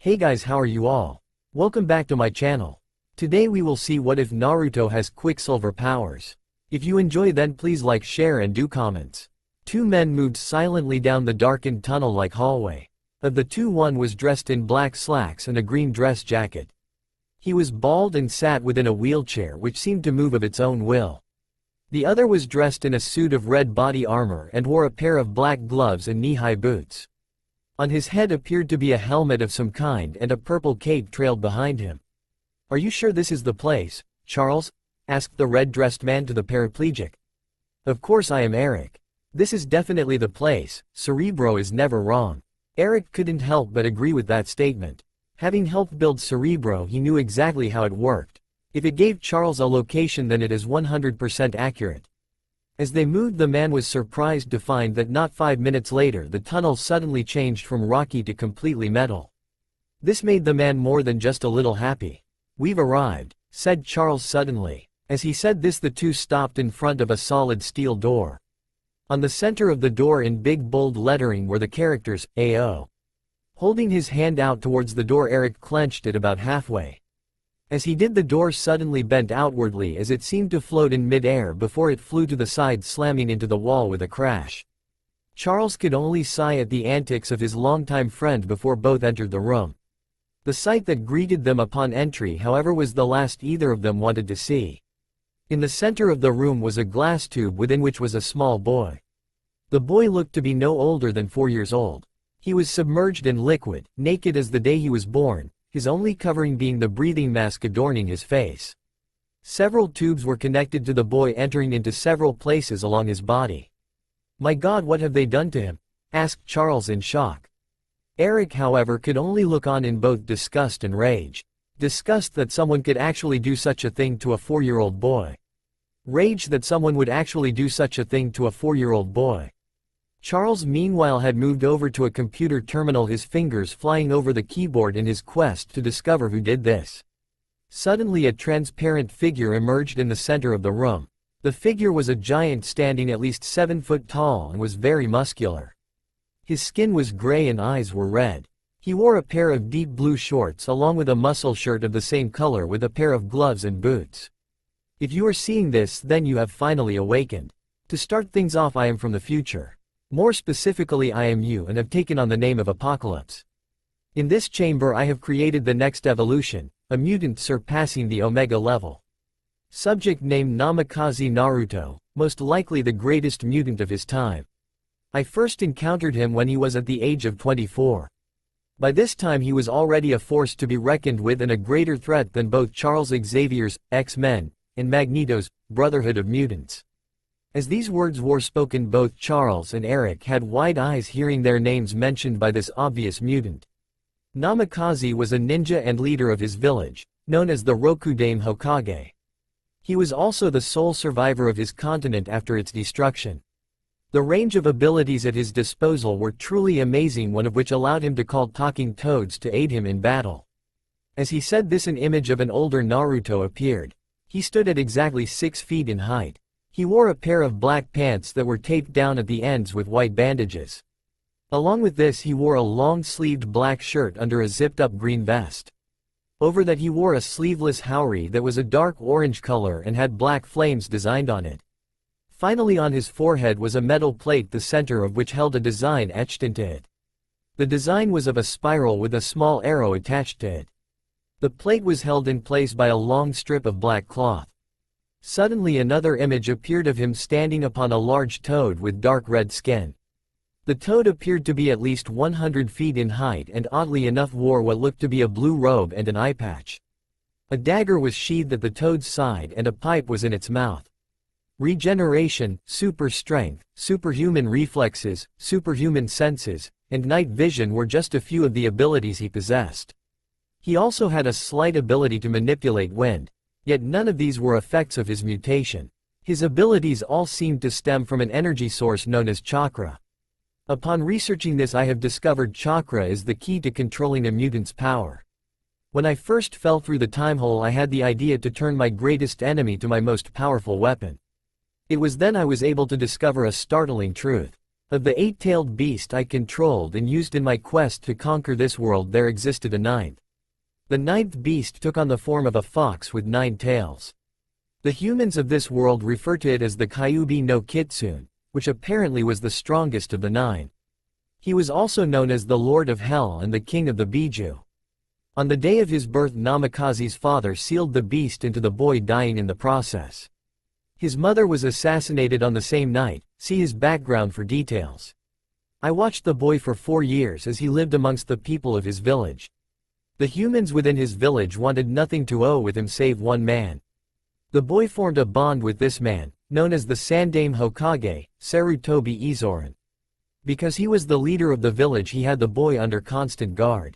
Hey guys, how are you all? Welcome back to my channel. Today we will see what if Naruto has quicksilver powers. If you enjoy, then please like, share and do comments. Two men moved silently down the darkened tunnel-like hallway. Of the two, one was dressed in black slacks and a green dress jacket. He was bald and sat within a wheelchair which seemed to move of its own will. The other was dressed in a suit of red body armor and wore a pair of black gloves and knee-high boots. On his head appeared to be a helmet of some kind, and a purple cape trailed behind him. "Are you sure this is the place, Charles?" asked the red-dressed man to the paraplegic. "Of course I am Eric. This is definitely the place, Cerebro is never wrong." Eric couldn't help but agree with that statement. Having helped build Cerebro, he knew exactly how it worked. If it gave Charles a location, then it is 100% accurate. As they moved, the man was surprised to find that not 5 minutes later the tunnel suddenly changed from rocky to completely metal. This made the man more than just a little happy. "We've arrived," said Charles suddenly. As he said this, the two stopped in front of a solid steel door. On the center of the door in big bold lettering were the characters, AO. Holding his hand out towards the door, Eric clenched it about halfway. As he did, the door suddenly bent outwardly as it seemed to float in mid-air before it flew to the side, slamming into the wall with a crash. Charles could only sigh at the antics of his longtime friend before both entered the room. The sight that greeted them upon entry, however, was the last either of them wanted to see. In the center of the room was a glass tube within which was a small boy. The boy looked to be no older than 4 years old. He was submerged in liquid, naked as the day he was born, his only covering being the breathing mask adorning his face. Several tubes were connected to the boy, entering into several places along his body. "My God, what have they done to him?" asked Charles in shock. Eric, however, could only look on in both disgust and rage. Disgust that someone could actually do such a thing to a 4-year-old boy. Rage that someone would actually do such a thing to a 4-year-old boy. Charles meanwhile had moved over to a computer terminal, his fingers flying over the keyboard in his quest to discover who did this. Suddenly a transparent figure emerged in the center of the room. The figure was a giant, standing at least 7 foot tall, and was very muscular. His skin was gray and eyes were red. He wore a pair of deep blue shorts along with a muscle shirt of the same color with a pair of gloves and boots. If you are seeing this, then you have finally awakened. To start things off, I am from the future. More specifically, I am you, and have taken on the name of Apocalypse. In this chamber I have created the next evolution, a mutant surpassing the Omega level. Subject name Namikaze Naruto, most likely the greatest mutant of his time. I first encountered him when he was at the age of 24. By this time he was already a force to be reckoned with and a greater threat than both Charles Xavier's X-Men and Magneto's Brotherhood of Mutants. As these words were spoken, both Charles and Eric had wide eyes hearing their names mentioned by this obvious mutant. Namikaze was a ninja and leader of his village, known as the Rokudame Hokage. He was also the sole survivor of his continent after its destruction. The range of abilities at his disposal were truly amazing, one of which allowed him to call talking toads to aid him in battle. As he said this, an image of an older Naruto appeared. He stood at exactly 6 feet in height. He wore a pair of black pants that were taped down at the ends with white bandages. Along with this, he wore a long-sleeved black shirt under a zipped-up green vest. Over that he wore a sleeveless haori that was a dark orange color and had black flames designed on it. Finally, on his forehead was a metal plate, the center of which held a design etched into it. The design was of a spiral with a small arrow attached to it. The plate was held in place by a long strip of black cloth. Suddenly another image appeared of him standing upon a large toad with dark red skin. The toad appeared to be at least 100 feet in height and oddly enough wore what looked to be a blue robe and an eye patch. A dagger was sheathed at the toad's side and a pipe was in its mouth. Regeneration, super strength, superhuman reflexes, superhuman senses, and night vision were just a few of the abilities he possessed. He also had a slight ability to manipulate wind. Yet none of these were effects of his mutation. His abilities all seemed to stem from an energy source known as chakra. Upon researching this, I have discovered chakra is the key to controlling a mutant's power. When I first fell through the time hole, I had the idea to turn my greatest enemy to my most powerful weapon. It was then I was able to discover a startling truth. Of the eight-tailed beast I controlled and used in my quest to conquer this world, there existed a ninth. The ninth beast took on the form of a fox with 9 tails. The humans of this world refer to it as the Kyuubi no Kitsune, which apparently was the strongest of the 9. He was also known as the Lord of Hell and the King of the Biju. On the day of his birth, Namikaze's father sealed the beast into the boy, dying in the process. His mother was assassinated on the same night. See his background for details. I watched the boy for 4 years as he lived amongst the people of his village. The humans within his village wanted nothing to owe with him save one man. The boy formed a bond with this man, known as the Sandaime Hokage, Sarutobi Izoran. Because he was the leader of the village, he had the boy under constant guard.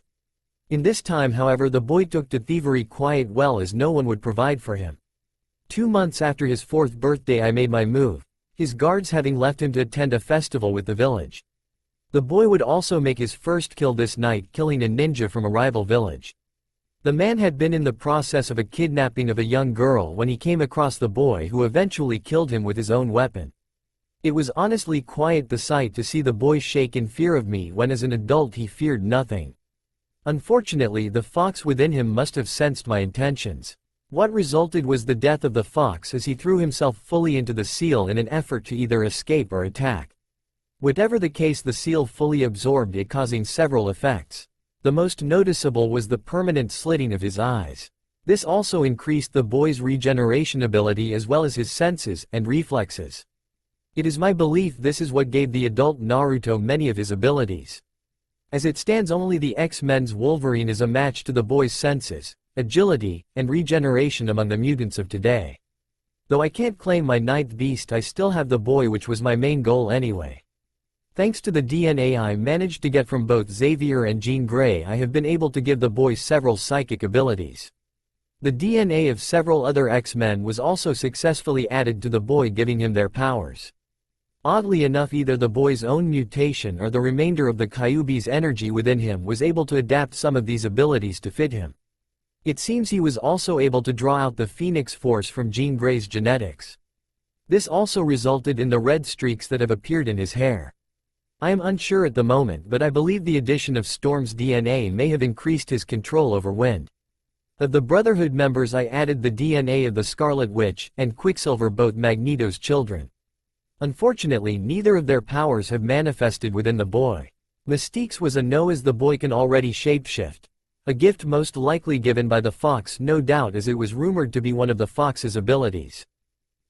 In this time, however, the boy took to thievery quite well, as no one would provide for him. 2 months after his 4th birthday I made my move, his guards having left him to attend a festival with the village. The boy would also make his first kill this night, killing a ninja from a rival village. The man had been in the process of a kidnapping of a young girl when he came across the boy, who eventually killed him with his own weapon. It was honestly quite the sight to see the boy shake in fear of me when as an adult he feared nothing. Unfortunately, the fox within him must have sensed my intentions. What resulted was the death of the fox as he threw himself fully into the seal in an effort to either escape or attack. Whatever the case, the seal fully absorbed it, causing several effects. The most noticeable was the permanent slitting of his eyes. This also increased the boy's regeneration ability as well as his senses and reflexes. It is my belief this is what gave the adult Naruto many of his abilities. As it stands, only the X-Men's Wolverine is a match to the boy's senses, agility, and regeneration among the mutants of today. Though I can't claim my 9th beast, I still have the boy, which was my main goal anyway. Thanks to the DNA I managed to get from both Xavier and Jean Grey, I have been able to give the boy several psychic abilities. The DNA of several other X-Men was also successfully added to the boy, giving him their powers. Oddly enough, either the boy's own mutation or the remainder of the Kyuubi's energy within him was able to adapt some of these abilities to fit him. It seems he was also able to draw out the Phoenix Force from Jean Grey's genetics. This also resulted in the red streaks that have appeared in his hair. I am unsure at the moment, but I believe the addition of Storm's DNA may have increased his control over wind. Of the Brotherhood members, I added the DNA of the Scarlet Witch and Quicksilver, both Magneto's children. Unfortunately, neither of their powers have manifested within the boy. Mystique's was a no, as the boy can already shapeshift. A gift most likely given by the fox, no doubt, as it was rumored to be one of the fox's abilities.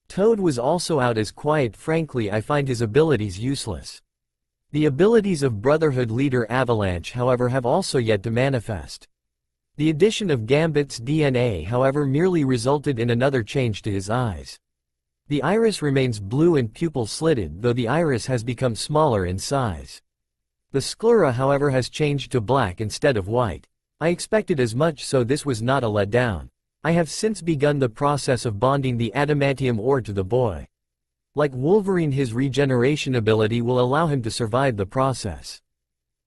Toad was also out, as quite frankly I find his abilities useless. The abilities of Brotherhood leader Avalanche, however, have also yet to manifest. The addition of Gambit's DNA, however, merely resulted in another change to his eyes. The iris remains blue and pupil slitted, though the iris has become smaller in size. The sclera, however, has changed to black instead of white. I expected as much, so this was not a letdown. I have since begun the process of bonding the adamantium ore to the boy. Like Wolverine, his regeneration ability will allow him to survive the process.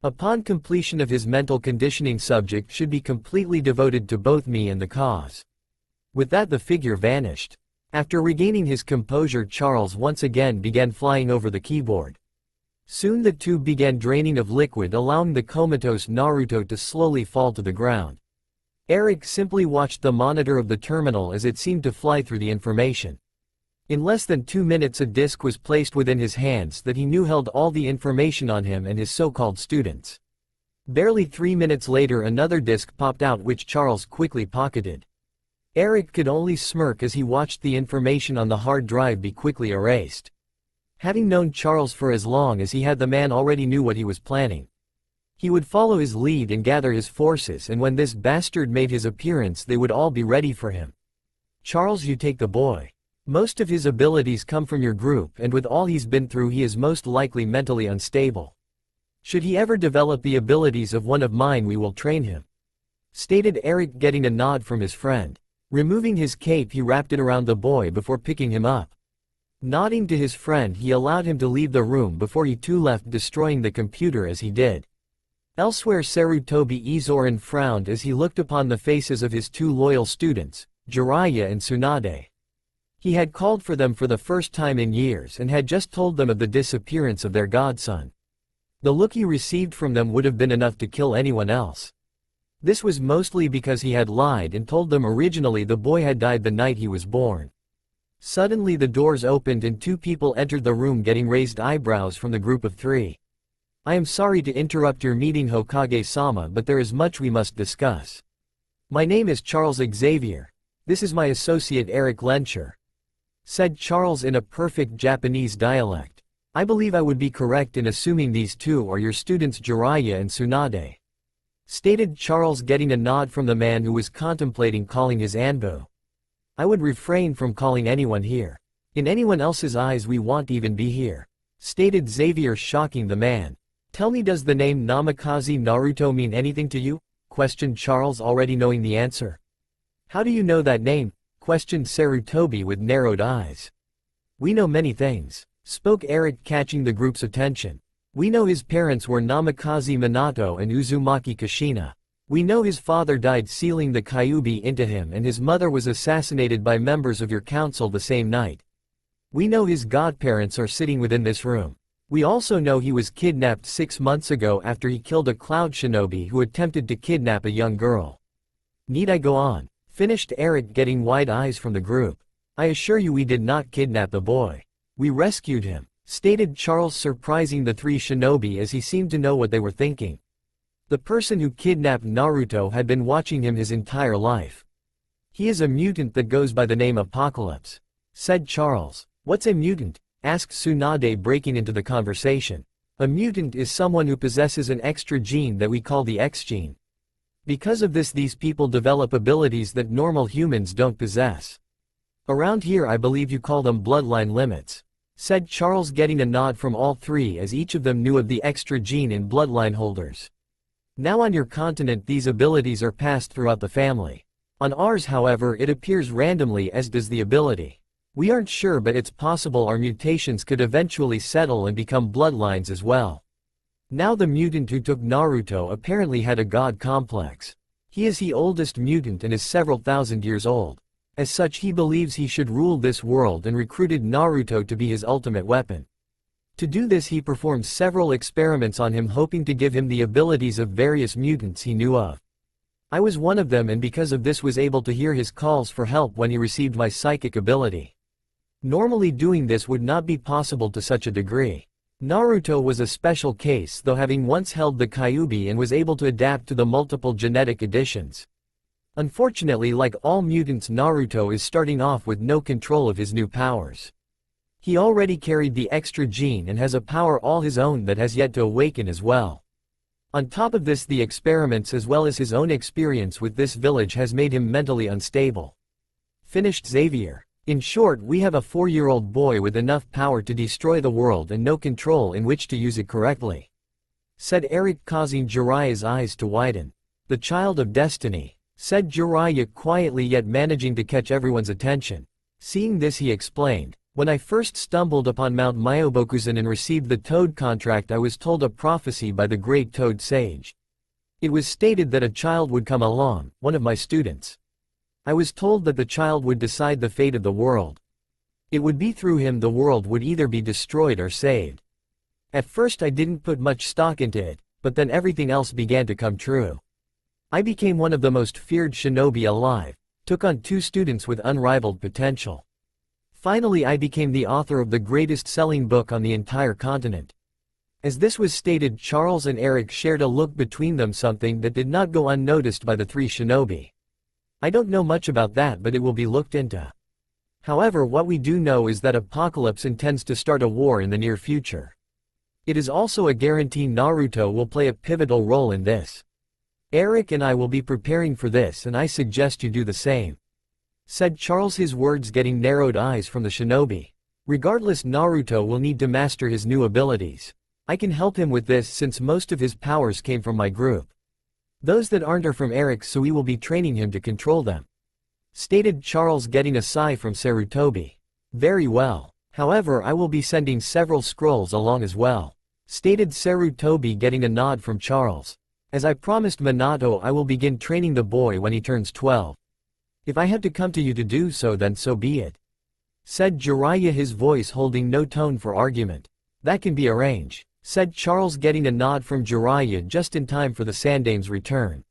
Upon completion of his mental conditioning, subject should be completely devoted to both me and the cause. With that, the figure vanished. After regaining his composure, Charles once again began flying over the keyboard. Soon the tube began draining of liquid, allowing the comatose Naruto to slowly fall to the ground. Eric simply watched the monitor of the terminal as it seemed to fly through the information. In less than 2 minutes, a disc was placed within his hands that he knew held all the information on him and his so-called students. Barely 3 minutes later, another disc popped out, which Charles quickly pocketed. Eric could only smirk as he watched the information on the hard drive be quickly erased. Having known Charles for as long as he had, the man already knew what he was planning. He would follow his lead and gather his forces, and when this bastard made his appearance, they would all be ready for him. Charles, you take the boy. Most of his abilities come from your group, and with all he's been through, he is most likely mentally unstable. Should he ever develop the abilities of one of mine, we will train him," stated Eric, getting a nod from his friend. Removing his cape, he wrapped it around the boy before picking him up. Nodding to his friend, he allowed him to leave the room before he too left, destroying the computer as he did. Elsewhere, Sarutobi Izoran frowned as he looked upon the faces of his 2 loyal students, Jiraiya and Tsunade. He had called for them for the first time in years and had just told them of the disappearance of their godson. The look he received from them would have been enough to kill anyone else. This was mostly because he had lied and told them originally the boy had died the night he was born. Suddenly the doors opened and two people entered the room getting raised eyebrows from the group of three. I am sorry to interrupt your meeting, Hokage-sama, but there is much we must discuss. My name is Charles Xavier. This is my associate Eric Lencher, said Charles in a perfect Japanese dialect. I believe I would be correct in assuming these two are your students Jiraiya and Tsunade, stated Charles, getting a nod from the man who was contemplating calling his Anbu. I would refrain from calling anyone here. In anyone else's eyes we won't even be here, stated Xavier, shocking the man. Tell me, does the name Namikaze Naruto mean anything to you? Questioned Charles, already knowing the answer. How do you know that name? Questioned Sarutobi with narrowed eyes. We know many things, spoke Eric, catching the group's attention. We know his parents were Namikaze Minato and Uzumaki Kushina. We know his father died sealing the Kyuubi into him and his mother was assassinated by members of your council the same night. We know his godparents are sitting within this room. We also know he was kidnapped 6 months ago after he killed a cloud shinobi who attempted to kidnap a young girl. Need I go on? Finished Eric, getting wide eyes from the group. I assure you we did not kidnap the boy. We rescued him, stated Charles, surprising the three shinobi as he seemed to know what they were thinking. The person who kidnapped Naruto had been watching him his entire life. He is a mutant that goes by the name Apocalypse, said Charles. What's a mutant? Asked Tsunade, breaking into the conversation. A mutant is someone who possesses an extra gene that we call the X gene. Because of this, these people develop abilities that normal humans don't possess. Around here I believe you call them bloodline limits, said Charles, getting a nod from all three as each of them knew of the extra gene in bloodline holders. Now on your continent these abilities are passed throughout the family. On ours, however, it appears randomly, as does the ability. We aren't sure, but it's possible our mutations could eventually settle and become bloodlines as well. Now the mutant who took Naruto apparently had a god complex. He is the oldest mutant and is several thousand years old. As such, he believes he should rule this world and recruited Naruto to be his ultimate weapon. To do this he performed several experiments on him, hoping to give him the abilities of various mutants he knew of. I was one of them, and because of this was able to hear his calls for help when he received my psychic ability. Normally doing this would not be possible to such a degree. Naruto was a special case, though, having once held the Kyuubi and was able to adapt to the multiple genetic additions. Unfortunately, like all mutants, Naruto is starting off with no control of his new powers. He already carried the extra gene and has a power all his own that has yet to awaken as well. On top of this, the experiments as well as his own experience with this village has made him mentally unstable. Finished Xavier. In short, we have a 4-year-old boy with enough power to destroy the world and no control in which to use it correctly, said Eric, causing Jiraiya's eyes to widen. The child of destiny, said Jiraiya quietly, yet managing to catch everyone's attention. Seeing this, he explained. When I first stumbled upon Mount Myobokuzen and received the Toad contract, I was told a prophecy by the great Toad sage. It was stated that a child would come along, one of my students. I was told that the child would decide the fate of the world. It would be through him the world would either be destroyed or saved. At first I didn't put much stock into it, but then everything else began to come true. I became one of the most feared shinobi alive, took on 2 students with unrivaled potential. Finally I became the author of the greatest selling book on the entire continent. As this was stated, Charles and Eric shared a look between them, something that did not go unnoticed by the 3 shinobi. I don't know much about that, but it will be looked into. However, what we do know is that Apocalypse intends to start a war in the near future. It is also a guarantee Naruto will play a pivotal role in this. Eric and I will be preparing for this, and I suggest you do the same, said Charles, his words getting narrowed eyes from the shinobi. Regardless, Naruto will need to master his new abilities. I can help him with this since most of his powers came from my group. Those that aren't are from Eric, so we will be training him to control them, stated Charles, getting a sigh from Sarutobi. Very well. However, I will be sending several scrolls along as well, stated Sarutobi, getting a nod from Charles. As I promised Minato, I will begin training the boy when he turns 12. If I have to come to you to do so, then so be it. said Jiraiya, his voice holding no tone for argument. That can be arranged, said Charles, getting a nod from Jiraiya just in time for the Sandame's return.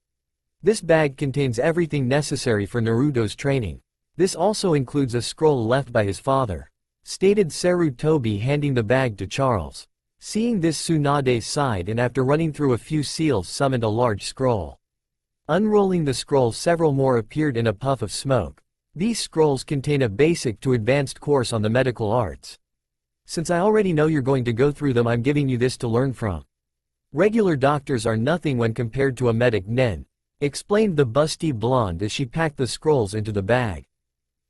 This bag contains everything necessary for Naruto's training. This also includes a scroll left by his father, stated Sarutobi, handing the bag to Charles. Seeing this, Tsunade sighed and after running through a few seals summoned a large scroll. Unrolling the scroll, several more appeared in a puff of smoke. These scrolls contain a basic to advanced course on the medical arts. Since I already know you're going to go through them, I'm giving you this to learn from. Regular doctors are nothing when compared to a medic nen, explained the busty blonde as she packed the scrolls into the bag.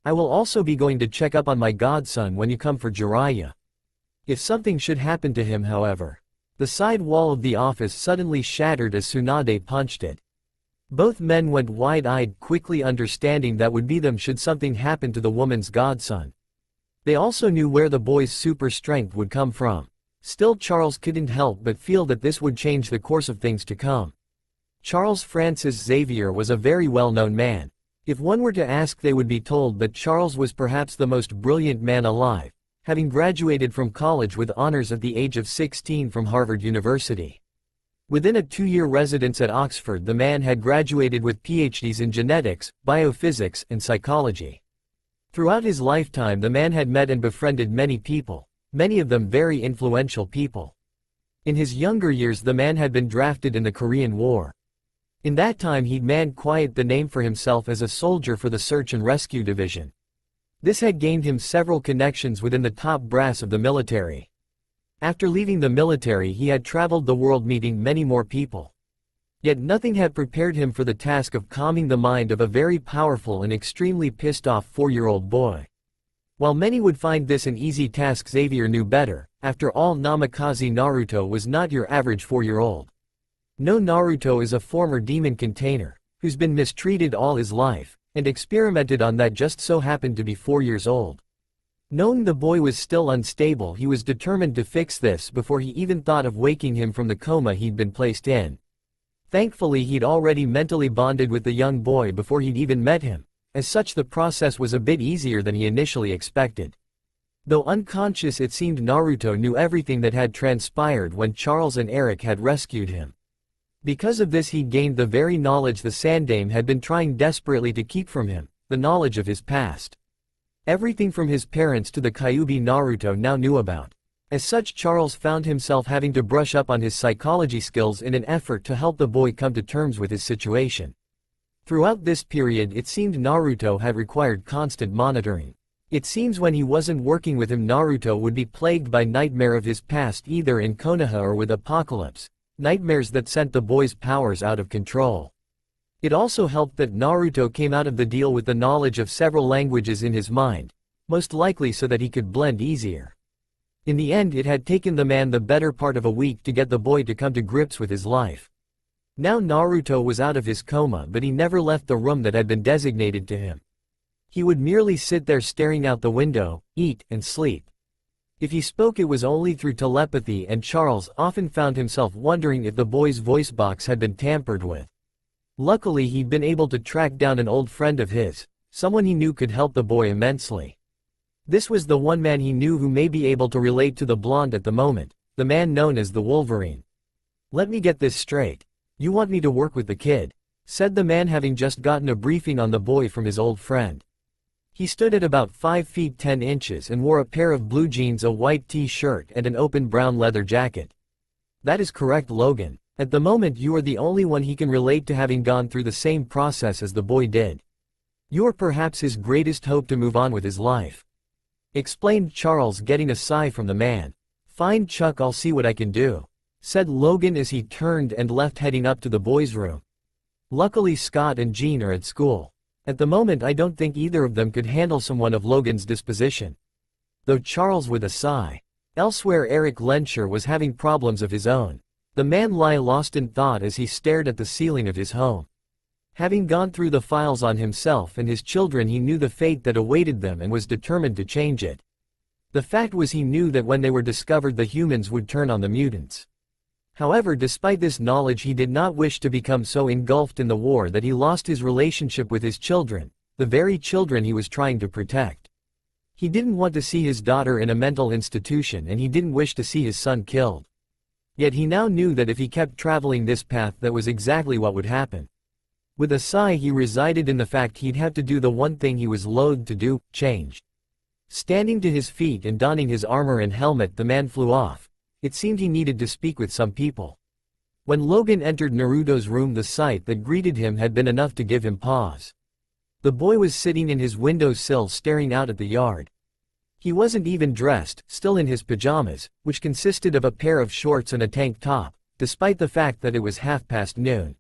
I will also be going to check up on my godson when you come for Jiraiya. If something should happen to him, however. The side wall of the office suddenly shattered as Tsunade punched it. Both men went wide-eyed, quickly understanding that would be them should something happen to the woman's godson. They also knew where the boy's super strength would come from. Still, Charles couldn't help but feel that this would change the course of things to come. Charles Francis Xavier was a very well-known man. If one were to ask, they would be told that Charles was perhaps the most brilliant man alive, having graduated from college with honors at the age of 16 from Harvard University. Within a 2-year residence at Oxford, the man had graduated with PhDs in genetics, biophysics, and psychology. Throughout his lifetime, the man had met and befriended many people, many of them very influential people. In his younger years, the man had been drafted in the Korean War. In that time, he'd made quite the name for himself as a soldier for the Search and Rescue Division. This had gained him several connections within the top brass of the military. After leaving the military, he had traveled the world meeting many more people. Yet nothing had prepared him for the task of calming the mind of a very powerful and extremely pissed-off 4-year-old boy. While many would find this an easy task, Xavier knew better. After all, Namikaze Naruto was not your average 4-year-old. No, Naruto is a former demon container, who's been mistreated all his life, and experimented on that just so happened to be 4 years old. Knowing the boy was still unstable, he was determined to fix this before he even thought of waking him from the coma he'd been placed in. Thankfully, he'd already mentally bonded with the young boy before he'd even met him. As such, the process was a bit easier than he initially expected. Though unconscious, it seemed Naruto knew everything that had transpired when Charles and Eric had rescued him. Because of this, he gained the very knowledge the Sandame had been trying desperately to keep from him, the knowledge of his past. Everything from his parents to the Kyuubi Naruto now knew about. As such, Charles found himself having to brush up on his psychology skills in an effort to help the boy come to terms with his situation. Throughout this period, it seemed Naruto had required constant monitoring. It seems when he wasn't working with him, Naruto would be plagued by nightmare of his past, either in Konoha or with Apocalypse. Nightmares that sent the boy's powers out of control. It also helped that Naruto came out of the deal with the knowledge of several languages in his mind, most likely so that he could blend easier. In the end, it had taken the man the better part of a week to get the boy to come to grips with his life. Now Naruto was out of his coma, but he never left the room that had been designated to him. He would merely sit there staring out the window, eat, and sleep. If he spoke, it was only through telepathy, and Charles often found himself wondering if the boy's voice box had been tampered with. Luckily, he'd been able to track down an old friend of his, someone he knew could help the boy immensely. This was the one man he knew who may be able to relate to the blonde at the moment, the man known as the Wolverine. "Let me get this straight. You want me to work with the kid?" said the man, having just gotten a briefing on the boy from his old friend. He stood at about 5 feet 10 inches and wore a pair of blue jeans, a white t-shirt, and an open brown leather jacket. "That is correct, Logan. At the moment, you are the only one he can relate to, having gone through the same process as the boy did. You are perhaps his greatest hope to move on with his life," explained Charles, getting a sigh from the man. "Fine, Chuck, I'll see what I can do," said Logan as he turned and left, heading up to the boys' room. Luckily, Scott and Jean are at school. At the moment, I don't think either of them could handle someone of Logan's disposition. Though Charles with a sigh. Elsewhere, Eric Lenscher was having problems of his own. The man lay lost in thought as he stared at the ceiling of his home. Having gone through the files on himself and his children, he knew the fate that awaited them and was determined to change it. The fact was, he knew that when they were discovered, the humans would turn on the mutants. However, despite this knowledge, he did not wish to become so engulfed in the war that he lost his relationship with his children, the very children he was trying to protect. He didn't want to see his daughter in a mental institution and he didn't wish to see his son killed. Yet he now knew that if he kept traveling this path that was exactly what would happen. With a sigh he resided in the fact he'd have to do the one thing he was loath to do, change. Standing to his feet and donning his armor and helmet, the man flew off. It seemed he needed to speak with some people. When Logan entered Naruto's room, the sight that greeted him had been enough to give him pause. The boy was sitting in his windowsill staring out at the yard. He wasn't even dressed, still in his pajamas, which consisted of a pair of shorts and a tank top, despite the fact that it was past noon.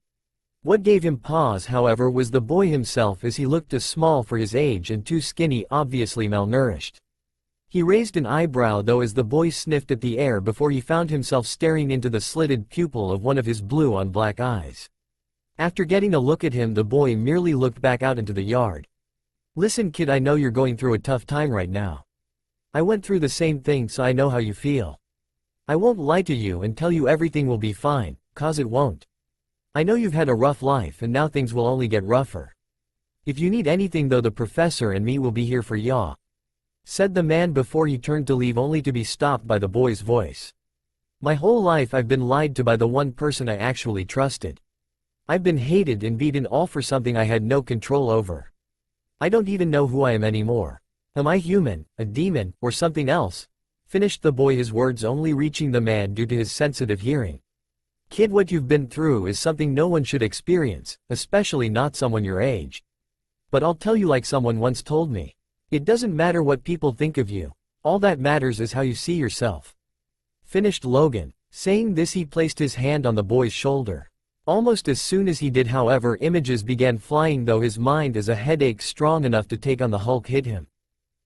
What gave him pause, however, was the boy himself, as he looked too small for his age and too skinny, obviously malnourished. He raised an eyebrow though as the boy sniffed at the air before he found himself staring into the slitted pupil of one of his blue-on-black eyes. After getting a look at him, the boy merely looked back out into the yard. "Listen kid, I know you're going through a tough time right now. I went through the same thing, so I know how you feel. I won't lie to you and tell you everything will be fine, cause it won't. I know you've had a rough life and now things will only get rougher. If you need anything though, the professor and me will be here for ya," said the man before he turned to leave, only to be stopped by the boy's voice. "My whole life I've been lied to by the one person I actually trusted. I've been hated and beaten, all for something I had no control over. I don't even know who I am anymore. Am I human, a demon, or something else?" finished the boy, his words only reaching the man due to his sensitive hearing. "Kid, what you've been through is something no one should experience, especially not someone your age. But I'll tell you like someone once told me. It doesn't matter what people think of you. All that matters is how you see yourself," finished Logan. Saying this, he placed his hand on the boy's shoulder. Almost as soon as he did, however, images began flying though his mind, as a headache strong enough to take on the Hulk hit him.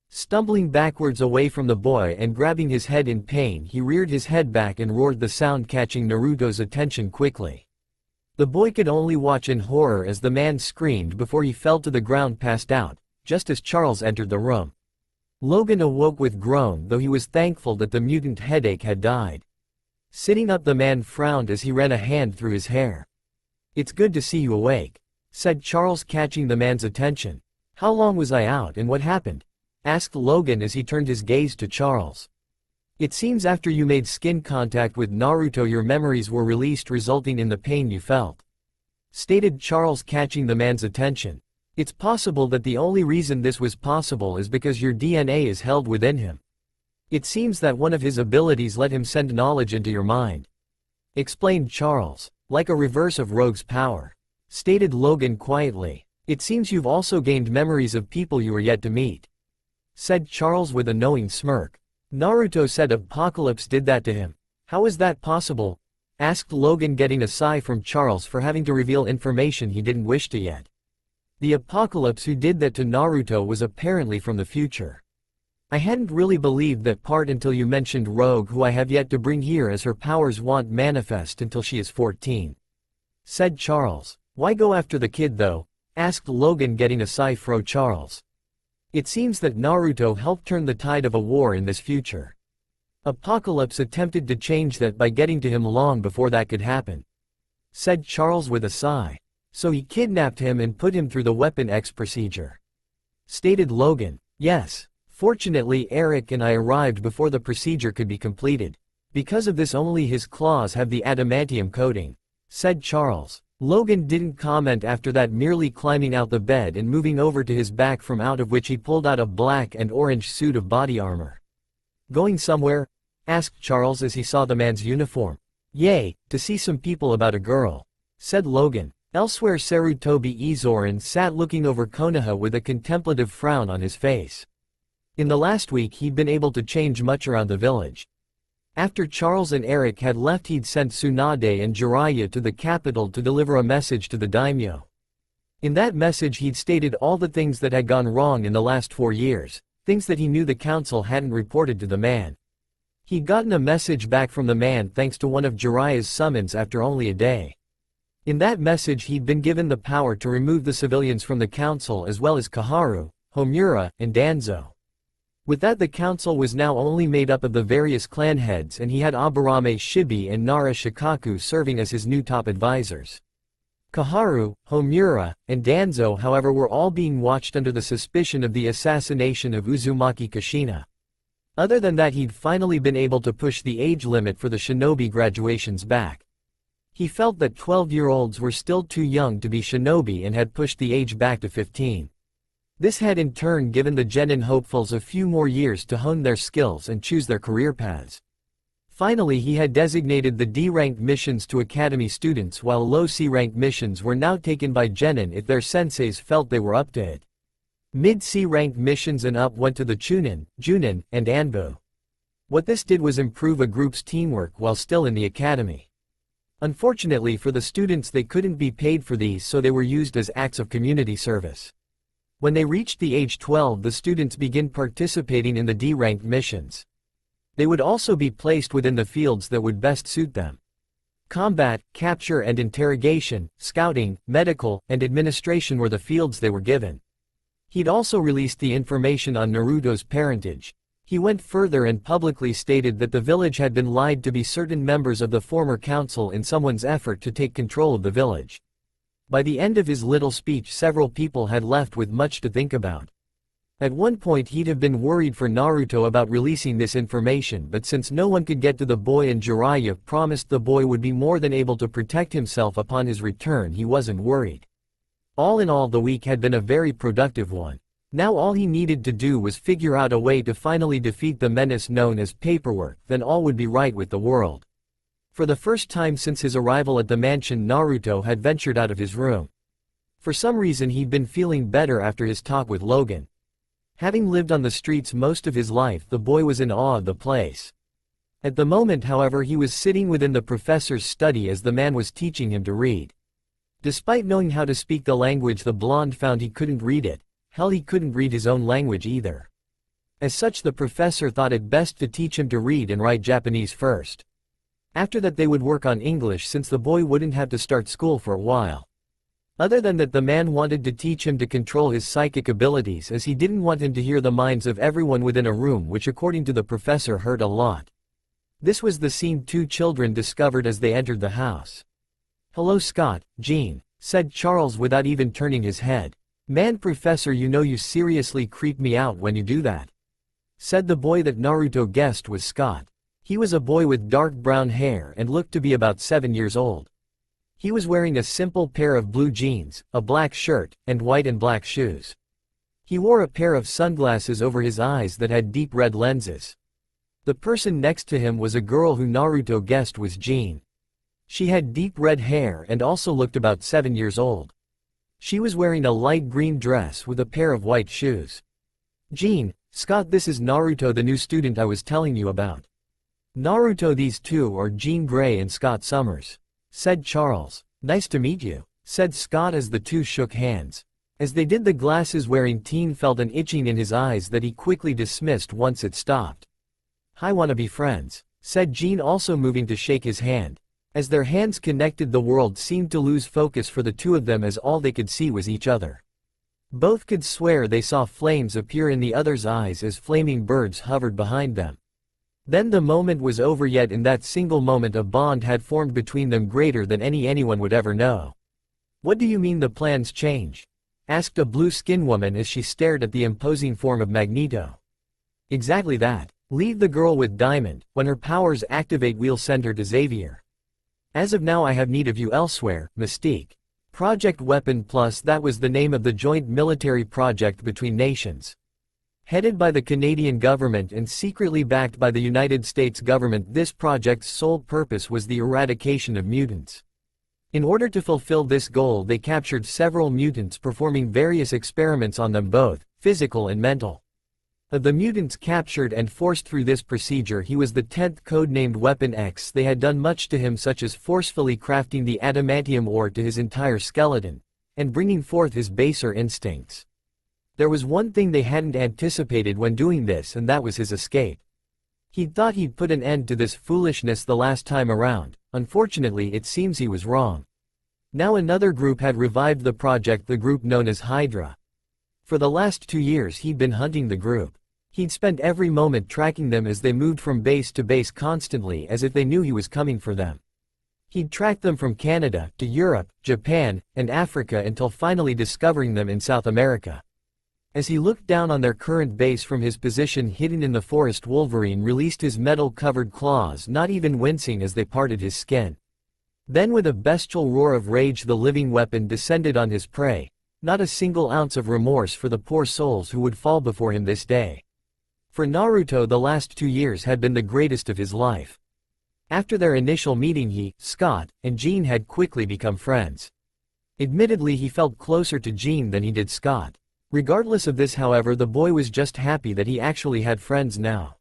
Stumbling backwards away from the boy and grabbing his head in pain, he reared his head back and roared, the sound catching Naruto's attention quickly. The boy could only watch in horror as the man screamed before he fell to the ground, passed out, just as Charles entered the room. Logan awoke with a groan though he was thankful that the mutant headache had died. Sitting up, the man frowned as he ran a hand through his hair. "It's good to see you awake," said Charles, catching the man's attention. "How long was I out and what happened?" asked Logan as he turned his gaze to Charles. "It seems after you made skin contact with Naruto your memories were released, resulting in the pain you felt," stated Charles, catching the man's attention. "It's possible that the only reason this was possible is because your DNA is held within him. It seems that one of his abilities let him send knowledge into your mind," explained Charles. "Like a reverse of Rogue's power," stated Logan quietly. "It seems you've also gained memories of people you are yet to meet," said Charles with a knowing smirk. "Naruto said Apocalypse did that to him. How is that possible?" asked Logan, getting a sigh from Charles for having to reveal information he didn't wish to yet. "The Apocalypse who did that to Naruto was apparently from the future. I hadn't really believed that part until you mentioned Rogue, who I have yet to bring here as her powers won't manifest until she is 14. Said Charles. "Why go after the kid though?" asked Logan, getting a sigh from Charles. "It seems that Naruto helped turn the tide of a war in this future. Apocalypse attempted to change that by getting to him long before that could happen," said Charles with a sigh. "So he kidnapped him and put him through the Weapon X procedure," stated Logan. "Yes. Fortunately Eric and I arrived before the procedure could be completed. Because of this only his claws have the adamantium coating," said Charles. Logan didn't comment after that, merely climbing out the bed and moving over to his back, from out of which he pulled out a black and orange suit of body armor. "Going somewhere?" asked Charles as he saw the man's uniform. "Yay, to see some people about a girl," said Logan. Elsewhere, Sarutobi Izorin sat looking over Konoha with a contemplative frown on his face. In the last week he'd been able to change much around the village. After Charles and Eric had left, he'd sent Tsunade and Jiraiya to the capital to deliver a message to the daimyo. In that message he'd stated all the things that had gone wrong in the last 4 years, things that he knew the council hadn't reported to the man. He'd gotten a message back from the man thanks to one of Jiraiya's summons after only a day. In that message he'd been given the power to remove the civilians from the council, as well as Kaharu, Homura, and Danzo. With that, the council was now only made up of the various clan heads, and he had Aburame Shibi and Nara Shikaku serving as his new top advisors. Kaharu, Homura, and Danzo however were all being watched under the suspicion of the assassination of Uzumaki Kushina. Other than that, he'd finally been able to push the age limit for the shinobi graduations back. He felt that 12-year-olds were still too young to be shinobi and had pushed the age back to 15. This had in turn given the genin hopefuls a few more years to hone their skills and choose their career paths. Finally, he had designated the D-ranked missions to academy students, while low C-ranked missions were now taken by genin if their senseis felt they were up to it. Mid-C ranked missions and up went to the chunin, junin, and anbu. What this did was improve a group's teamwork while still in the academy. Unfortunately for the students, they couldn't be paid for these, so they were used as acts of community service. When they reached the age 12, the students begin participating in the D-ranked missions. They would also be placed within the fields that would best suit them. Combat, capture and interrogation, scouting, medical, and administration were the fields they were given. He'd also released the information on Naruto's parentage. He went further and publicly stated that the village had been lied to be certain members of the former council in someone's effort to take control of the village. By the end of his little speech, several people had left with much to think about. At one point he'd have been worried for Naruto about releasing this information, but since no one could get to the boy and Jiraiya promised the boy would be more than able to protect himself upon his return, he wasn't worried. All in all, the week had been a very productive one. Now all he needed to do was figure out a way to finally defeat the menace known as paperwork, then all would be right with the world. For the first time since his arrival at the mansion, Naruto had ventured out of his room. For some reason he'd been feeling better after his talk with Logan. Having lived on the streets most of his life, the boy was in awe of the place. At the moment, however, he was sitting within the professor's study as the man was teaching him to read. Despite knowing how to speak the language, the blonde found he couldn't read it. Hell, he couldn't read his own language either. As such, the professor thought it best to teach him to read and write Japanese first. After that they would work on English, since the boy wouldn't have to start school for a while. Other than that, the man wanted to teach him to control his psychic abilities, as he didn't want him to hear the minds of everyone within a room, which according to the professor hurt a lot. This was the scene two children discovered as they entered the house. "Hello Scott, Jean," said Charles without even turning his head. "Man Professor, you know you seriously creep me out when you do that," said the boy that Naruto guessed was Scott. He was a boy with dark brown hair and looked to be about 7 years old. He was wearing a simple pair of blue jeans, a black shirt, and white and black shoes. He wore a pair of sunglasses over his eyes that had deep red lenses. The person next to him was a girl who Naruto guessed was Jean. She had deep red hair and also looked about 7 years old. She was wearing a light green dress with a pair of white shoes. "Jean, Scott, this is Naruto, the new student I was telling you about." "Naruto, these two are Jean Grey and Scott Summers," said Charles. "Nice to meet you," said Scott as the two shook hands. As they did, the glasses-wearing teen felt an itching in his eyes that he quickly dismissed once it stopped. "Hi, wanna be friends," said Jean, also moving to shake his hand. As their hands connected, the world seemed to lose focus for the two of them, as all they could see was each other. Both could swear they saw flames appear in the other's eyes as flaming birds hovered behind them. Then the moment was over, yet in that single moment a bond had formed between them greater than anyone would ever know. "What do you mean the plans change?" asked a blue-skinned woman as she stared at the imposing form of Magneto. "Exactly that. Leave the girl with Diamond. When her powers activate, we'll send her to Xavier. As of now I have need of you elsewhere, Mystique. Project Weapon Plus, that was the name of the joint military project between nations. Headed by the Canadian government and secretly backed by the United States government, this project's sole purpose was the eradication of mutants. In order to fulfill this goal, they captured several mutants, performing various experiments on them, both physical and mental. Of the mutants captured and forced through this procedure, he was the 10th, codenamed Weapon X. They had done much to him, such as forcefully crafting the adamantium ore to his entire skeleton, and bringing forth his baser instincts. There was one thing they hadn't anticipated when doing this, and that was his escape. He'd thought he'd put an end to this foolishness the last time around. Unfortunately, it seems he was wrong. Now another group had revived the project, the group known as Hydra. For the last 2 years he'd been hunting the group. He'd spent every moment tracking them as they moved from base to base constantly, as if they knew he was coming for them. He'd tracked them from Canada to Europe, Japan, and Africa until finally discovering them in South America. As he looked down on their current base from his position hidden in the forest, Wolverine released his metal-covered claws, not even wincing as they parted his skin. Then with a bestial roar of rage the living weapon descended on his prey, not a single ounce of remorse for the poor souls who would fall before him this day. For Naruto, the last 2 years had been the greatest of his life. After their initial meeting, he, Scott, and Jean had quickly become friends. Admittedly, he felt closer to Jean than he did Scott. Regardless of this, however, the boy was just happy that he actually had friends now.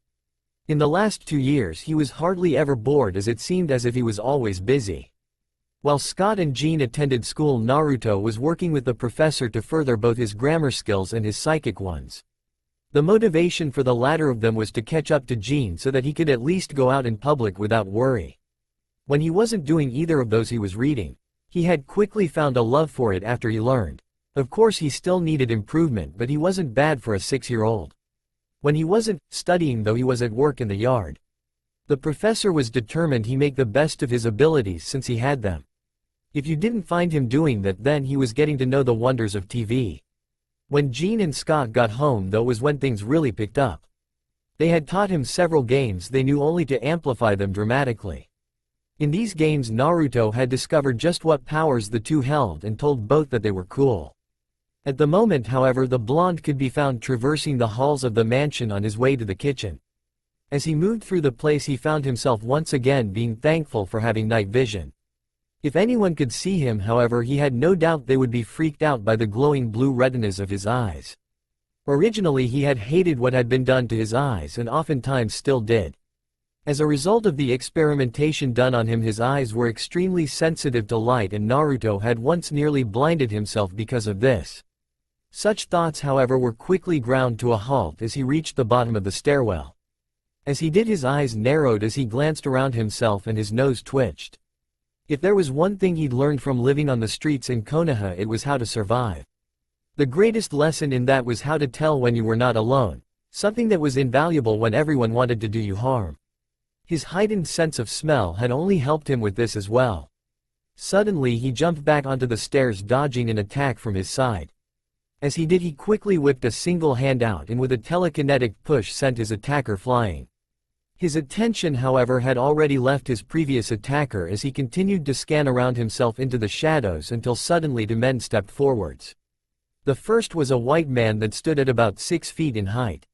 In the last 2 years he was hardly ever bored, as it seemed as if he was always busy. While Scott and Jean attended school, Naruto was working with the professor to further both his grammar skills and his psychic ones. The motivation for the latter of them was to catch up to Jean so that he could at least go out in public without worry. When he wasn't doing either of those, he was reading. He had quickly found a love for it after he learned. Of course he still needed improvement, but he wasn't bad for a 6-year-old. When he wasn't studying though, he was at work in the yard. The professor was determined he make the best of his abilities since he had them. If you didn't find him doing that, then he was getting to know the wonders of TV. When Jean and Scott got home though was when things really picked up. They had taught him several games they knew, only to amplify them dramatically. In these games Naruto had discovered just what powers the two held and told both that they were cool. At the moment, however, the blonde could be found traversing the halls of the mansion on his way to the kitchen. As he moved through the place he found himself once again being thankful for having night vision. If anyone could see him, however, he had no doubt they would be freaked out by the glowing blue retinas of his eyes. Originally he had hated what had been done to his eyes and oftentimes still did. As a result of the experimentation done on him, his eyes were extremely sensitive to light, and Naruto had once nearly blinded himself because of this. Such thoughts, however, were quickly ground to a halt as he reached the bottom of the stairwell. As he did, his eyes narrowed as he glanced around himself and his nose twitched. If there was one thing he'd learned from living on the streets in Konoha, it was how to survive. The greatest lesson in that was how to tell when you were not alone, something that was invaluable when everyone wanted to do you harm. His heightened sense of smell had only helped him with this as well. Suddenly he jumped back onto the stairs, dodging an attack from his side. As he did, he quickly whipped a single hand out and with a telekinetic push sent his attacker flying. His attention, however, had already left his previous attacker as he continued to scan around himself into the shadows until suddenly 2 men stepped forwards. The first was a white man that stood at about 6 feet in height.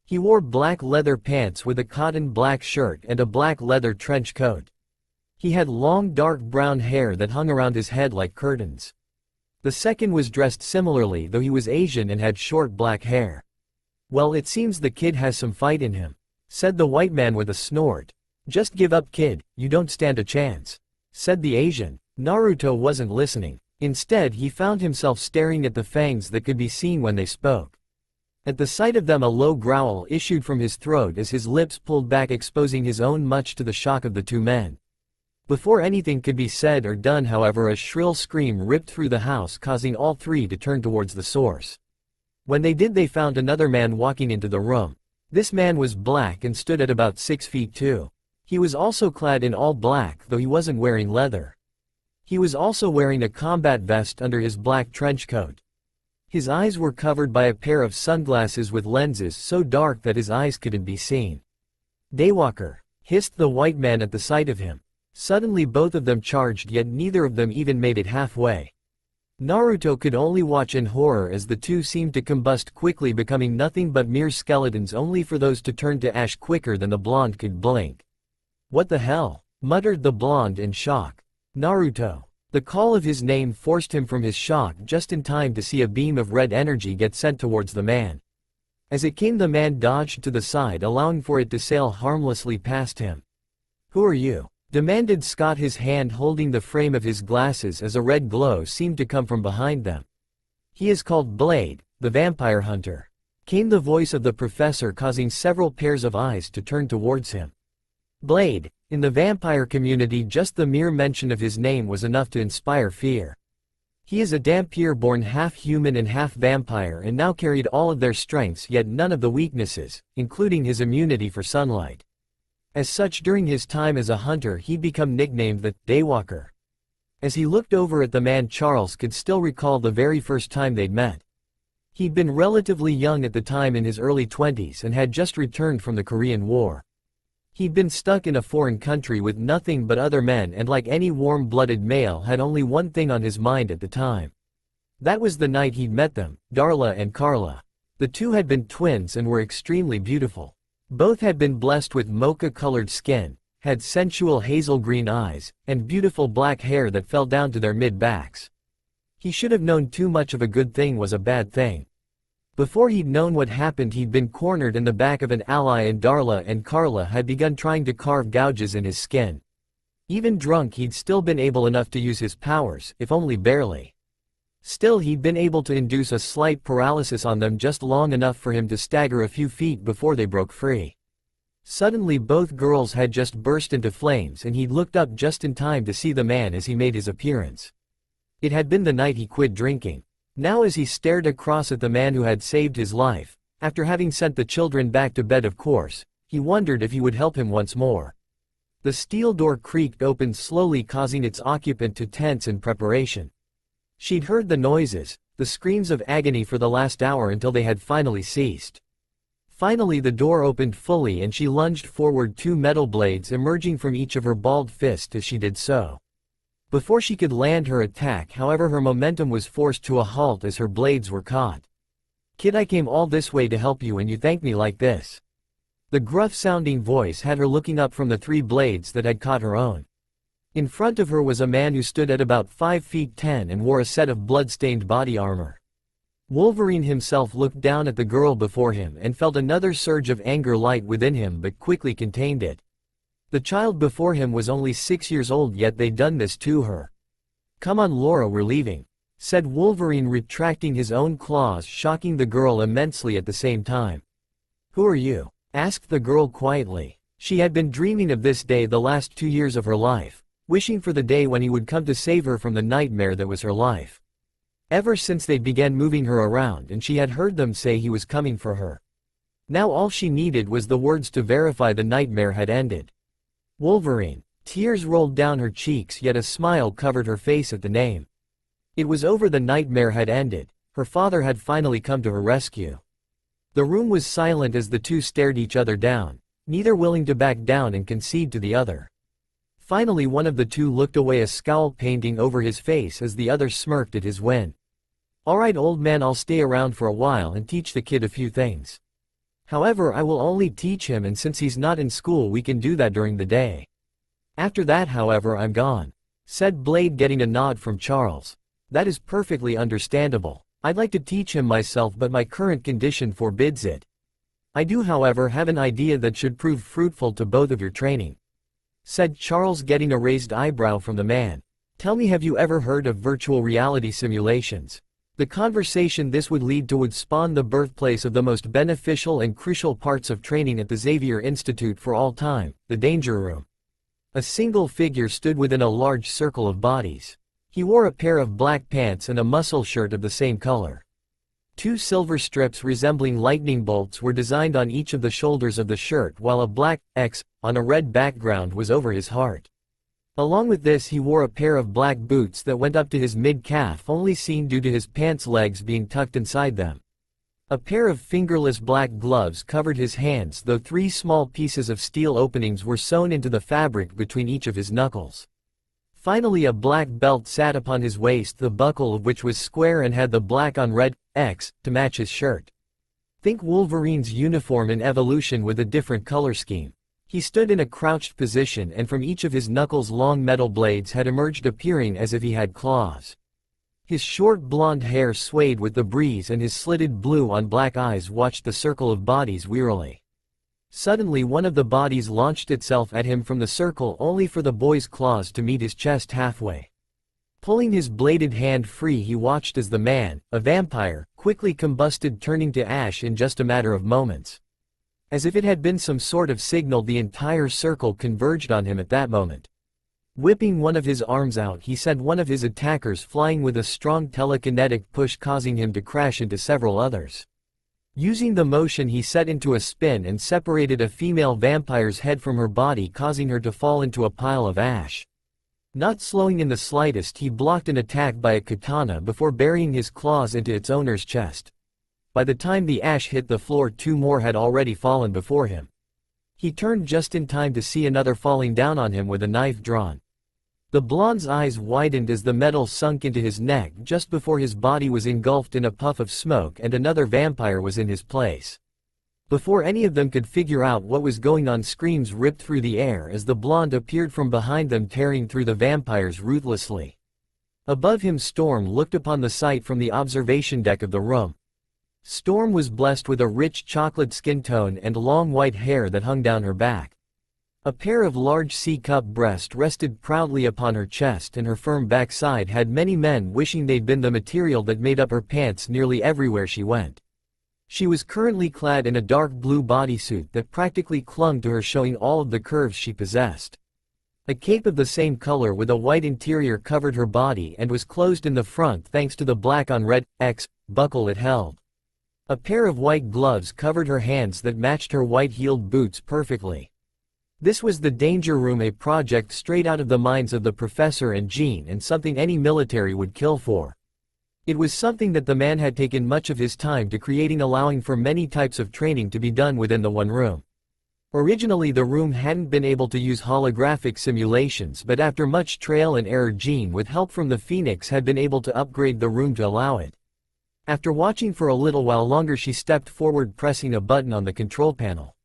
He wore black leather pants with a cotton black shirt and a black leather trench coat. He had long dark brown hair that hung around his head like curtains. The second was dressed similarly, though he was Asian and had short black hair. "Well, it seems the kid has some fight in him," said the white man with a snort. "Just give up, kid, you don't stand a chance," said the Asian. Naruto wasn't listening. Instead, he found himself staring at the fangs that could be seen when they spoke. At the sight of them, a low growl issued from his throat as his lips pulled back, exposing his own, much to the shock of the 2 men. Before anything could be said or done, however, a shrill scream ripped through the house, causing all 3 to turn towards the source. When they did, they found another man walking into the room. This man was black and stood at about 6 feet too. He was also clad in all black, though he wasn't wearing leather. He was also wearing a combat vest under his black trench coat. His eyes were covered by a pair of sunglasses with lenses so dark that his eyes couldn't be seen. "Daywalker," hissed the white man at the sight of him. Suddenly both of them charged, yet neither of them even made it halfway. Naruto could only watch in horror as the 2 seemed to combust quickly, becoming nothing but mere skeletons, only for those to turn to ash quicker than the blonde could blink. "What the hell?" muttered the blonde in shock. "Naruto." The call of his name forced him from his shock just in time to see a beam of red energy get sent towards the man. As it came, the man dodged to the side, allowing for it to sail harmlessly past him. "Who are you?" demanded Scott, his hand holding the frame of his glasses as a red glow seemed to come from behind them. "He is called Blade, the vampire hunter," came the voice of the professor, causing several pairs of eyes to turn towards him. Blade, in the vampire community, just the mere mention of his name was enough to inspire fear. He is a Dhampir born half human and half vampire, and now carried all of their strengths yet none of the weaknesses, including his immunity for sunlight. As such, during his time as a hunter he'd become nicknamed the Daywalker. As he looked over at the man, Charles could still recall the very first time they'd met. He'd been relatively young at the time, in his early 20s, and had just returned from the Korean War. He'd been stuck in a foreign country with nothing but other men, and like any warm-blooded male had only one thing on his mind at the time. That was the night he'd met them, Darla and Carla. The two had been twins and were extremely beautiful. Both had been blessed with mocha-colored skin, had sensual hazel-green eyes, and beautiful black hair that fell down to their mid-backs. He should have known too much of a good thing was a bad thing. Before he'd known what happened, he'd been cornered in the back of an ally, and Darla and Carla had begun trying to carve gouges in his skin. Even drunk, he'd still been able enough to use his powers, if only barely. Still, he'd been able to induce a slight paralysis on them, just long enough for him to stagger a few feet before they broke free. Suddenly both girls had just burst into flames, and he'd looked up just in time to see the man as he made his appearance. It had been the night he quit drinking. Now, as he stared across at the man who had saved his life, after having sent the children back to bed of course, he wondered if he would help him once more. The steel door creaked open slowly, causing its occupant to tense in preparation. She'd heard the noises, the screams of agony for the last hour, until they had finally ceased. Finally the door opened fully and she lunged forward, two metal blades emerging from each of her balled fists as she did so. Before she could land her attack, however, her momentum was forced to a halt as her blades were caught. "Kid, I came all this way to help you and you thank me like this?" The gruff-sounding voice had her looking up from the three blades that had caught her own. In front of her was a man who stood at about 5 feet 10 and wore a set of blood-stained body armor. Wolverine himself looked down at the girl before him and felt another surge of anger light within him, but quickly contained it. The child before him was only 6 years old, yet they'd done this to her. "Come on, Laura, we're leaving," said Wolverine, retracting his own claws, shocking the girl immensely at the same time. "Who are you?" asked the girl quietly. She had been dreaming of this day the last 2 years of her life, wishing for the day when he would come to save her from the nightmare that was her life. Ever since they began moving her around and she had heard them say he was coming for her. Now all she needed was the words to verify the nightmare had ended. Wolverine. Tears rolled down her cheeks, yet a smile covered her face at the name. It was over, the nightmare had ended. Her father had finally come to her rescue. The room was silent as the two stared each other down, neither willing to back down and concede to the other. Finally one of the two looked away, a scowl painting over his face as the other smirked at his win. "Alright, old man, I'll stay around for a while and teach the kid a few things. However, I will only teach him, and since he's not in school we can do that during the day. After that, however, I'm gone," said Blade, getting a nod from Charles. "That is perfectly understandable. I'd like to teach him myself, but my current condition forbids it. I do, however, have an idea that should prove fruitful to both of your training," said Charles, getting a raised eyebrow from the man. "Tell me, have you ever heard of virtual reality simulations? The conversation this would lead to would spawn the birthplace of the most beneficial and crucial parts of training at the Xavier Institute for all time, the Danger Room." A single figure stood within a large circle of bodies. He wore a pair of black pants and a muscle shirt of the same color. 2 silver strips resembling lightning bolts were designed on each of the shoulders of the shirt, while a black X on a red background was over his heart. Along with this, he wore a pair of black boots that went up to his mid-calf, only seen due to his pants legs being tucked inside them. A pair of fingerless black gloves covered his hands, though 3 small pieces of steel openings were sewn into the fabric between each of his knuckles. Finally, a black belt sat upon his waist, the buckle of which was square and had the black on red X to match his shirt. Think Wolverine's uniform in Evolution with a different color scheme. He stood in a crouched position, and from each of his knuckles long metal blades had emerged, appearing as if he had claws. His short blonde hair swayed with the breeze, and his slitted blue on black eyes watched the circle of bodies wearily. Suddenly one of the bodies launched itself at him from the circle, only for the boy's claws to meet his chest halfway. Pulling his bladed hand free, he watched as the man, a vampire, quickly combusted, turning to ash in just a matter of moments. As if it had been some sort of signal, the entire circle converged on him at that moment. Whipping one of his arms out, he sent one of his attackers flying with a strong telekinetic push, causing him to crash into several others. Using the motion he set into a spin and separated a female vampire's head from her body, causing her to fall into a pile of ash. Not slowing in the slightest, he blocked an attack by a katana before burying his claws into its owner's chest. By the time the ash hit the floor, 2 more had already fallen before him. He turned just in time to see another falling down on him with a knife drawn. The blonde's eyes widened as the metal sunk into his neck just before his body was engulfed in a puff of smoke and another vampire was in his place. Before any of them could figure out what was going on, screams ripped through the air as the blonde appeared from behind them, tearing through the vampires ruthlessly. Above him, Storm looked upon the sight from the observation deck of the room. Storm was blessed with a rich chocolate skin tone and long white hair that hung down her back. A pair of large C-cup breasts rested proudly upon her chest, and her firm backside had many men wishing they'd been the material that made up her pants nearly everywhere she went. She was currently clad in a dark blue bodysuit that practically clung to her, showing all of the curves she possessed. A cape of the same color with a white interior covered her body and was closed in the front thanks to the black on red X buckle it held. A pair of white gloves covered her hands that matched her white-heeled boots perfectly. This was the Danger Room, a project straight out of the minds of the professor and Jean, and something any military would kill for. It was something that the man had taken much of his time to creating, allowing for many types of training to be done within the one room. Originally the room hadn't been able to use holographic simulations, but after much trial and error, Jean, with help from the Phoenix, had been able to upgrade the room to allow it. After watching for a little while longer, she stepped forward, pressing a button on the control panel.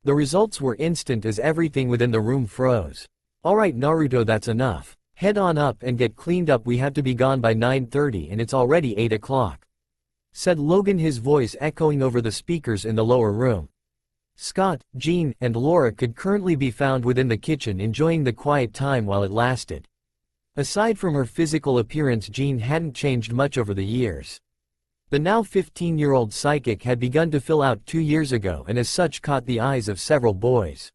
The results were instant as everything within the room froze. "Alright Naruto, that's enough. Head on up and get cleaned up, we have to be gone by 9:30 and it's already 8 o'clock. Said Logan, his voice echoing over the speakers in the lower room. Scott, Jean, and Laura could currently be found within the kitchen enjoying the quiet time while it lasted. Aside from her physical appearance, Jean hadn't changed much over the years. The now 15-year-old psychic had begun to fill out 2 years ago and as such caught the eyes of several boys.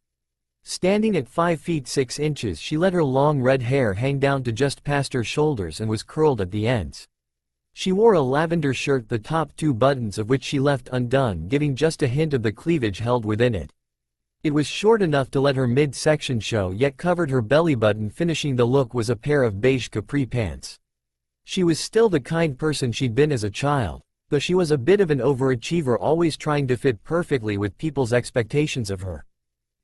Standing at 5 feet 6 inches, she let her long red hair hang down to just past her shoulders and was curled at the ends. She wore a lavender shirt, the top 2 buttons of which she left undone, giving just a hint of the cleavage held within it. It was short enough to let her midsection show, yet covered her belly button. Finishing the look was a pair of beige capri pants. She was still the kind person she'd been as a child, though she was a bit of an overachiever, always trying to fit perfectly with people's expectations of her.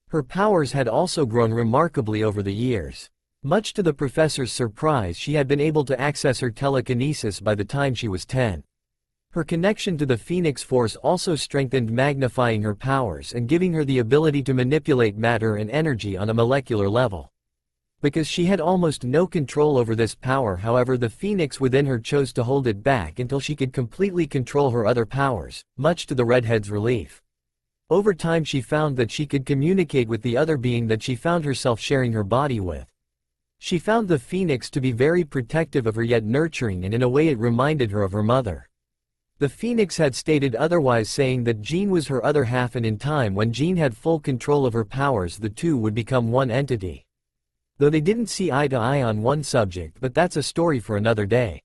Her powers had also grown remarkably over the years. Much to the professor's surprise, she had been able to access her telekinesis by the time she was 10. Her connection to the Phoenix Force also strengthened, magnifying her powers and giving her the ability to manipulate matter and energy on a molecular level. Because she had almost no control over this power, however, the Phoenix within her chose to hold it back until she could completely control her other powers, much to the redhead's relief. Over time she found that she could communicate with the other being that she found herself sharing her body with. She found the Phoenix to be very protective of her, yet nurturing, and in a way it reminded her of her mother. The Phoenix had stated otherwise, saying that Jean was her other half, and in time when Jean had full control of her powers, the two would become one entity. Though they didn't see eye to eye on one subject, but that's a story for another day.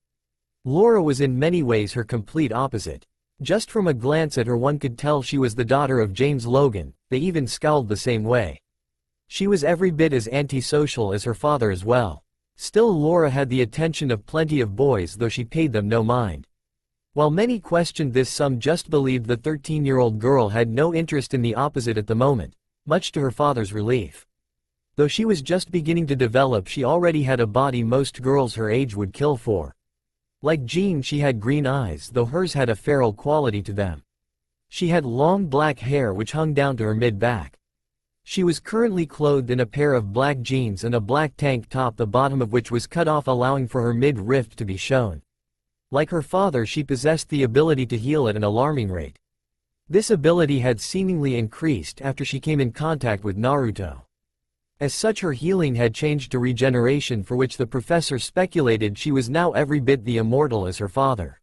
Laura was in many ways her complete opposite. Just from a glance at her one could tell she was the daughter of James Logan. They even scowled the same way. She was every bit as antisocial as her father as well. Still, Laura had the attention of plenty of boys, though she paid them no mind. While many questioned this, some just believed the 13-year-old girl had no interest in the opposite at the moment, much to her father's relief. Though she was just beginning to develop, she already had a body most girls her age would kill for. Like Jean, she had green eyes, though hers had a feral quality to them. She had long black hair which hung down to her mid-back. She was currently clothed in a pair of black jeans and a black tank top, the bottom of which was cut off, allowing for her mid-rift to be shown. Like her father, she possessed the ability to heal at an alarming rate. This ability had seemingly increased after she came in contact with Naruto. As such, her healing had changed to regeneration, for which the professor speculated she was now every bit the immortal as her father.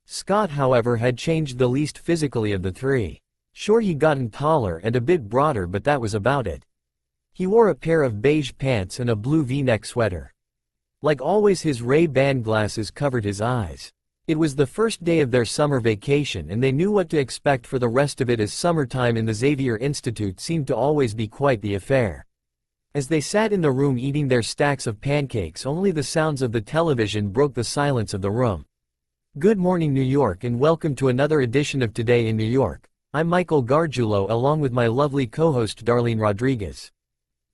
Scott, however, had changed the least physically of the three. Sure, he'd gotten taller and a bit broader, but that was about it. He wore a pair of beige pants and a blue V-neck sweater. Like always, his Ray-Ban glasses covered his eyes. It was the first day of their summer vacation and they knew what to expect for the rest of it, as summertime in the Xavier Institute seemed to always be quite the affair. As they sat in the room eating their stacks of pancakes, only the sounds of the television broke the silence of the room. Good morning, New York, and welcome to another edition of Today in New York. I'm Michael Gargiulo along with my lovely co-host Darlene Rodriguez.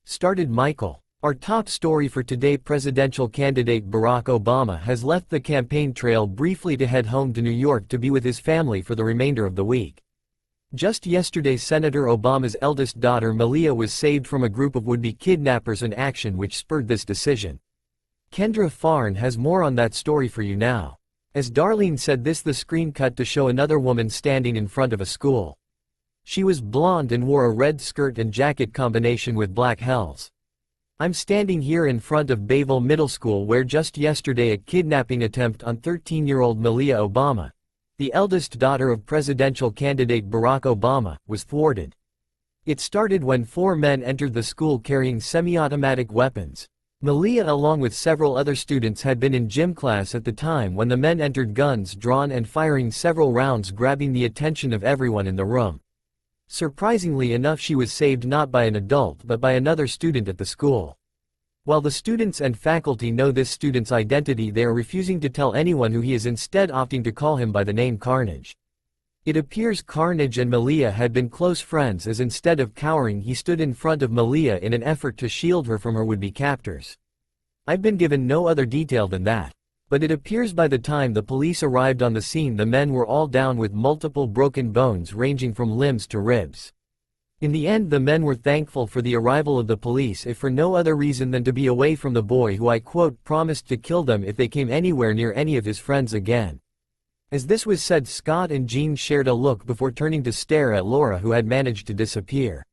Started Michael. Our top story for today: presidential candidate Barack Obama has left the campaign trail briefly to head home to New York to be with his family for the remainder of the week. Just yesterday, Senator Obama's eldest daughter Malia was saved from a group of would-be kidnappers, an action which spurred this decision. Kendra Farn has more on that story for you now. As Darlene said this, the screen cut to show another woman standing in front of a school. She was blonde and wore a red skirt and jacket combination with black heels. I'm standing here in front of Bayville Middle School, where just yesterday a kidnapping attempt on 13-year-old Malia Obama, the eldest daughter of presidential candidate Barack Obama, was thwarted. It started when 4 men entered the school carrying semi-automatic weapons. Malia, along with several other students, had been in gym class at the time when the men entered, guns drawn and firing several rounds, grabbing the attention of everyone in the room. Surprisingly enough, she was saved not by an adult but by another student at the school. While the students and faculty know this student's identity, they are refusing to tell anyone who he is, instead opting to call him by the name Carnage. It appears Carnage and Malia had been close friends, as instead of cowering he stood in front of Malia in an effort to shield her from her would-be captors. I've been given no other detail than that. But it appears by the time the police arrived on the scene, the men were all down with multiple broken bones ranging from limbs to ribs. In the end, the men were thankful for the arrival of the police, if for no other reason than to be away from the boy who, I quote, promised to kill them if they came anywhere near any of his friends again. As this was said, Scott and Jean shared a look before turning to stare at Laura, who had managed to disappear.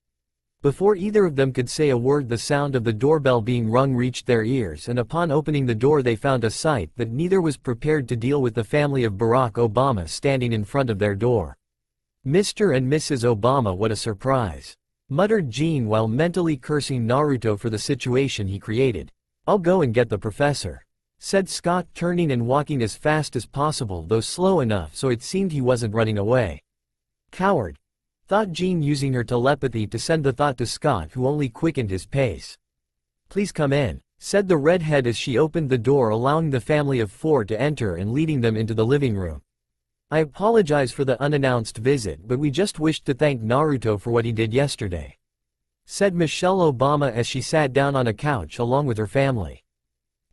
Before either of them could say a word, the sound of the doorbell being rung reached their ears, and upon opening the door they found a sight that neither was prepared to deal with: the family of Barack Obama standing in front of their door. "Mr. and Mrs. Obama, what a surprise," muttered Jean while mentally cursing Naruto for the situation he created. "I'll go and get the professor," said Scott, turning and walking as fast as possible, though slow enough so it seemed he wasn't running away. "Coward," thought Jean, using her telepathy to send the thought to Scott, who only quickened his pace. "Please come in," said the redhead as she opened the door, allowing the family of 4 to enter and leading them into the living room. "I apologize for the unannounced visit, but we just wished to thank Naruto for what he did yesterday," said Michelle Obama as she sat down on a couch along with her family.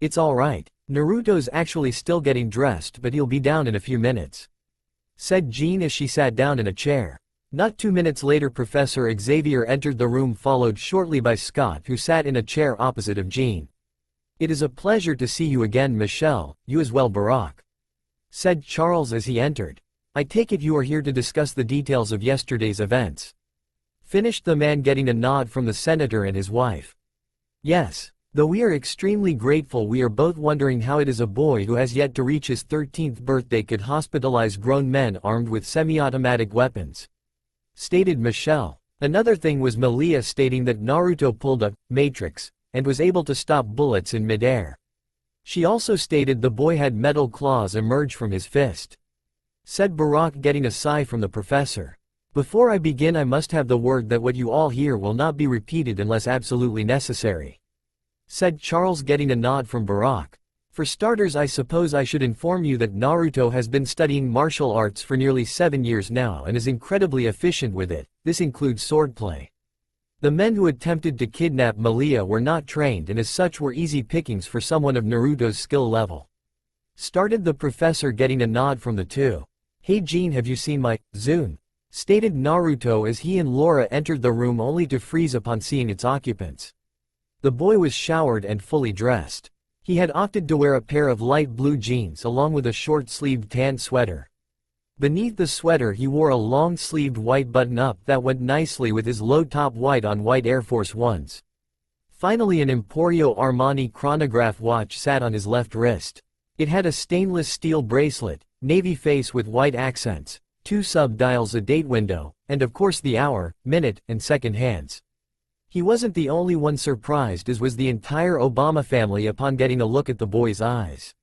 "It's all right. Naruto's actually still getting dressed, but he'll be down in a few minutes," said Jean as she sat down in a chair. Not 2 minutes later, Professor Xavier entered the room, followed shortly by Scott, who sat in a chair opposite of Jean. "It is a pleasure to see you again, Michelle. You as well, Barack," said Charles as he entered. "I take it you are here to discuss the details of yesterday's events," finished the man, getting a nod from the senator and his wife. "Yes. Though we are extremely grateful, we are both wondering how it is a boy who has yet to reach his 13th birthday could hospitalize grown men armed with semi-automatic weapons," stated Michelle. Another thing was Malia stating that Naruto pulled a matrix and was able to stop bullets in midair. She also stated the boy had metal claws emerge from his fist, said Barack, getting a sigh from the professor. "Before I begin, I must have the word that what you all hear will not be repeated unless absolutely necessary," said Charles, getting a nod from Barack. "For starters, I suppose I should inform you that Naruto has been studying martial arts for nearly 7 years now and is incredibly efficient with it. This includes swordplay. The men who attempted to kidnap Malia were not trained and as such were easy pickings for someone of Naruto's skill level," started the professor, getting a nod from the two. "Hey Jean, have you seen my Zune?" stated Naruto as he and Laura entered the room, only to freeze upon seeing its occupants. The boy was showered and fully dressed. He had opted to wear a pair of light blue jeans along with a short-sleeved tan sweater. Beneath the sweater he wore a long-sleeved white button-up that went nicely with his low-top white-on-white Air Force Ones. Finally, an Emporio Armani chronograph watch sat on his left wrist. It had a stainless steel bracelet, navy face with white accents, 2 sub-dials, a date window, and of course the hour, minute, and second hands. He wasn't the only one surprised, as was the entire Obama family upon getting a look at the boy's eyes.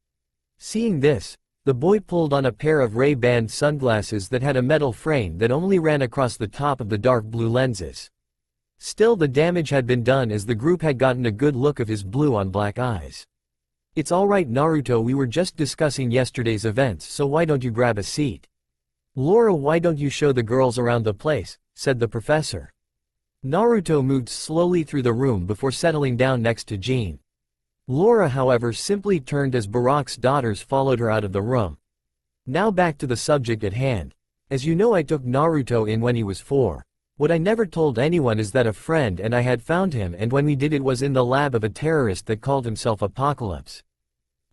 Seeing this, The boy pulled on a pair of Ray-Ban sunglasses that had a metal frame that only ran across the top of the dark blue lenses. Still, the damage had been done as the group had gotten a good look of his blue-on-black eyes. "It's alright Naruto, we were just discussing yesterday's events, so why don't you grab a seat? Laura, why don't you show the girls around the place?" said the professor. Naruto moved slowly through the room before settling down next to Jean. Laura, however, simply turned as Barak's daughters followed her out of the room. Now back to the subject at hand. As you know, I took Naruto in when he was 4. What I never told anyone is that a friend and I had found him, and when we did it was in the lab of a terrorist that called himself Apocalypse.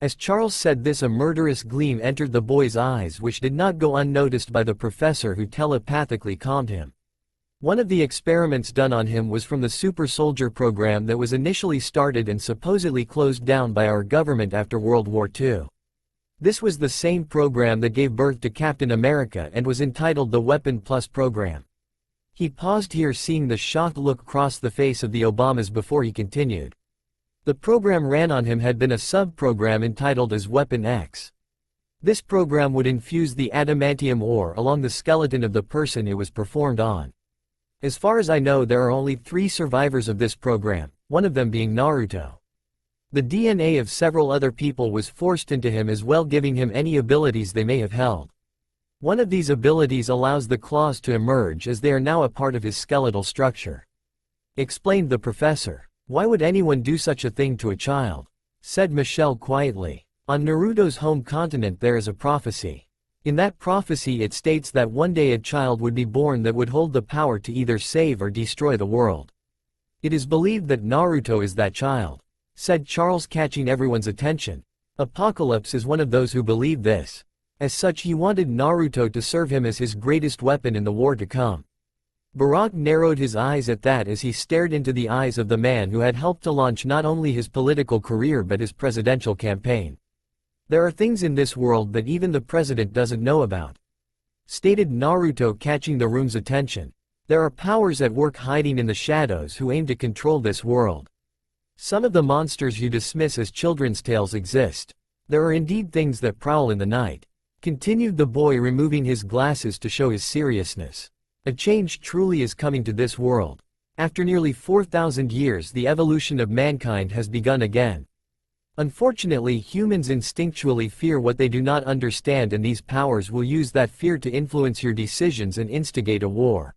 As Charles said this, a murderous gleam entered the boy's eyes, which did not go unnoticed by the professor, who telepathically calmed him. One of the experiments done on him was from the super soldier program that was initially started and supposedly closed down by our government after World War II. This was the same program that gave birth to Captain America and was entitled the Weapon Plus program. He paused here, seeing the shocked look cross the face of the Obamas before he continued. The program ran on him had been a sub-program entitled as Weapon X. This program would infuse the adamantium ore along the skeleton of the person it was performed on. As far as I know, there are only 3 survivors of this program, one of them being Naruto. The DNA of several other people was forced into him as well, giving him any abilities they may have held. One of these abilities allows the claws to emerge, as they are now a part of his skeletal structure. Explained the professor. "Why would anyone do such a thing to a child?" said Michelle quietly. "On Naruto's home continent there is a prophecy. In that prophecy it states that one day a child would be born that would hold the power to either save or destroy the world. It is believed that Naruto is that child," said Charles, catching everyone's attention. Apocalypse is one of those who believe this. As such, he wanted Naruto to serve him as his greatest weapon in the war to come. Barak narrowed his eyes at that as he stared into the eyes of the man who had helped to launch not only his political career but his presidential campaign. "There are things in this world that even the president doesn't know about," stated Naruto, catching the room's attention. "There are powers at work hiding in the shadows who aim to control this world. Some of the monsters you dismiss as children's tales exist. There are indeed things that prowl in the night," continued the boy, removing his glasses to show his seriousness. "A change truly is coming to this world. After nearly 4,000 years, the evolution of mankind has begun again. Unfortunately, humans instinctually fear what they do not understand, and these powers will use that fear to influence your decisions and instigate a war.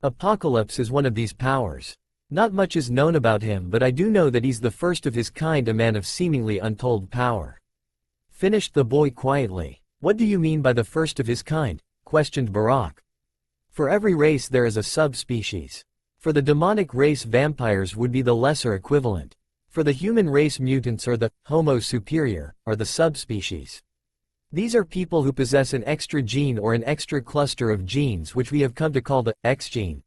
Apocalypse is one of these powers. Not much is known about him, but I do know that he's the first of his kind, a man of seemingly untold power," finished the boy quietly. "What do you mean by the first of his kind?" questioned Barak. "For every race there is a subspecies. For the demonic race, vampires would be the lesser equivalent. For the human race, mutants, or the Homo superior, are the subspecies. These are people who possess an extra gene or an extra cluster of genes, which we have come to call the X gene,"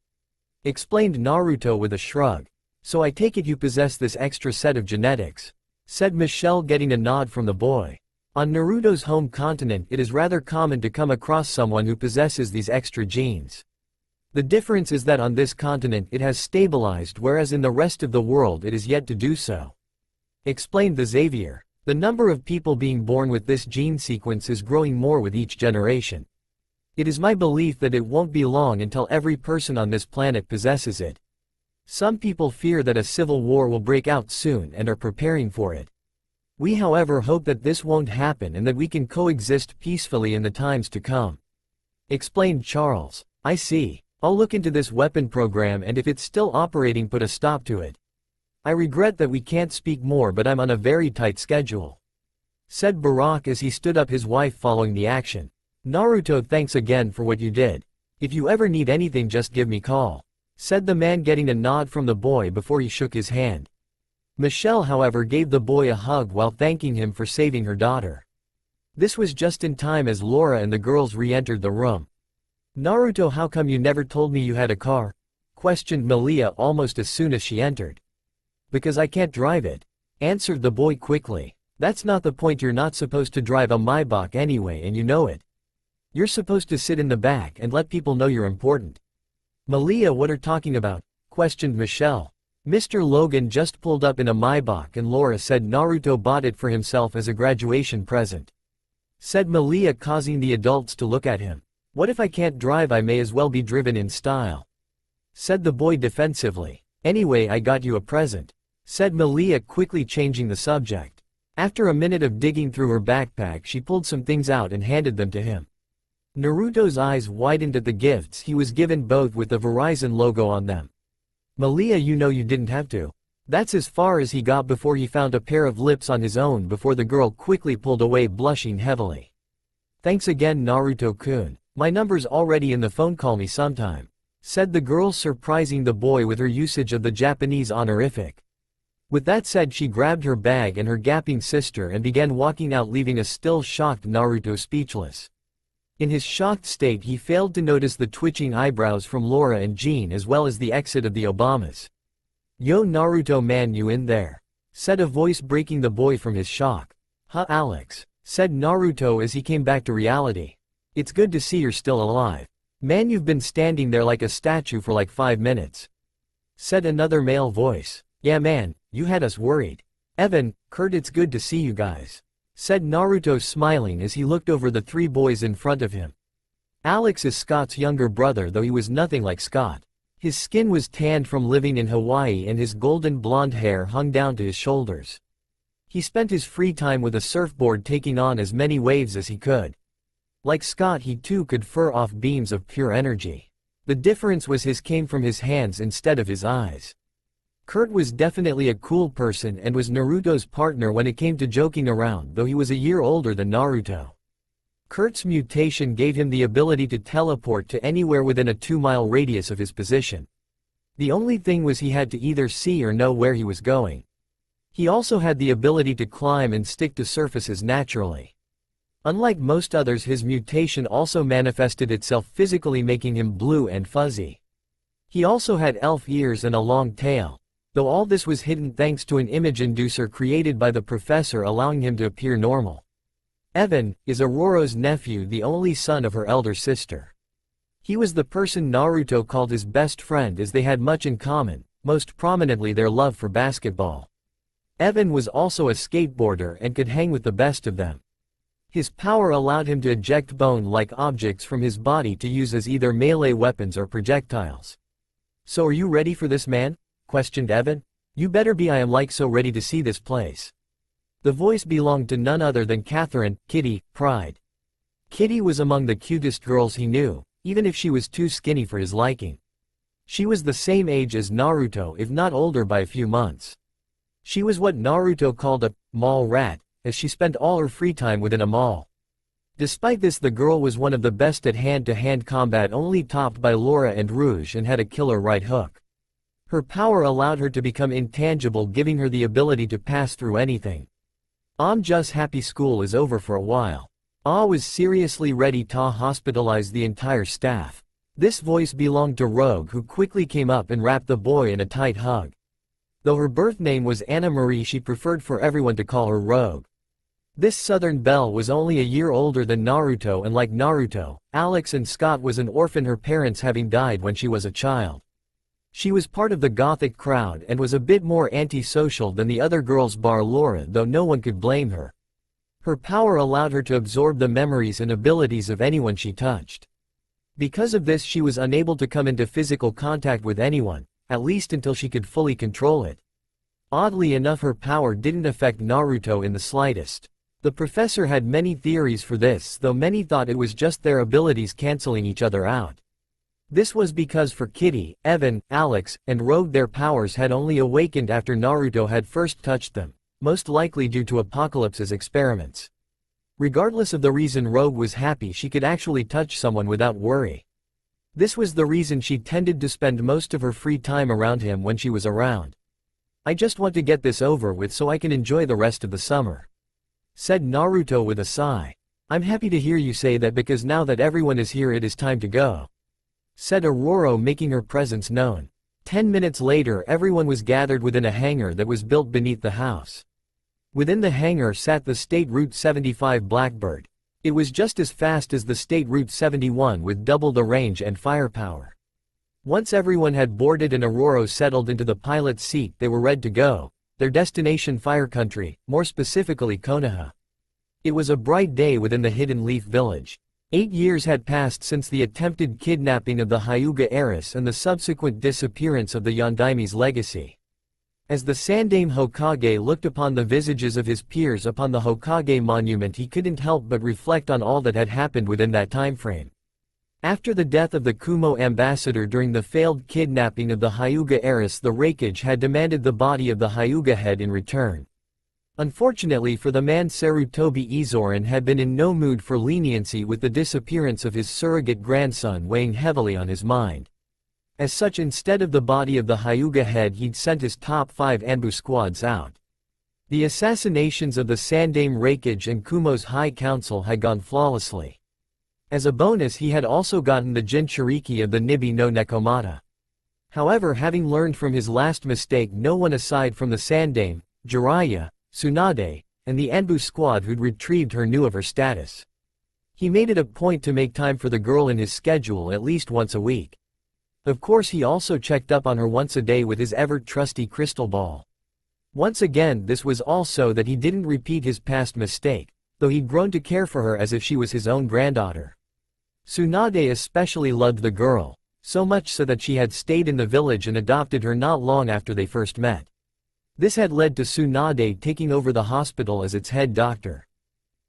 explained Naruto with a shrug. "So I take it you possess this extra set of genetics," said Michelle, getting a nod from the boy. "On Naruto's home continent it is rather common to come across someone who possesses these extra genes. The difference is that on this continent it has stabilized, whereas in the rest of the world it is yet to do so," explained the Xavier. "The number of people being born with this gene sequence is growing more with each generation. It is my belief that it won't be long until every person on this planet possesses it. Some people fear that a civil war will break out soon and are preparing for it. We, however, hope that this won't happen and that we can coexist peacefully in the times to come," explained Charles. "I see. I'll look into this weapon program, and if it's still operating, put a stop to it. I regret that we can't speak more, but I'm on a very tight schedule," said Barak as he stood up, his wife following the action. "Naruto, thanks again for what you did. If you ever need anything, just give me call," said the man, getting a nod from the boy before he shook his hand. Michelle, however, gave the boy a hug while thanking him for saving her daughter. This was just in time as Laura and the girls re-entered the room. "Naruto, how come you never told me you had a car?" questioned Malia almost as soon as she entered. "Because I can't drive it," answered the boy quickly. "That's not the point. You're not supposed to drive a Maybach anyway, and you know it. You're supposed to sit in the back and let people know you're important." "Malia, what are talking about?" questioned Michelle. "Mr. Logan just pulled up in a Maybach, and Laura said Naruto bought it for himself as a graduation present." said Malia, causing the adults to look at him. What if I can't drive? I may as well be driven in style, said the boy defensively. Anyway, I got you a present, said Malia, quickly changing the subject. After a minute of digging through her backpack, she pulled some things out and handed them to him. Naruto's eyes widened at the gifts he was given, both with the Verizon logo on them. Malia, you know you didn't have to. That's as far as he got before he found a pair of lips on his own before the girl quickly pulled away, blushing heavily. Thanks again, Naruto-kun. My number's already in the phone, call me sometime, said the girl, surprising the boy with her usage of the Japanese honorific. With that said, she grabbed her bag and her gaping sister and began walking out, leaving a still shocked Naruto speechless. In his shocked state, he failed to notice the twitching eyebrows from Laura and Jean, as well as the exit of the Obamas. Yo, Naruto man, you in there? Said a voice, breaking the boy from his shock. Huh, Alex, said Naruto as he came back to reality. It's good to see you're still alive. Man, you've been standing there like a statue for like 5 minutes, said another male voice. Yeah man, you had us worried. Evan, Kurt, it's good to see you guys, said Naruto, smiling as he looked over the 3 boys in front of him. Alex is Scott's younger brother, though he was nothing like Scott. His skin was tanned from living in Hawaii and his golden blonde hair hung down to his shoulders. He spent his free time with a surfboard, taking on as many waves as he could. Like Scott, he too could fur off beams of pure energy. The difference was his came from his hands instead of his eyes. Kurt was definitely a cool person and was Naruto's partner when it came to joking around, though he was a year older than Naruto. Kurt's mutation gave him the ability to teleport to anywhere within a 2-mile radius of his position. The only thing was he had to either see or know where he was going. He also had the ability to climb and stick to surfaces naturally. Unlike most others, his mutation also manifested itself physically, making him blue and fuzzy. He also had elf ears and a long tail, though all this was hidden thanks to an image inducer created by the professor, allowing him to appear normal. Evan is Aurora's nephew, the only son of her elder sister. He was the person Naruto called his best friend, as they had much in common, most prominently their love for basketball. Evan was also a skateboarder and could hang with the best of them. His power allowed him to eject bone-like objects from his body to use as either melee weapons or projectiles. So are you ready for this, man? Questioned Evan. You better be. I am like so ready to see this place. The voice belonged to none other than Catherine, Kitty, Pride. Kitty was among the cutest girls he knew, even if she was too skinny for his liking. She was the same age as Naruto, if not older by a few months. She was what Naruto called a mall rat, as she spent all her free time within a mall. Despite this, the girl was one of the best at hand-to-hand combat, only topped by Laura and Rouge, and had a killer right hook. Her power allowed her to become intangible, giving her the ability to pass through anything. I'm just happy school is over for a while. I was seriously ready to hospitalize the entire staff. This voice belonged to Rogue, who quickly came up and wrapped the boy in a tight hug. Though her birth name was Anna Marie, she preferred for everyone to call her Rogue. This Southern belle was only a year older than Naruto, and like Naruto, Alex and Scott was an orphan, her parents having died when she was a child. She was part of the gothic crowd and was a bit more antisocial than the other girls bar Laura, though no one could blame her. Her power allowed her to absorb the memories and abilities of anyone she touched. Because of this, she was unable to come into physical contact with anyone, at least until she could fully control it. Oddly enough, her power didn't affect Naruto in the slightest. The professor had many theories for this, though many thought it was just their abilities canceling each other out. This was because for Kitty, Evan, Alex, and Rogue, their powers had only awakened after Naruto had first touched them, most likely due to Apocalypse's experiments. Regardless of the reason, Rogue was happy she could actually touch someone without worry. This was the reason she tended to spend most of her free time around him when she was around. I just want to get this over with so I can enjoy the rest of the summer, said Naruto with a sigh. I'm happy to hear you say that, because now that everyone is here, it is time to go, said Aurora, making her presence known. 10 minutes later, everyone was gathered within a hangar that was built beneath the house. Within the hangar sat the State Route 75 Blackbird. It was just as fast as the State Route 71, with double the range and firepower. Once everyone had boarded and Aurora settled into the pilot's seat, they were ready to go, their destination Fire Country, more specifically Konoha. It was a bright day within the Hidden Leaf village. 8 years had passed since the attempted kidnapping of the Hyuga heiress and the subsequent disappearance of the Yondaime's legacy. As the Sandaime Hokage looked upon the visages of his peers upon the Hokage monument, he couldn't help but reflect on all that had happened within that timeframe. After the death of the Kumo ambassador during the failed kidnapping of the Hyuga heiress, the Raikage had demanded the body of the Hyuga head in return. Unfortunately for the man, Sarutobi Izorin had been in no mood for leniency, with the disappearance of his surrogate grandson weighing heavily on his mind. As such, instead of the body of the Hyuga head, he'd sent his top 5 Anbu squads out. The assassinations of the Sandaime Raikage and Kumo's High Council had gone flawlessly. As a bonus, he had also gotten the Jinchuriki of the Nibi no Nekomata. However, having learned from his last mistake, no one aside from the Sandaime, Jiraiya, Tsunade, and the Anbu squad who'd retrieved her knew of her status. He made it a point to make time for the girl in his schedule at least once a week. Of course, he also checked up on her once a day with his ever-trusty crystal ball. Once again, this was all so that he didn't repeat his past mistake, though he'd grown to care for her as if she was his own granddaughter. Tsunade especially loved the girl, so much so that she had stayed in the village and adopted her not long after they first met. This had led to Tsunade taking over the hospital as its head doctor.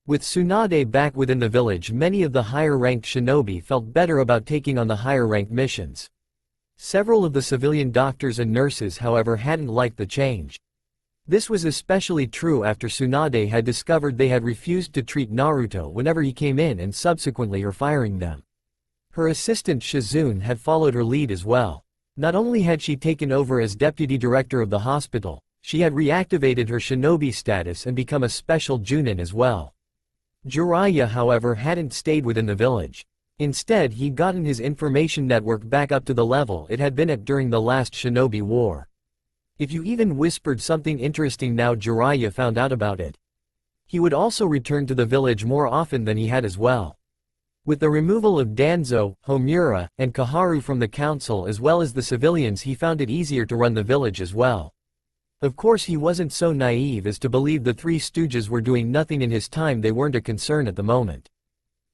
With Tsunade back within the village, many of the higher-ranked shinobi felt better about taking on the higher-ranked missions. Several of the civilian doctors and nurses, however, hadn't liked the change. This was especially true after Tsunade had discovered they had refused to treat Naruto whenever he came in, and subsequently her firing them. Her assistant Shizune had followed her lead as well. Not only had she taken over as deputy director of the hospital, she had reactivated her shinobi status and become a special Junin as well. Jiraiya, however, hadn't stayed within the village. Instead, he'd gotten his information network back up to the level it had been at during the last shinobi war. If you even whispered something interesting now, Jiraiya found out about it. He would also return to the village more often than he had as well. With the removal of Danzo, Homura, and Kaharu from the council as well as the civilians, he found it easier to run the village as well. Of course, he wasn't so naive as to believe the Three Stooges were doing nothing in his time. They weren't a concern at the moment.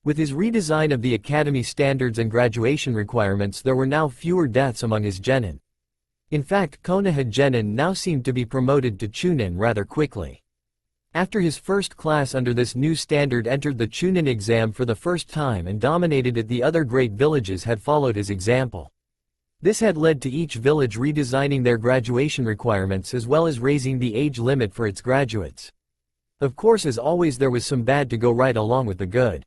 With his redesign of the academy standards and graduation requirements, there were now fewer deaths among his genin. In fact, Konoha genin now seemed to be promoted to Chunin rather quickly. After his first class under this new standard entered the Chunin exam for the first time and dominated it, the other great villages had followed his example. This had led to each village redesigning their graduation requirements as well as raising the age limit for its graduates. Of course, as always, there was some bad to go right along with the good.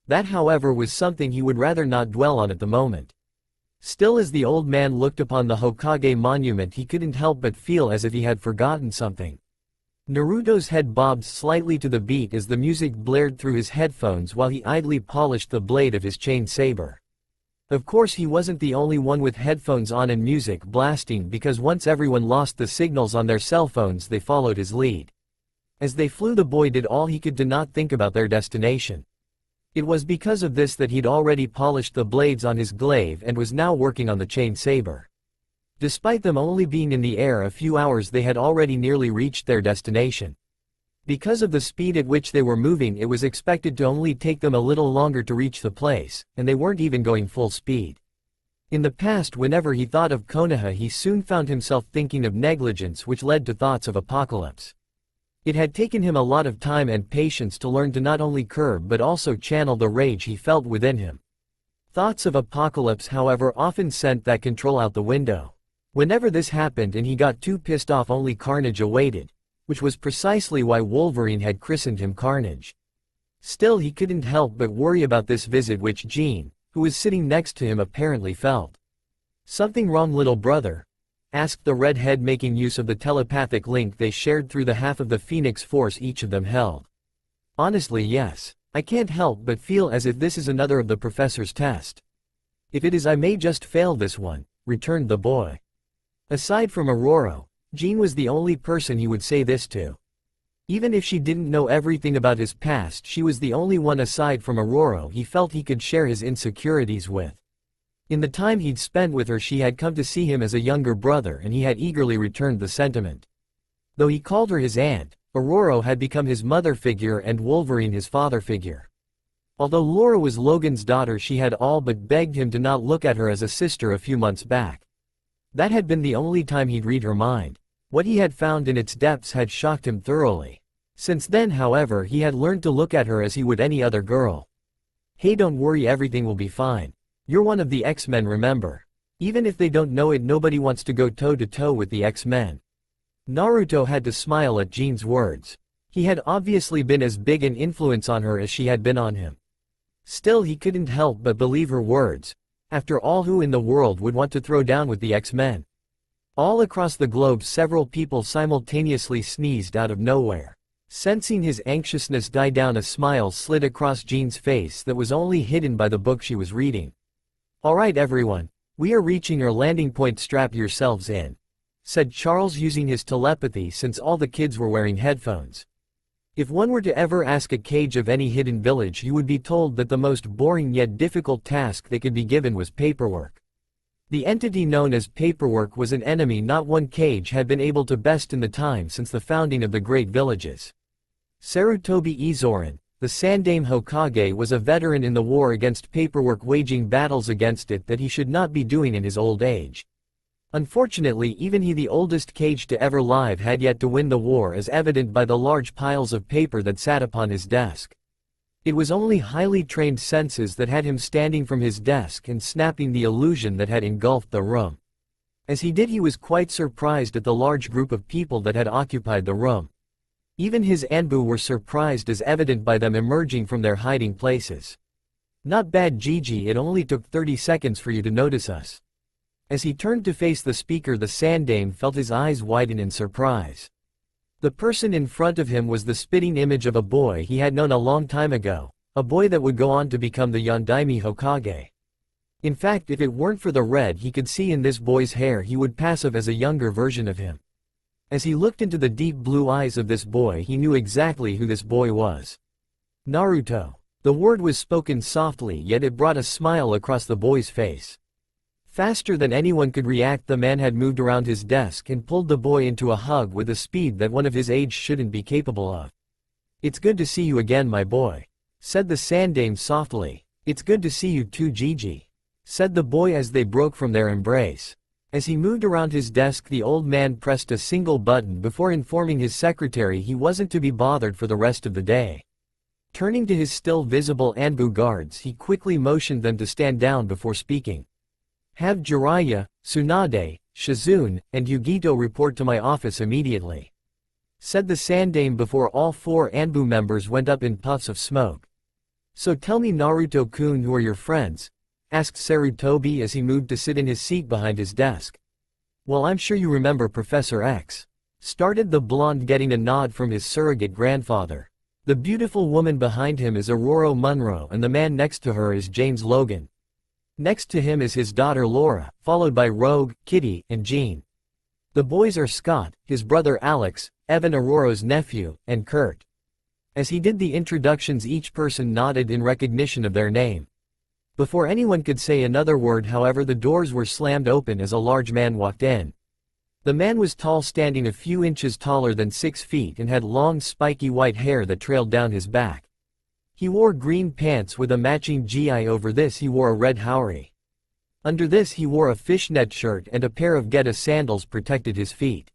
That, however, was something he would rather not dwell on at the moment. Still, as the old man looked upon the Hokage monument, he couldn't help but feel as if he had forgotten something. Naruto's head bobbed slightly to the beat as the music blared through his headphones while he idly polished the blade of his chain saber. Of course, he wasn't the only one with headphones on and music blasting, because once everyone lost the signals on their cell phones, they followed his lead. As they flew, the boy did all he could to not think about their destination. It was because of this that he'd already polished the blades on his glaive and was now working on the chain saber. Despite them only being in the air a few hours, they had already nearly reached their destination. Because of the speed at which they were moving, it was expected to only take them a little longer to reach the place, and they weren't even going full speed. In the past, whenever he thought of Konoha, he soon found himself thinking of negligence, which led to thoughts of apocalypse. It had taken him a lot of time and patience to learn to not only curb but also channel the rage he felt within him. Thoughts of apocalypse, however, often sent that control out the window. Whenever this happened and he got too pissed off, only carnage awaited, which was precisely why Wolverine had christened him Carnage. Still, he couldn't help but worry about this visit which Jean, who was sitting next to him, apparently felt. "Something wrong, little brother?" asked the redhead, making use of the telepathic link they shared through the half of the Phoenix Force each of them held. "Honestly, yes. I can't help but feel as if this is another of the professor's test. If it is, I may just fail this one," returned the boy. Aside from Aurora, Jean was the only person he would say this to. Even if she didn't know everything about his past, she was the only one aside from Aurora he felt he could share his insecurities with. In the time he'd spent with her, she had come to see him as a younger brother, and he had eagerly returned the sentiment. Though he called her his aunt, Aurora had become his mother figure and Wolverine his father figure. Although Laura was Logan's daughter, she had all but begged him to not look at her as a sister a few months back. That had been the only time he'd read her mind. What he had found in its depths had shocked him thoroughly. Since then, however, he had learned to look at her as he would any other girl. "Hey, don't worry, everything will be fine. You're one of the X-Men, remember? Even if they don't know it, nobody wants to go toe-to-toe with the X-Men." Naruto had to smile at Jean's words. He had obviously been as big an influence on her as she had been on him. Still, he couldn't help but believe her words. After all, who in the world would want to throw down with the X-Men? All across the globe, several people simultaneously sneezed out of nowhere. Sensing his anxiousness die down, a smile slid across Jean's face that was only hidden by the book she was reading. "Alright everyone, we are reaching our landing point, strap yourselves in," said Charles using his telepathy since all the kids were wearing headphones. If one were to ever ask a cage of any hidden village, you would be told that the most boring yet difficult task they could be given was paperwork. The entity known as paperwork was an enemy not one cage had been able to best in the time since the founding of the great villages. Sarutobi Izorin, the Sandaime Hokage, was a veteran in the war against paperwork, waging battles against it that he should not be doing in his old age. Unfortunately, even he, the oldest cage to ever live, had yet to win the war, as evident by the large piles of paper that sat upon his desk. It was only highly trained senses that had him standing from his desk and snapping the illusion that had engulfed the room. As he did, he was quite surprised at the large group of people that had occupied the room. Even his Anbu were surprised, as evident by them emerging from their hiding places. "Not bad, Gigi, it only took 30 seconds for you to notice us." As he turned to face the speaker, the Sandaime felt his eyes widen in surprise. The person in front of him was the spitting image of a boy he had known a long time ago, a boy that would go on to become the Yondaime Hokage. In fact, if it weren't for the red he could see in this boy's hair, he would pass off as a younger version of him. As he looked into the deep blue eyes of this boy, he knew exactly who this boy was. Naruto. The word was spoken softly, yet it brought a smile across the boy's face. Faster than anyone could react, the man had moved around his desk and pulled the boy into a hug with a speed that one of his age shouldn't be capable of. "It's good to see you again, my boy," said the Sandaime softly. "It's good to see you too, Gigi," said the boy as they broke from their embrace. As he moved around his desk, the old man pressed a single button before informing his secretary he wasn't to be bothered for the rest of the day. Turning to his still visible Anbu guards, he quickly motioned them to stand down before speaking. "Have Jiraiya, Tsunade, Shizune, and Yugito report to my office immediately," said the Sandaime before all 4 Anbu members went up in puffs of smoke. "So tell me, Naruto-kun, who are your friends?" asked Sarutobi as he moved to sit in his seat behind his desk. "Well, I'm sure you remember Professor X," started the blonde, getting a nod from his surrogate grandfather. "The beautiful woman behind him is Aurora Munro, and the man next to her is James Logan. Next to him is his daughter Laura, followed by Rogue, Kitty, and Jean. The boys are Scott, his brother Alex, Evan, Aurora's nephew, and Kurt." As he did the introductions, each person nodded in recognition of their name. Before anyone could say another word, however, the doors were slammed open as a large man walked in. The man was tall, standing a few inches taller than 6 feet, and had long spiky white hair that trailed down his back. He wore green pants with a matching gi. Over this he wore a red haori. Under this he wore a fishnet shirt, and a pair of Geta sandals protected his feet.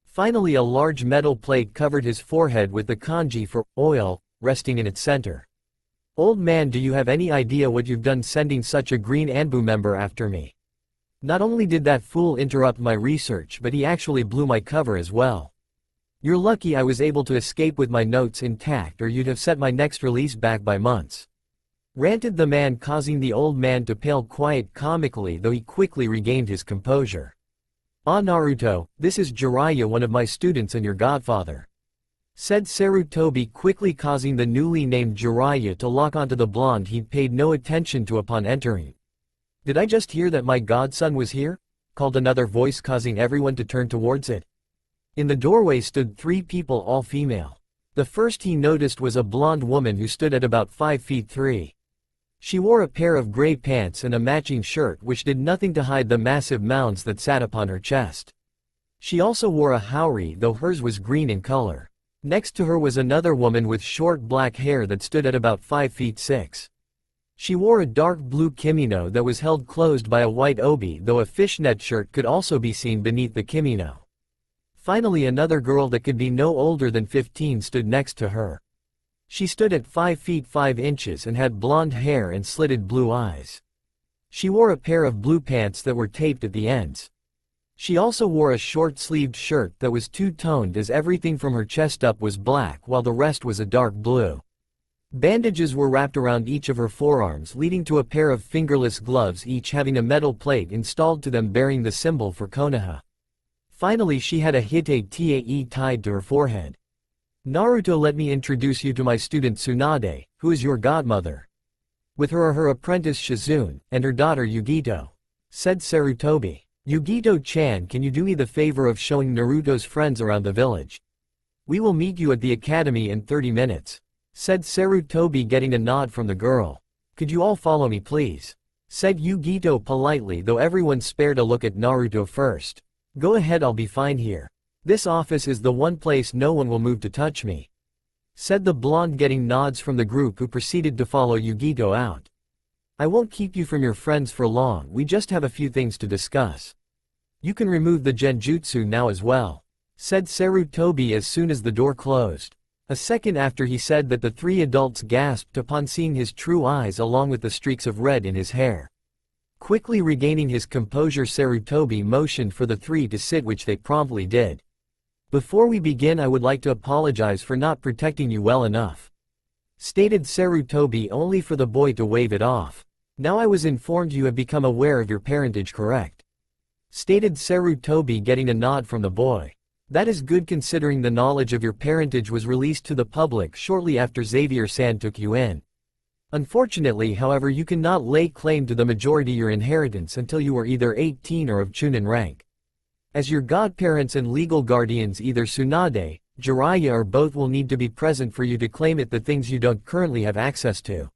Finally, a large metal plate covered his forehead with the kanji for oil resting in its center. "Old man, do you have any idea what you've done sending such a green Anbu member after me? Not only did that fool interrupt my research, but he actually blew my cover as well. You're lucky I was able to escape with my notes intact, or you'd have set my next release back by months," ranted the man, causing the old man to pale quite comically, though he quickly regained his composure. "Ah, Naruto, this is Jiraiya, one of my students and your godfather," said Sarutobi quickly, causing the newly named Jiraiya to lock onto the blonde he'd paid no attention to upon entering. "Did I just hear that my godson was here?" called another voice, causing everyone to turn towards it. In the doorway stood 3 people, all female. The first he noticed was a blonde woman who stood at about 5 feet 3. She wore a pair of gray pants and a matching shirt which did nothing to hide the massive mounds that sat upon her chest. She also wore a haori, though hers was green in color. Next to her was another woman with short black hair that stood at about 5 feet 6. She wore a dark blue kimono that was held closed by a white obi, though a fishnet shirt could also be seen beneath the kimono. Finally, another girl that could be no older than 15 stood next to her. She stood at 5 feet 5 inches and had blonde hair and slitted blue eyes. She wore a pair of blue pants that were taped at the ends. She also wore a short-sleeved shirt that was two-toned, as everything from her chest up was black while the rest was a dark blue. Bandages were wrapped around each of her forearms, leading to a pair of fingerless gloves, each having a metal plate installed to them bearing the symbol for Konoha. Finally, she had a Hite Tae tied to her forehead. "Naruto, let me introduce you to my student Tsunade, who is your godmother. With her are her apprentice Shizune, and her daughter Yugito," said Sarutobi. "Yugito-chan, can you do me the favor of showing Naruto's friends around the village? We will meet you at the academy in 30 minutes, said Sarutobi, getting a nod from the girl. "Could you all follow me, please?" said Yugito politely, though everyone spared a look at Naruto first. "Go ahead, I'll be fine here. This office is the one place no one will move to touch me," said the blonde, getting nods from the group, who proceeded to follow Yugito out. "I won't keep you from your friends for long, we just have a few things to discuss. You can remove the genjutsu now as well," said Sarutobi as soon as the door closed. A second after he said that, the three adults gasped upon seeing his true eyes along with the streaks of red in his hair. Quickly regaining his composure, Sarutobi motioned for the three to sit, which they promptly did. "Before we begin, I would like to apologize for not protecting you well enough," stated Sarutobi, only for the boy to wave it off. "Now I was informed you have become aware of your parentage, correct?" stated Sarutobi, getting a nod from the boy. "That is good, considering the knowledge of your parentage was released to the public shortly after Xavier-san took you in. Unfortunately, however, you cannot lay claim to the majority of your inheritance until you are either 18 or of Chunin rank. As your godparents and legal guardians, either Tsunade, Jiraiya, or both will need to be present for you to claim it, the things you don't currently have access to.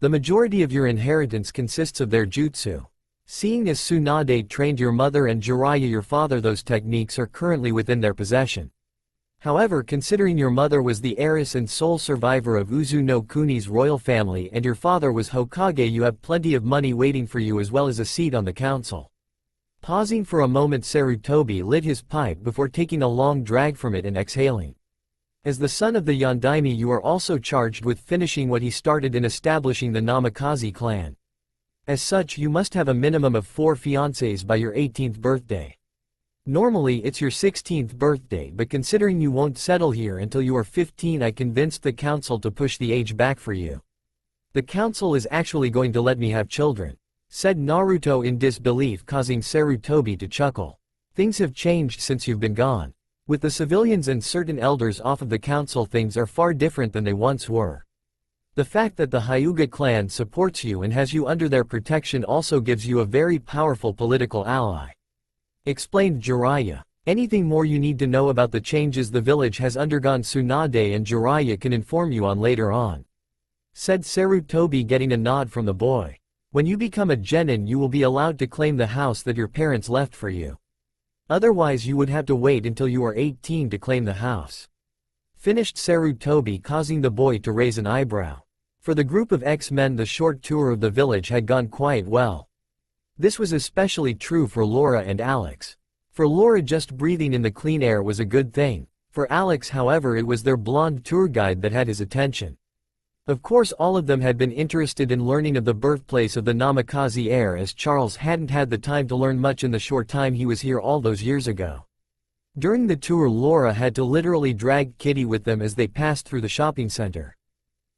The majority of your inheritance consists of their jutsu. Seeing as Tsunade trained your mother and Jiraiya your father, those techniques are currently within their possession. However, considering your mother was the heiress and sole survivor of Uzu no Kuni's royal family and your father was Hokage, you have plenty of money waiting for you as well as a seat on the council." Pausing for a moment, Sarutobi lit his pipe before taking a long drag from it and exhaling. "As the son of the Yondaime, you are also charged with finishing what he started in establishing the Namikaze clan. As such, you must have a minimum of 4 fiancés by your 18th birthday. Normally it's your 16th birthday, but considering you won't settle here until you are 15, I convinced the council to push the age back for you. The council is actually going to let me have children," said Naruto in disbelief, causing Sarutobi to chuckle. "Things have changed since you've been gone. With the civilians and certain elders off of the council, things are far different than they once were. The fact that the Hyuga clan supports you and has you under their protection also gives you a very powerful political ally," explained Jiraiya. "Anything more you need to know about the changes the village has undergone, Tsunade and Jiraiya can inform you on later on," said Sarutobi, getting a nod from the boy. "When you become a genin, you will be allowed to claim the house that your parents left for you. Otherwise you would have to wait until you are 18 to claim the house," finished Sarutobi, causing the boy to raise an eyebrow. For the group of X-Men, the short tour of the village had gone quite well. This was especially true for Laura and Alex. For Laura, just breathing in the clean air was a good thing. For Alex, however, it was their blonde tour guide that had his attention. Of course, all of them had been interested in learning of the birthplace of the Namikaze heir, as Charles hadn't had the time to learn much in the short time he was here all those years ago. During the tour, Laura had to literally drag Kitty with them as they passed through the shopping center.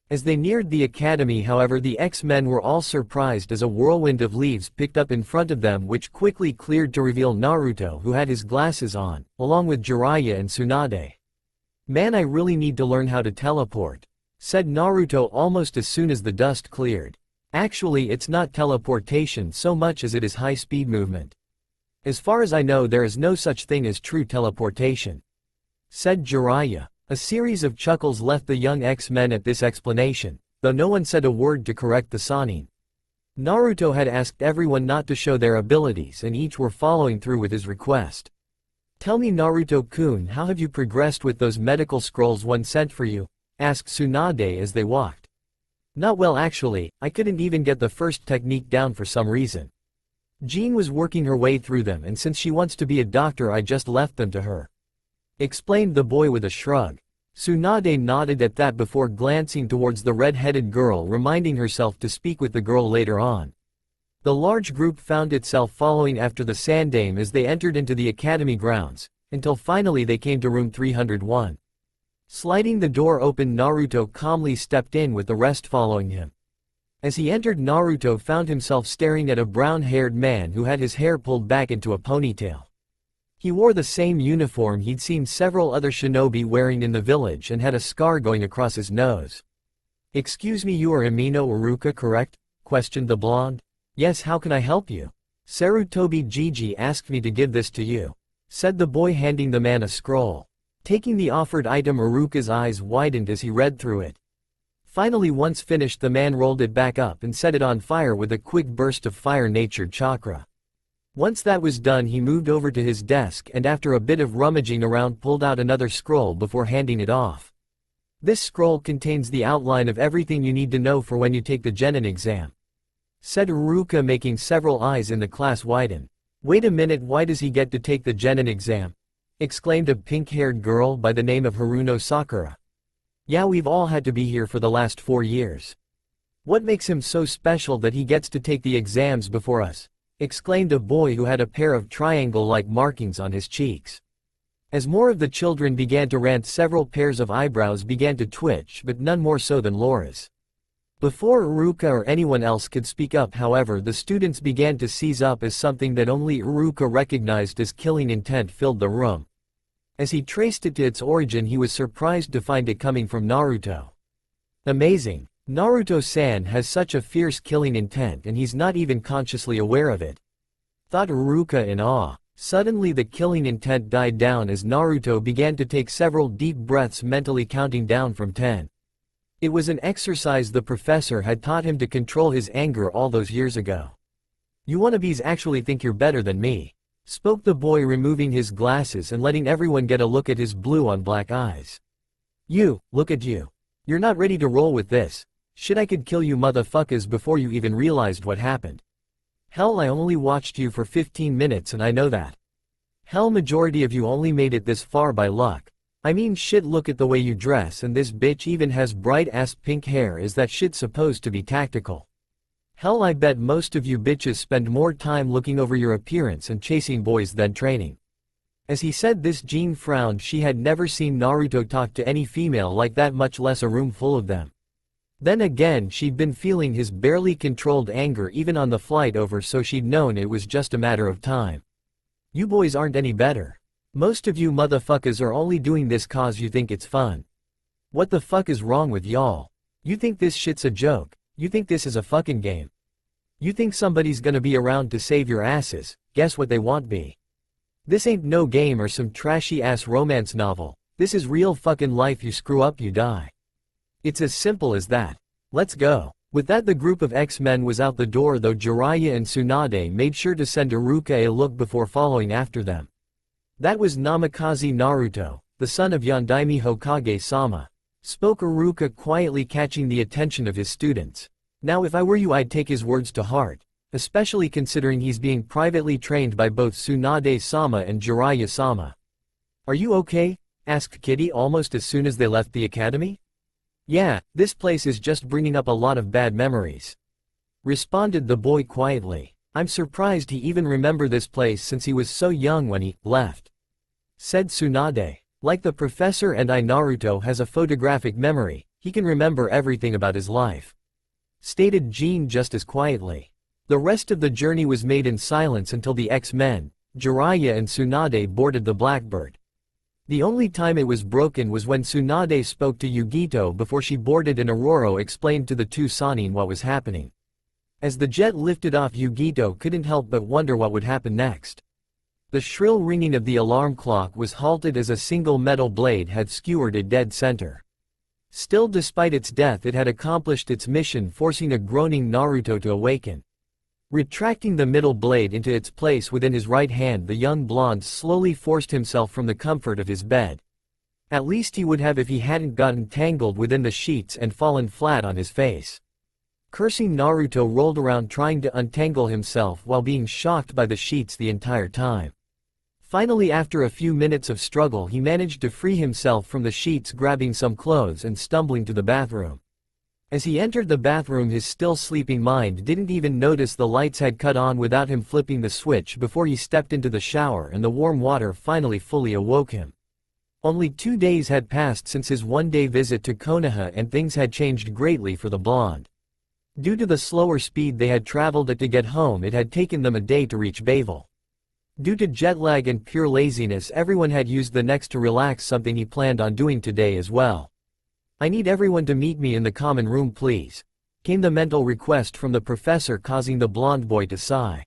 As they neared the academy, however, the X-Men were all surprised as a whirlwind of leaves picked up in front of them, which quickly cleared to reveal Naruto, who had his glasses on, along with Jiraiya and Tsunade. "Man, I really need to learn how to teleport," said Naruto almost as soon as the dust cleared. "Actually, it's not teleportation so much as it is high-speed movement. As far as I know, there is no such thing as true teleportation," said Jiraiya. A series of chuckles left the young X-Men at this explanation, though no one said a word to correct the Sannin. Naruto had asked everyone not to show their abilities and each were following through with his request. Tell me Naruto-kun, how have you progressed with those medical scrolls one sent for you? Asked Tsunade as they walked. Not well actually, I couldn't even get the first technique down for some reason. Jean was working her way through them, and since she wants to be a doctor I just left them to her. Explained the boy with a shrug. Tsunade nodded at that before glancing towards the red-headed girl, reminding herself to speak with the girl later on. The large group found itself following after the Sandame as they entered into the academy grounds, until finally they came to room 301. Sliding the door open, Naruto calmly stepped in with the rest following him. As he entered, Naruto found himself staring at a brown-haired man who had his hair pulled back into a ponytail. He wore the same uniform he'd seen several other shinobi wearing in the village and had a scar going across his nose. "Excuse me, you are Amino Iruka, correct?" questioned the blonde. "Yes, how can I help you?" "Sarutobi Gigi asked me to give this to you," said the boy, handing the man a scroll. Taking the offered item, Iruka's eyes widened as he read through it. Finally, once finished, the man rolled it back up and set it on fire with a quick burst of fire-natured chakra. Once that was done, he moved over to his desk and after a bit of rummaging around pulled out another scroll before handing it off. "This scroll contains the outline of everything you need to know for when you take the genin exam," said Iruka, making several eyes in the class widen. "Wait a minute, why does he get to take the genin exam?" exclaimed a pink-haired girl by the name of Haruno Sakura. "Yeah, we've all had to be here for the last 4 years. What makes him so special that he gets to take the exams before us?" exclaimed a boy who had a pair of triangle-like markings on his cheeks. As more of the children began to rant, several pairs of eyebrows began to twitch, but none more so than Laura's. Before Iruka or anyone else could speak up, however, the students began to seize up as something that only Iruka recognized as killing intent filled the room. As he traced it to its origin, he was surprised to find it coming from Naruto. Amazing. Naruto-san has such a fierce killing intent and he's not even consciously aware of it, thought Iruka in awe. Suddenly the killing intent died down as Naruto began to take several deep breaths, mentally counting down from 10. It was an exercise the professor had taught him to control his anger all those years ago. "You wannabes actually think you're better than me," spoke the boy, removing his glasses and letting everyone get a look at his blue on black eyes. "You, look at you. You're not ready to roll with this. Shit, I could kill you motherfuckers before you even realized what happened. Hell, I only watched you for 15 minutes and I know that. Hell, majority of you only made it this far by luck. I mean shit, look at the way you dress, and this bitch even has bright ass pink hair. Is that shit supposed to be tactical? Hell, I bet most of you bitches spend more time looking over your appearance and chasing boys than training." As he said this, Jean frowned. She had never seen Naruto talk to any female like that, much less a room full of them. Then again, she'd been feeling his barely controlled anger even on the flight over, so she'd known it was just a matter of time. "You boys aren't any better. Most of you motherfuckers are only doing this cause you think it's fun. What the fuck is wrong with y'all? You think this shit's a joke? You think this is a fucking game? You think somebody's gonna be around to save your asses? Guess what they won't be. This ain't no game or some trashy ass romance novel. This is real fucking life. You screw up, you die. It's as simple as that. Let's go." With that, the group of X-Men was out the door, though Jiraiya and Tsunade made sure to send Iruka a look before following after them. "That was Namikaze Naruto, the son of Yondaime Hokage-sama," spoke Iruka quietly, catching the attention of his students. "Now if I were you, I'd take his words to heart, especially considering he's being privately trained by both Tsunade-sama and Jiraiya-sama." "Are you okay?" asked Kitty almost as soon as they left the academy. "Yeah, this place is just bringing up a lot of bad memories," responded the boy quietly. "I'm surprised he even remembered this place since he was so young when he left," said Tsunade. "Like the professor and I, Naruto has a photographic memory. He can remember everything about his life," stated Jean just as quietly. The rest of the journey was made in silence until the X-Men, Jiraiya and Tsunade boarded the Blackbird. The only time it was broken was when Tsunade spoke to Yugito before she boarded, and Aurora explained to the two Sanin what was happening. As the jet lifted off, Yugito couldn't help but wonder what would happen next. The shrill ringing of the alarm clock was halted as a single metal blade had skewered it dead center. Still, despite its death, it had accomplished its mission, forcing a groaning Naruto to awaken. Retracting the middle blade into its place within his right hand, the young blonde slowly forced himself from the comfort of his bed. At least he would have if he hadn't gotten tangled within the sheets and fallen flat on his face. Cursing, Naruto rolled around trying to untangle himself while being shocked by the sheets the entire time. Finally, after a few minutes of struggle, he managed to free himself from the sheets, grabbing some clothes and stumbling to the bathroom. As he entered the bathroom, his still sleeping mind didn't even notice the lights had cut on without him flipping the switch before he stepped into the shower, and the warm water finally fully awoke him. Only 2 days had passed since his one-day visit to Konoha, and things had changed greatly for the blonde. Due to the slower speed they had traveled at to get home, it had taken them a day to reach Bayville. Due to jet lag and pure laziness, everyone had used the next to relax, something he planned on doing today as well. "I need everyone to meet me in the common room, please," came the mental request from the professor, causing the blonde boy to sigh.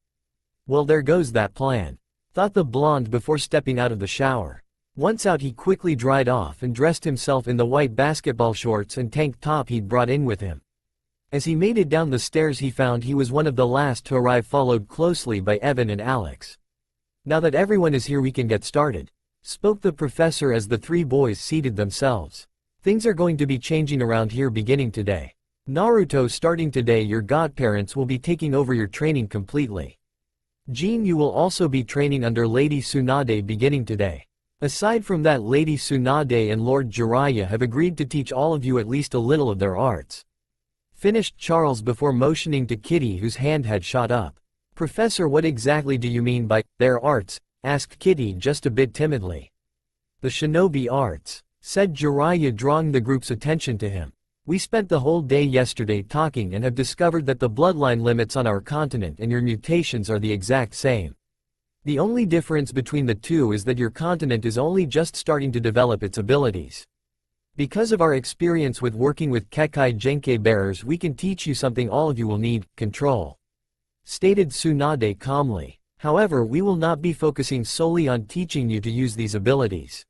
Well, there goes that plan, thought the blonde before stepping out of the shower. Once out, he quickly dried off and dressed himself in the white basketball shorts and tank top he'd brought in with him. As he made it down the stairs, he found he was one of the last to arrive, followed closely by Evan and Alex. "Now that everyone is here, we can get started," spoke the professor as the three boys seated themselves. "Things are going to be changing around here beginning today. Naruto, starting today, your godparents will be taking over your training completely. Jean, you will also be training under Lady Tsunade beginning today. Aside from that, Lady Tsunade and Lord Jiraiya have agreed to teach all of you at least a little of their arts," finished Charles before motioning to Kitty, whose hand had shot up. "Professor, what exactly do you mean by their arts?" asked Kitty just a bit timidly. "The shinobi arts," said Jiraiya, drawing the group's attention to him. "We spent the whole day yesterday talking and have discovered that the bloodline limits on our continent and your mutations are the exact same. The only difference between the two is that your continent is only just starting to develop its abilities. Because of our experience with working with Kekai Genkai bearers, we can teach you something all of you will need: control," stated Tsunade calmly. "However, we will not be focusing solely on teaching you to use these abilities.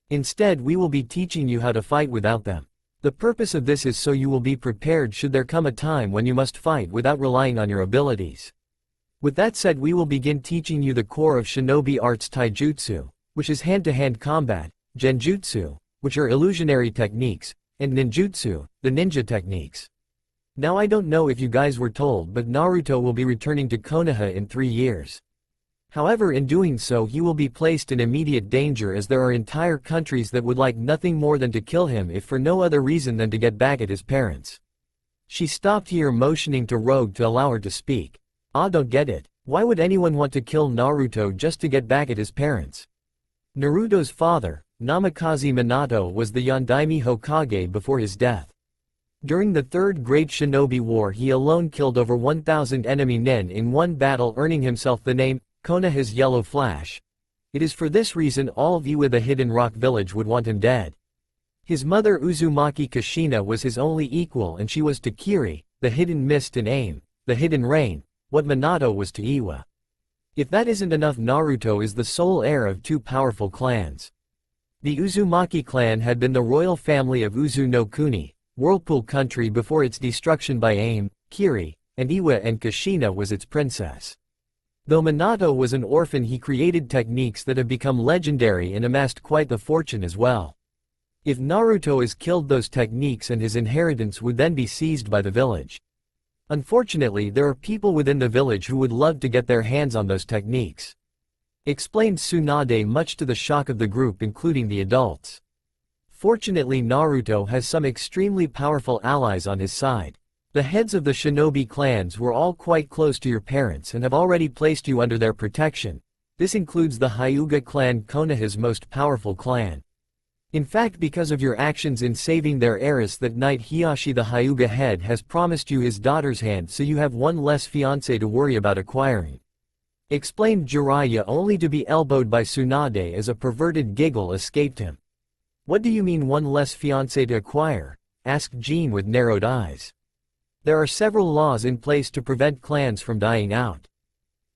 Instead, we will be teaching you how to fight without them. The purpose of this is so you will be prepared should there come a time when you must fight without relying on your abilities. With that said, we will begin teaching you the core of shinobi arts: taijutsu, which is hand-to-hand combat; genjutsu, which are illusionary techniques; and ninjutsu, the ninja techniques. Now, I don't know if you guys were told, but Naruto will be returning to Konoha in 3 years. However, in doing so, he will be placed in immediate danger, as there are entire countries that would like nothing more than to kill him, if for no other reason than to get back at his parents." She stopped here, motioning to Rogue to allow her to speak. "I don't get it. Why would anyone want to kill Naruto just to get back at his parents?" Naruto's father, Namikaze Minato, was the Yondaime Hokage before his death. During the Third Great Shinobi War, he alone killed over 1,000 enemy nen in one battle, earning himself the name Konoha's Yellow Flash. It is for this reason all of you with the Hidden Rock Village would want him dead. His mother Uzumaki Kushina was his only equal, and she was to Kiri, the Hidden Mist, and Aim, the Hidden Rain, what Minato was to Iwa. If that isn't enough, Naruto is the sole heir of 2 powerful clans. The Uzumaki clan had been the royal family of Uzu no Kuni, Whirlpool Country, before its destruction by Aim, Kiri, and Iwa, and Kushina was its princess. Though Minato was an orphan, he created techniques that have become legendary and amassed quite the fortune as well. If Naruto is killed, those techniques and his inheritance would then be seized by the village. Unfortunately, there are people within the village who would love to get their hands on those techniques," explained Tsunade, much to the shock of the group, including the adults. Fortunately, Naruto has some extremely powerful allies on his side. The heads of the shinobi clans were all quite close to your parents and have already placed you under their protection. This includes the Hyuga clan, Konoha's most powerful clan. In fact, because of your actions in saving their heiress that night, Hiyashi, the Hyuga head, has promised you his daughter's hand, so you have one less fiancé to worry about acquiring," explained Jiraiya, only to be elbowed by Tsunade as a perverted giggle escaped him. "What do you mean, one less fiancé to acquire?" asked Jean with narrowed eyes. "There are several laws in place to prevent clans from dying out.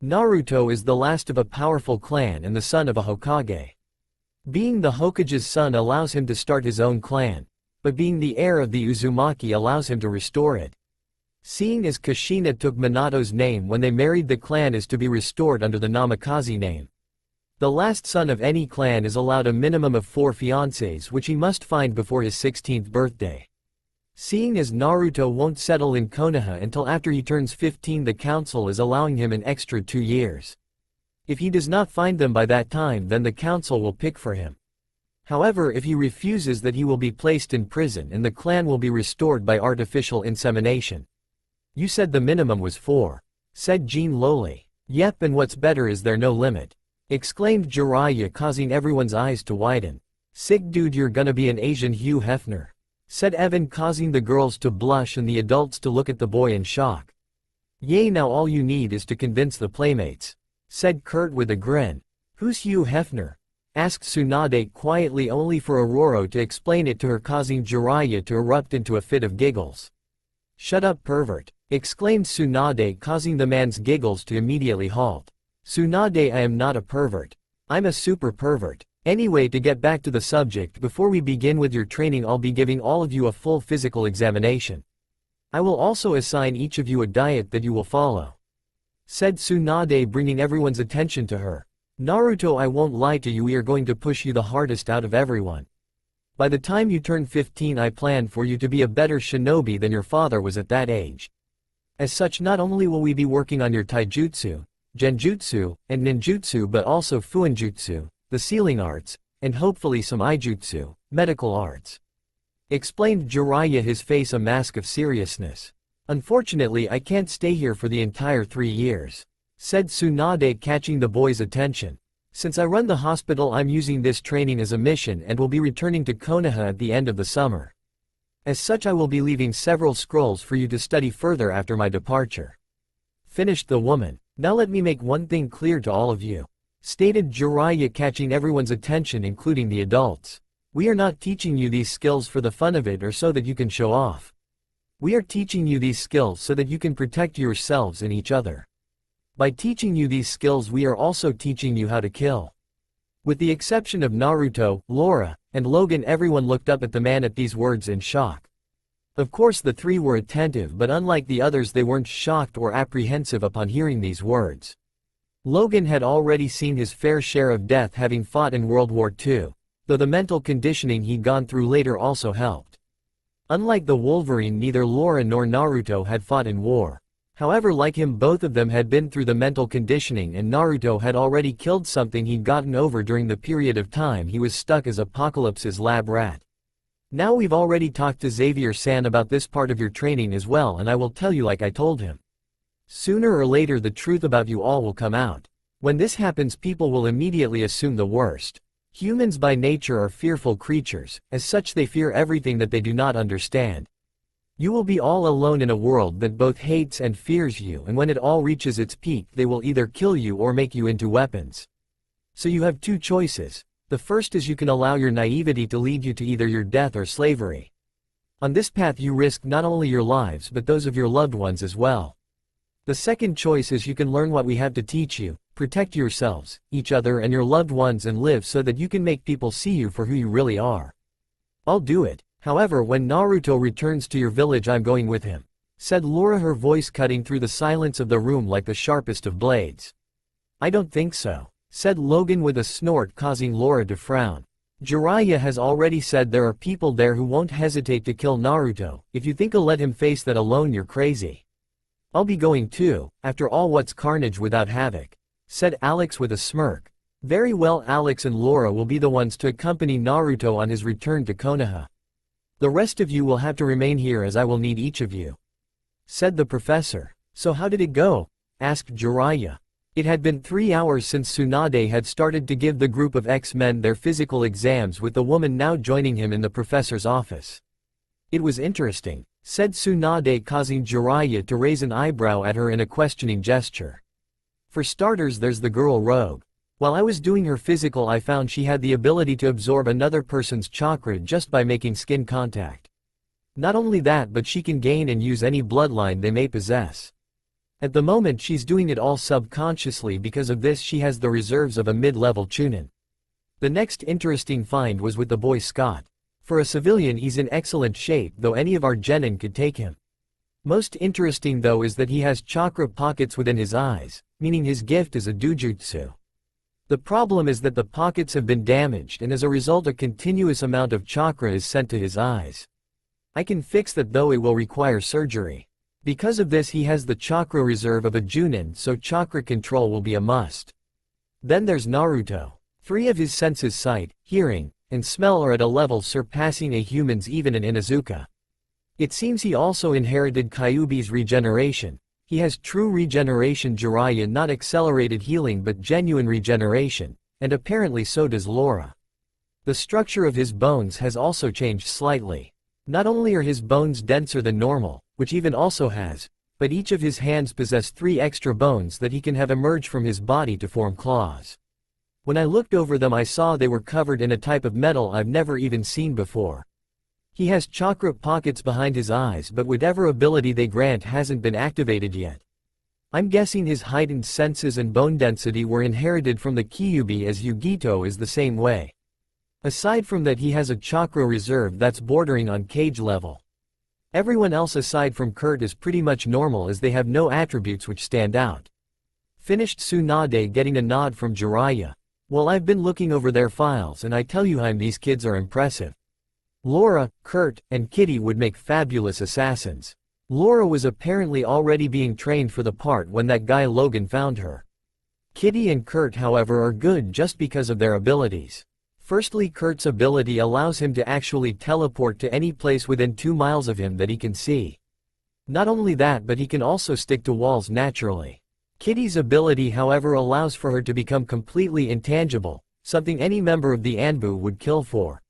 Naruto is the last of a powerful clan and the son of a Hokage. Being the Hokage's son allows him to start his own clan, but being the heir of the Uzumaki allows him to restore it. Seeing as Kushina took Minato's name when they married, the clan is to be restored under the Namikaze name. The last son of any clan is allowed a minimum of 4 fiancées, which he must find before his 16th birthday. Seeing as Naruto won't settle in Konoha until after he turns 15, the council is allowing him an extra 2 years. If he does not find them by that time, then the council will pick for him. However, if he refuses, that he will be placed in prison and the clan will be restored by artificial insemination. You said the minimum was 4. Said Jean lowly. Yep, and what's better is there no limit. Exclaimed Jiraiya, causing everyone's eyes to widen. Sick dude, you're gonna be an Asian Hugh Hefner. Said Evan, causing the girls to blush and the adults to look at the boy in shock. Yay, now all you need is to convince the playmates. Said Kurt with a grin. Who's Hugh Hefner? Asked Tsunade quietly, only for Aurora to explain it to her, causing Jiraiya to erupt into a fit of giggles. Shut up, pervert! Exclaimed Tsunade, causing the man's giggles to immediately halt. Tsunade, I am not a pervert. I'm a super pervert. Anyway, to get back to the subject, before we begin with your training, I'll be giving all of you a full physical examination. I will also assign each of you a diet that you will follow. Said Tsunade, bringing everyone's attention to her. Naruto, I won't lie to you, we are going to push you the hardest out of everyone. By the time you turn 15, I plan for you to be a better shinobi than your father was at that age. As such, not only will we be working on your taijutsu, genjutsu, and ninjutsu, but also fuinjutsu, the sealing arts, and hopefully some ijutsu, medical arts. Explained Jiraiya, his face a mask of seriousness. Unfortunately, I can't stay here for the entire 3 years. Said Tsunade, catching the boy's attention. Since I run the hospital, I'm using this training as a mission and will be returning to Konoha at the end of the summer. As such, I will be leaving several scrolls for you to study further after my departure. Finished the woman. Now let me make one thing clear to all of you. Stated Jiraiya, catching everyone's attention including the adults. We are not teaching you these skills for the fun of it or so that you can show off. We are teaching you these skills so that you can protect yourselves and each other. By teaching you these skills, we are also teaching you how to kill. With the exception of Naruto, Laura, and Logan, everyone looked up at the man at these words in shock. Of course the 3 were attentive, but unlike the others, they weren't shocked or apprehensive upon hearing these words. Logan had already seen his fair share of death, having fought in World War II, though the mental conditioning he'd gone through later also helped. Unlike the Wolverine, neither Laura nor Naruto had fought in war. However, like him, both of them had been through the mental conditioning, and Naruto had already killed something he'd gotten over during the period of time he was stuck as Apocalypse's lab rat. Now we've already talked to Xavier-san about this part of your training as well, and I will tell you like I told him. Sooner or later the truth about you all will come out. When this happens, people will immediately assume the worst. Humans by nature are fearful creatures, as such they fear everything that they do not understand. You will be all alone in a world that both hates and fears you, and when it all reaches its peak, they will either kill you or make you into weapons. So you have 2 choices. The first is you can allow your naivety to lead you to either your death or slavery. On this path you risk not only your lives but those of your loved ones as well. The second choice is you can learn what we have to teach you, protect yourselves, each other and your loved ones, and live so that you can make people see you for who you really are. I'll do it. However, when Naruto returns to your village, I'm going with him. Said Laura, her voice cutting through the silence of the room like the sharpest of blades. I don't think so. Said Logan with a snort, causing Laura to frown. Jiraiya has already said there are people there who won't hesitate to kill Naruto. If you think I'll let him face that alone, you're crazy. I'll be going too. After all, what's carnage without havoc? Said Alex with a smirk. Very well, Alex and Laura will be the ones to accompany Naruto on his return to Konoha. The rest of you will have to remain here as I will need each of you. Said the professor. So how did it go? Asked Jiraiya. It had been 3 hours since Tsunade had started to give the group of X-Men their physical exams, with the woman now joining him in the professor's office. It was interesting, said Tsunade, causing Jiraiya to raise an eyebrow at her in a questioning gesture. For starters, there's the girl Rogue. While I was doing her physical, I found she had the ability to absorb another person's chakra just by making skin contact. Not only that, but she can gain and use any bloodline they may possess. At the moment she's doing it all subconsciously. Because of this, she has the reserves of a mid-level Chunin. The next interesting find was with the boy Scott. For a civilian, he's in excellent shape, though any of our genin could take him. Most interesting though is that he has chakra pockets within his eyes, meaning his gift is a dojutsu. The problem is that the pockets have been damaged and as a result a continuous amount of chakra is sent to his eyes. I can fix that though it will require surgery. Because of this he has the chakra reserve of a Junin, so chakra control will be a must. Then there's Naruto. 3 of his senses, sight, hearing, and smell, are at a level surpassing a human's even in Inuzuka. It seems he also inherited Kyuubi's regeneration. He has true regeneration Jiraiya, not accelerated healing but genuine regeneration, and apparently so does Laura. The structure of his bones has also changed slightly. Not only are his bones denser than normal, which even also has, but each of his hands possess 3 extra bones that he can have emerge from his body to form claws. When I looked over them I saw they were covered in a type of metal I've never even seen before. He has chakra pockets behind his eyes but whatever ability they grant hasn't been activated yet. I'm guessing his heightened senses and bone density were inherited from the Kyuubi, as Yugito is the same way. Aside from that he has a chakra reserve that's bordering on cage level. Everyone else aside from Kurt is pretty much normal as they have no attributes which stand out. Finished Tsunade getting a nod from Jiraiya. Well, I've been looking over their files and I tell you these kids are impressive. Laura, Kurt, and Kitty would make fabulous assassins. Laura was apparently already being trained for the part when that guy Logan found her. Kitty and Kurt however are good just because of their abilities. Firstly, Kurt's ability allows him to actually teleport to any place within 2 miles of him that he can see. Not only that but he can also stick to walls naturally. Kitty's ability however allows for her to become completely intangible, something any member of the Anbu would kill for.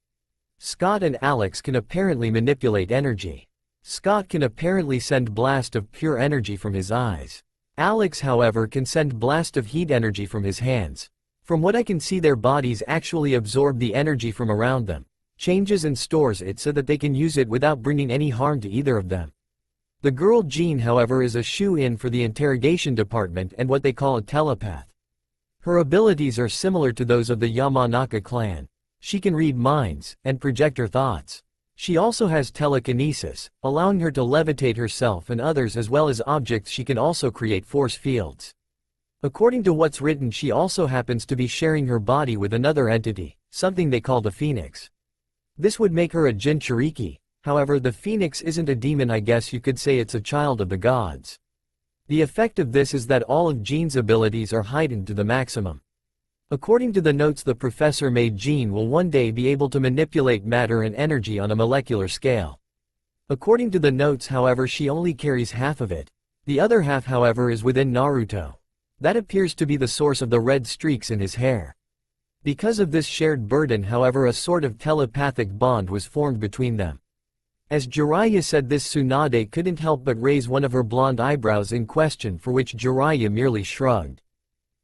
Scott and Alex can apparently manipulate energy. Scott can apparently send blast of pure energy from his eyes. Alex however can send blast of heat energy from his hands. From what I can see their bodies actually absorb the energy from around them, changes and stores it so that they can use it without bringing any harm to either of them. The girl Jean however is a shoe-in for the interrogation department and what they call a telepath. Her abilities are similar to those of the Yamanaka clan. She can read minds, and project her thoughts. She also has telekinesis, allowing her to levitate herself and others as well as objects. She can also create force fields. According to what's written she also happens to be sharing her body with another entity, something they call the Phoenix. This would make her a Jinchuriki, however the Phoenix isn't a demon, I guess you could say it's a child of the gods. The effect of this is that all of Jean's abilities are heightened to the maximum. According to the notes the professor made, Jean will one day be able to manipulate matter and energy on a molecular scale. According to the notes however she only carries half of it. The other half however is within Naruto. That appears to be the source of the red streaks in his hair. Because of this shared burden however a sort of telepathic bond was formed between them. As Jiraiya said this, Tsunade couldn't help but raise one of her blonde eyebrows in question, for which Jiraiya merely shrugged.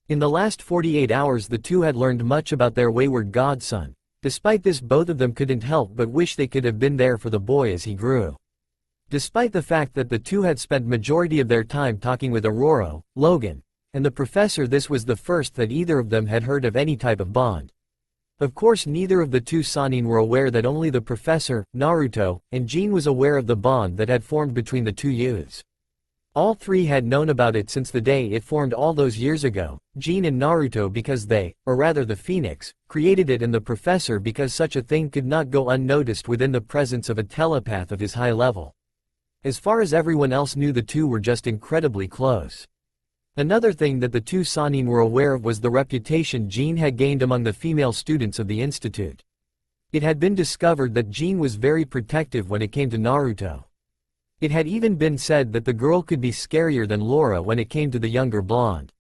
In the last 48 hours the two had learned much about their wayward godson. Despite this both of them couldn't help but wish they could have been there for the boy as he grew. Despite the fact that the two had spent majority of their time talking with Aurora, Logan, and the professor, this was the first that either of them had heard of any type of bond. Of course neither of the two Sannin were aware that only the professor, Naruto, and Jean was aware of the bond that had formed between the two youths. All three had known about it since the day it formed all those years ago, Jean and Naruto because they, or rather the Phoenix, created it, and the professor because such a thing could not go unnoticed within the presence of a telepath of his high level. As far as everyone else knew the two were just incredibly close. Another thing that the two Sannin were aware of was the reputation Jean had gained among the female students of the institute. It had been discovered that Jean was very protective when it came to Naruto. It had even been said that the girl could be scarier than Laura when it came to the younger blonde.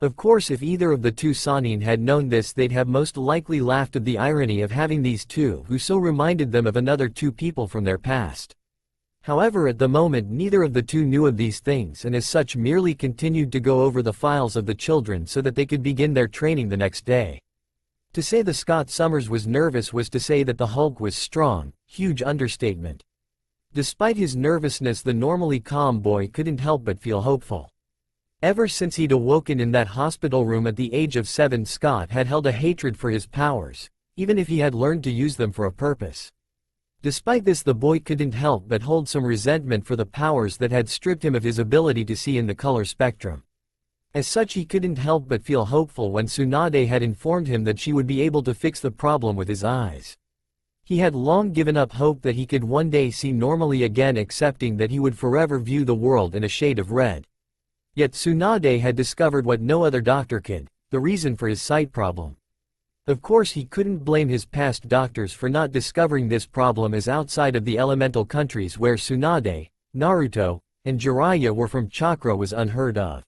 Of course if either of the two Sannin had known this they'd have most likely laughed at the irony of having these two who so reminded them of another two people from their past. However at the moment neither of the two knew of these things and as such merely continued to go over the files of the children so that they could begin their training the next day. To say the Scott Summers was nervous was to say that the Hulk was strong, huge understatement. Despite his nervousness the normally calm boy couldn't help but feel hopeful. Ever since he'd awoken in that hospital room at the age of 7 Scott had held a hatred for his powers, even if he had learned to use them for a purpose. Despite this, the boy couldn't help but hold some resentment for the powers that had stripped him of his ability to see in the color spectrum. As such, he couldn't help but feel hopeful when Tsunade had informed him that she would be able to fix the problem with his eyes. He had long given up hope that he could one day see normally again, accepting that he would forever view the world in a shade of red. Yet Tsunade had discovered what no other doctor could, the reason for his sight problem. Of course, he couldn't blame his past doctors for not discovering this problem, as outside of the elemental countries where Tsunade, Naruto, and Jiraiya were from, chakra was unheard of.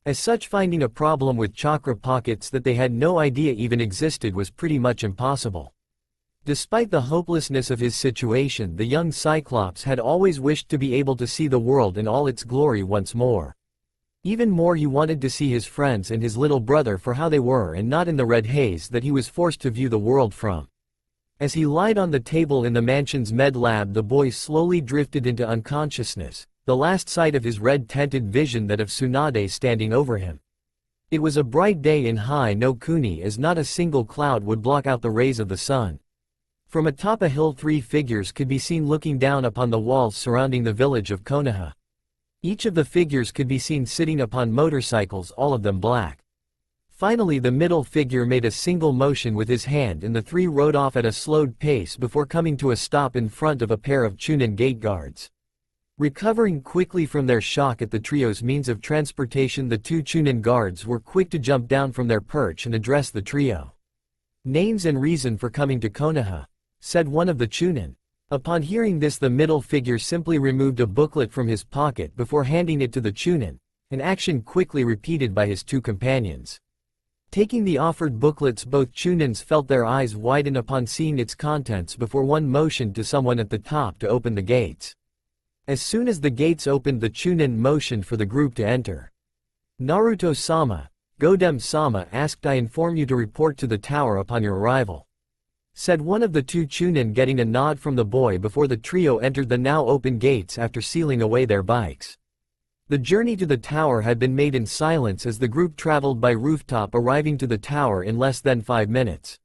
As such, finding a problem with chakra pockets that they had no idea even existed was pretty much impossible. Despite the hopelessness of his situation, the young Cyclops had always wished to be able to see the world in all its glory once more. Even more, he wanted to see his friends and his little brother for how they were and not in the red haze that he was forced to view the world from. As he lied on the table in the mansion's med lab, the boy slowly drifted into unconsciousness, the last sight of his red-tinted vision that of Tsunade standing over him. It was a bright day in Hai no Kuni, as not a single cloud would block out the rays of the sun. From atop a hill, 3 figures could be seen looking down upon the walls surrounding the village of Konoha. Each of the figures could be seen sitting upon motorcycles, all of them black. Finally, the middle figure made a single motion with his hand and the 3 rode off at a slowed pace before coming to a stop in front of a pair of Chunin gate guards. Recovering quickly from their shock at the trio's means of transportation, the 2 Chunin guards were quick to jump down from their perch and address the trio. "Names and reason for coming to Konoha," said one of the Chunin. Upon hearing this, the middle figure simply removed a booklet from his pocket before handing it to the Chunin, an action quickly repeated by his 2 companions. Taking the offered booklets, both Chunins felt their eyes widen upon seeing its contents before one motioned to someone at the top to open the gates. As soon as the gates opened, the Chunin motioned for the group to enter. "Naruto-sama, Godem-sama asked I inform you to report to the tower upon your arrival," said one of the 2 Chunin, getting a nod from the boy before the trio entered the now open gates after sealing away their bikes. The journey to the tower had been made in silence as the group traveled by rooftop, arriving to the tower in less than 5 minutes.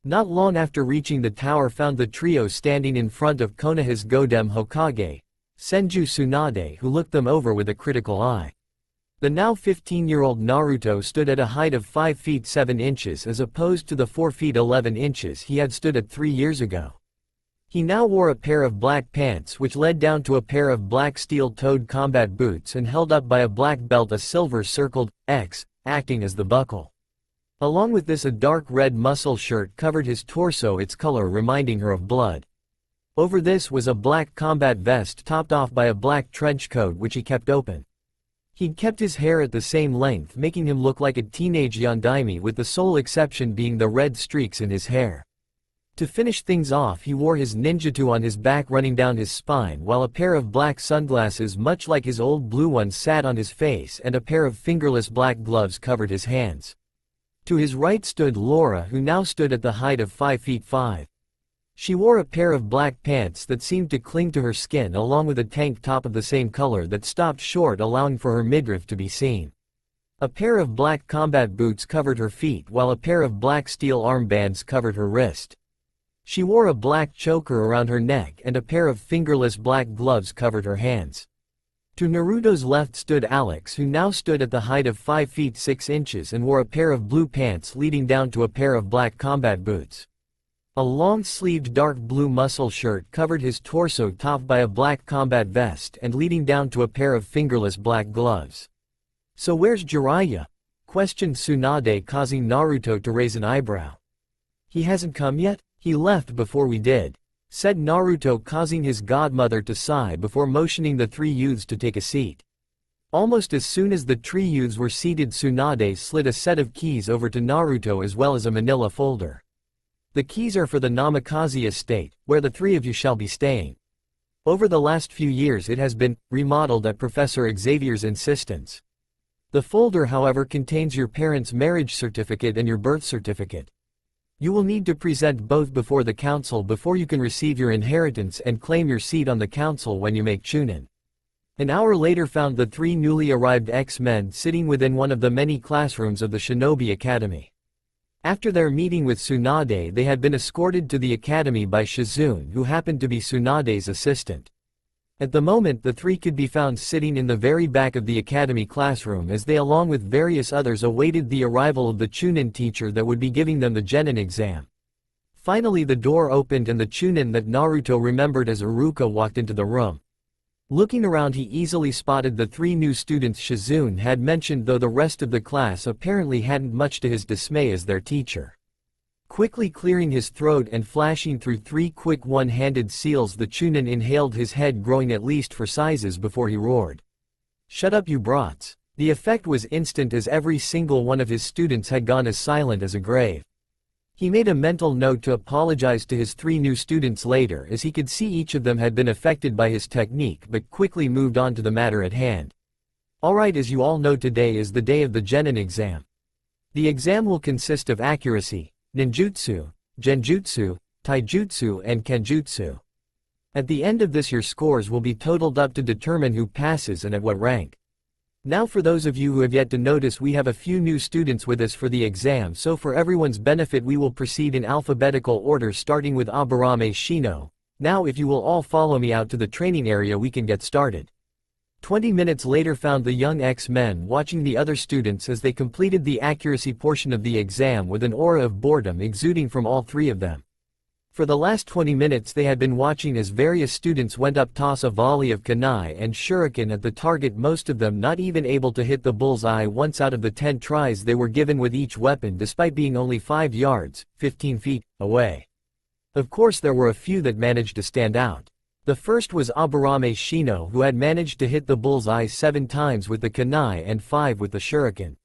Not long after reaching the tower, found the trio standing in front of Konoha's Godem Hokage, Senju Tsunade, who looked them over with a critical eye. The now 15-year-old Naruto stood at a height of 5 feet 7 inches as opposed to the 4 feet 11 inches he had stood at 3 years ago. He now wore a pair of black pants which led down to a pair of black steel-toed combat boots and held up by a black belt, a silver circled X, acting as the buckle. Along with this, a dark red muscle shirt covered his torso, its color reminding her of blood. Over this was a black combat vest topped off by a black trench coat which he kept open. He'd kept his hair at the same length, making him look like a teenage yondaime, with the sole exception being the red streaks in his hair. To finish things off, he wore his ninjutsu on his back running down his spine, while a pair of black sunglasses much like his old blue ones sat on his face and a pair of fingerless black gloves covered his hands. To his right stood Laura, who now stood at the height of 5 feet 5. She wore a pair of black pants that seemed to cling to her skin, along with a tank top of the same color that stopped short, allowing for her midriff to be seen. A pair of black combat boots covered her feet, while a pair of black steel armbands covered her wrist. She wore a black choker around her neck and a pair of fingerless black gloves covered her hands. To Naruto's left stood Alex, who now stood at the height of 5 feet 6 inches and wore a pair of blue pants leading down to a pair of black combat boots. A long-sleeved dark blue muscle shirt covered his torso, topped by a black combat vest and leading down to a pair of fingerless black gloves. "So where's Jiraiya?" questioned Tsunade, causing Naruto to raise an eyebrow. "He hasn't come yet? He left before we did," said Naruto, causing his godmother to sigh before motioning the 3 youths to take a seat. Almost as soon as the 3 youths were seated, Tsunade slid a set of keys over to Naruto as well as a manila folder. "The keys are for the Namikaze estate, where the 3 of you shall be staying. Over the last few years it has been remodeled at Professor Xavier's insistence. The folder, however, contains your parents' marriage certificate and your birth certificate. You will need to present both before the council before you can receive your inheritance and claim your seat on the council when you make Chunin." An hour later found the 3 newly arrived X-Men sitting within one of the many classrooms of the Shinobi Academy. After their meeting with Tsunade, they had been escorted to the academy by Shizune, who happened to be Tsunade's assistant. At the moment, the three could be found sitting in the very back of the academy classroom as they along with various others awaited the arrival of the Chunin teacher that would be giving them the Genin exam. Finally the door opened and the Chunin that Naruto remembered as Iruka walked into the room. Looking around, he easily spotted the three new students Shizune had mentioned, though the rest of the class apparently hadn't much to his dismay as their teacher. Quickly clearing his throat and flashing through three quick one-handed seals, the Chunin inhaled, his head growing at least 4 sizes before he roared. "Shut up, you brats." The effect was instant as every single one of his students had gone as silent as a grave. He made a mental note to apologize to his three new students later, as he could see each of them had been affected by his technique, but quickly moved on to the matter at hand. Alright, as you all know, today is the day of the Genin exam. The exam will consist of accuracy, ninjutsu, genjutsu, taijutsu and kenjutsu. At the end of this, your scores will be totaled up to determine who passes and at what rank. Now for those of you who have yet to notice, we have a few new students with us for the exam, so for everyone's benefit we will proceed in alphabetical order starting with Aburame Shino. Now if you will all follow me out to the training area, we can get started. 20 minutes later found the young X-Men watching the other students as they completed the accuracy portion of the exam with an aura of boredom exuding from all three of them. For the last 20 minutes they had been watching as various students went up, toss a volley of kunai and shuriken at the target, most of them not even able to hit the bullseye once out of the 10 tries they were given with each weapon, despite being only 5 yards, 15 feet, away. Of course there were a few that managed to stand out. The first was Aburame Shino, who had managed to hit the bullseye 7 times with the kunai and 5 with the shuriken.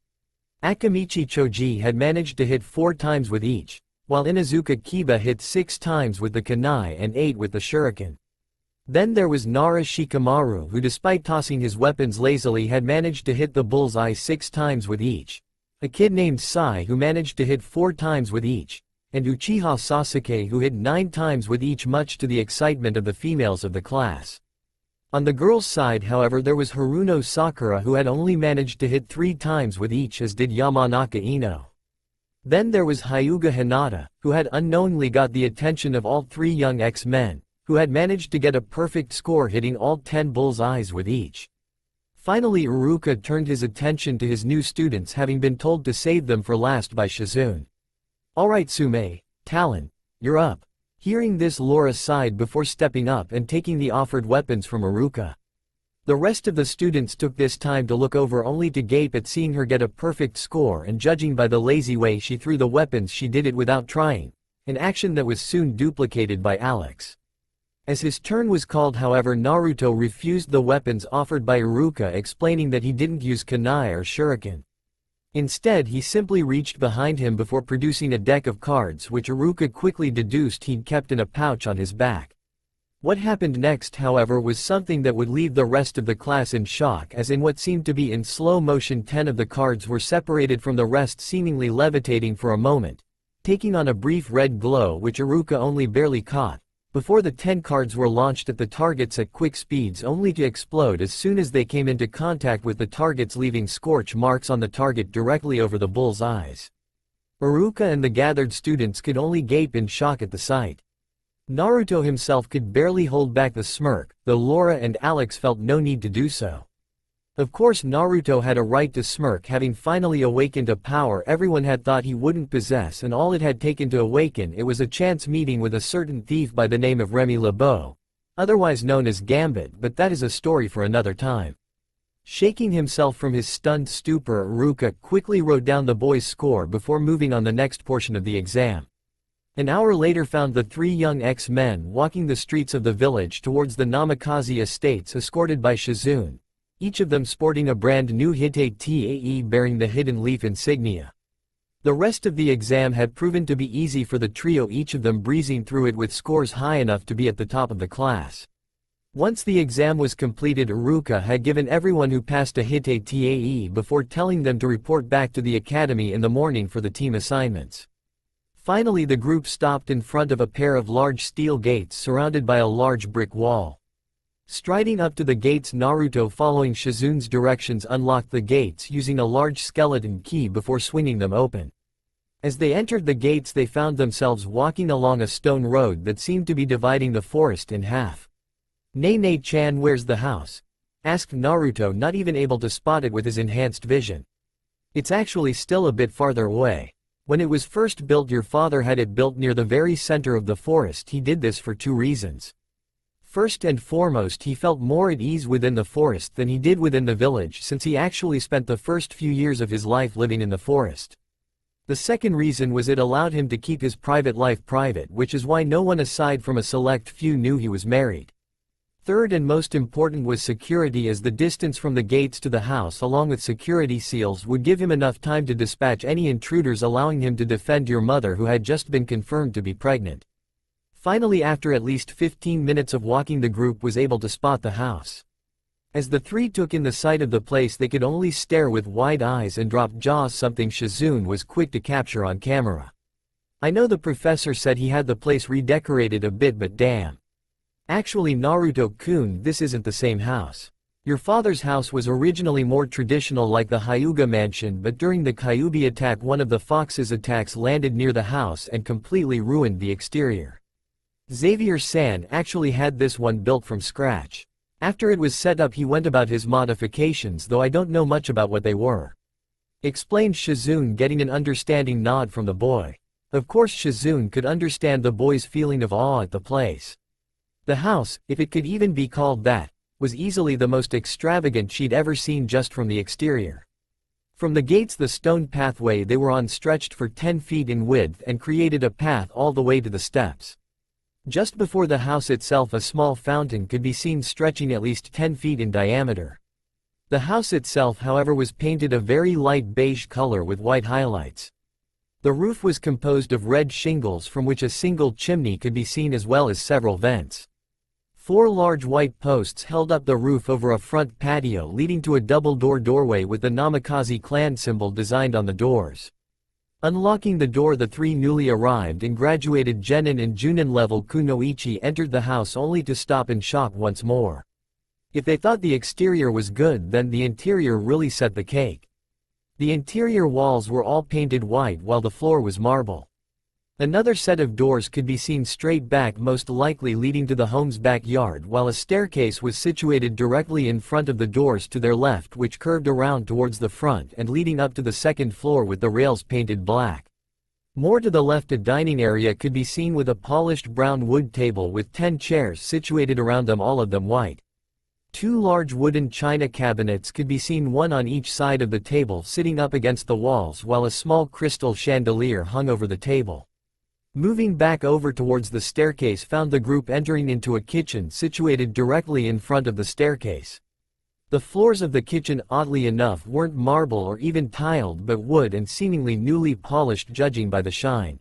Akamichi Choji had managed to hit 4 times with each, while Inazuka Kiba hit 6 times with the kunai and 8 with the shuriken. Then there was Nara Shikamaru, who despite tossing his weapons lazily had managed to hit the bullseye 6 times with each. A kid named Sai, who managed to hit 4 times with each, and Uchiha Sasuke, who hit 9 times with each, much to the excitement of the females of the class. On the girls' side, however, there was Haruno Sakura, who had only managed to hit 3 times with each, as did Yamanaka Ino. Then there was Hyuga Hinata, who had unknowingly got the attention of all 3 young X-Men, who had managed to get a perfect score, hitting all 10 bullseyes with each. Finally Iruka turned his attention to his new students, having been told to save them for last by Shizune. "Alright Sume, Talon, you're up." Hearing this, Laura sighed before stepping up and taking the offered weapons from Iruka. The rest of the students took this time to look over, only to gape at seeing her get a perfect score, and judging by the lazy way she threw the weapons, she did it without trying, an action that was soon duplicated by Alex. As his turn was called, however, Naruto refused the weapons offered by Iruka, explaining that he didn't use kunai or shuriken. Instead he simply reached behind him before producing a deck of cards, which Iruka quickly deduced he'd kept in a pouch on his back. What happened next, however, was something that would leave the rest of the class in shock, as in what seemed to be in slow motion 10 of the cards were separated from the rest, seemingly levitating for a moment, taking on a brief red glow which Iruka only barely caught, before the 10 cards were launched at the targets at quick speeds, only to explode as soon as they came into contact with the targets, leaving scorch marks on the target directly over the bull's eyes. Iruka and the gathered students could only gape in shock at the sight. Naruto himself could barely hold back the smirk, though Laura and Alex felt no need to do so. Of course Naruto had a right to smirk, having finally awakened a power everyone had thought he wouldn't possess, and all it had taken to awaken it was a chance meeting with a certain thief by the name of Remy LeBeau, otherwise known as Gambit, but that is a story for another time. Shaking himself from his stunned stupor, Iruka quickly wrote down the boy's score before moving on the next portion of the exam. An hour later found the 3 young X-Men walking the streets of the village towards the Namikaze estates, escorted by Shizune, each of them sporting a brand new Hitate TAE bearing the hidden leaf insignia. The rest of the exam had proven to be easy for the trio, each of them breezing through it with scores high enough to be at the top of the class. Once the exam was completed, Iruka had given everyone who passed a Hitate TAE before telling them to report back to the academy in the morning for the team assignments. Finally the group stopped in front of a pair of large steel gates surrounded by a large brick wall. Striding up to the gates, Naruto, following Shizune's directions, unlocked the gates using a large skeleton key before swinging them open. As they entered the gates they found themselves walking along a stone road that seemed to be dividing the forest in half. "Nene-chan, where's the house?" asked Naruto, not even able to spot it with his enhanced vision. "It's actually still a bit farther away. When it was first built your father had it built near the very center of the forest. He did this for two reasons. First and foremost, he felt more at ease within the forest than he did within the village, since he actually spent the first few years of his life living in the forest. The second reason was it allowed him to keep his private life private, which is why no one aside from a select few knew he was married. Third and most important was security, as the distance from the gates to the house along with security seals would give him enough time to dispatch any intruders, allowing him to defend your mother who had just been confirmed to be pregnant. Finally, after at least 15 minutes of walking, the group was able to spot the house. As the three took in the sight of the place they could only stare with wide eyes and drop jaws, something Shizune was quick to capture on camera. "I know the professor said he had the place redecorated a bit, but damn. Actually Naruto-kun, this isn't the same house. Your father's house was originally more traditional like the Hyuga mansion, but during the Kyuubi attack one of the fox's attacks landed near the house and completely ruined the exterior. Xavier-san actually had this one built from scratch. After it was set up he went about his modifications, though I don't know much about what they were," explained Shizune, getting an understanding nod from the boy. Of course Shizune could understand the boy's feeling of awe at the place. The house, if it could even be called that, was easily the most extravagant she'd ever seen just from the exterior. From the gates the stone pathway they were on stretched for 10 feet in width and created a path all the way to the steps. Just before the house itself a small fountain could be seen stretching at least 10 feet in diameter. The house itself, however, was painted a very light beige color with white highlights. The roof was composed of red shingles from which a single chimney could be seen, as well as several vents. 4 large white posts held up the roof over a front patio leading to a double-door doorway with the Namikaze clan symbol designed on the doors. Unlocking the door, the three newly arrived and graduated Genin and Junin level kunoichi entered the house only to stop in shock once more. If they thought the exterior was good, then the interior really set the cake. The interior walls were all painted white while the floor was marble. Another set of doors could be seen straight back, most likely leading to the home's backyard, while a staircase was situated directly in front of the doors to their left, which curved around towards the front and leading up to the second floor with the rails painted black. More to the left a dining area could be seen with a polished brown wood table with 10 chairs situated around them, all of them white. 2 large wooden china cabinets could be seen, one on each side of the table sitting up against the walls, while a small crystal chandelier hung over the table. Moving back over towards the staircase found the group entering into a kitchen situated directly in front of the staircase. The floors of the kitchen, oddly enough, weren't marble or even tiled but wood and seemingly newly polished judging by the shine.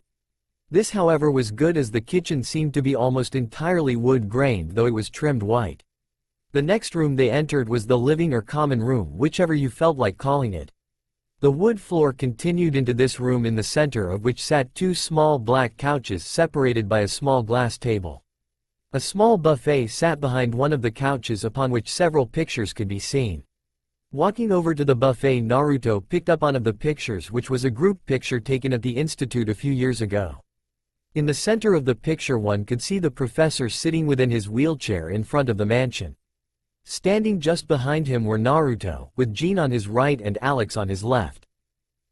This, however, was good, as the kitchen seemed to be almost entirely wood-grained, though it was trimmed white. The next room they entered was the living or common room, whichever you felt like calling it. The wood floor continued into this room, in the center of which sat 2 small black couches separated by a small glass table. A small buffet sat behind one of the couches upon which several pictures could be seen. Walking over to the buffet, Naruto picked up one of the pictures, which was a group picture taken at the institute a few years ago. In the center of the picture one could see the professor sitting within his wheelchair in front of the mansion. Standing just behind him were Naruto, with Jean on his right and Alex on his left.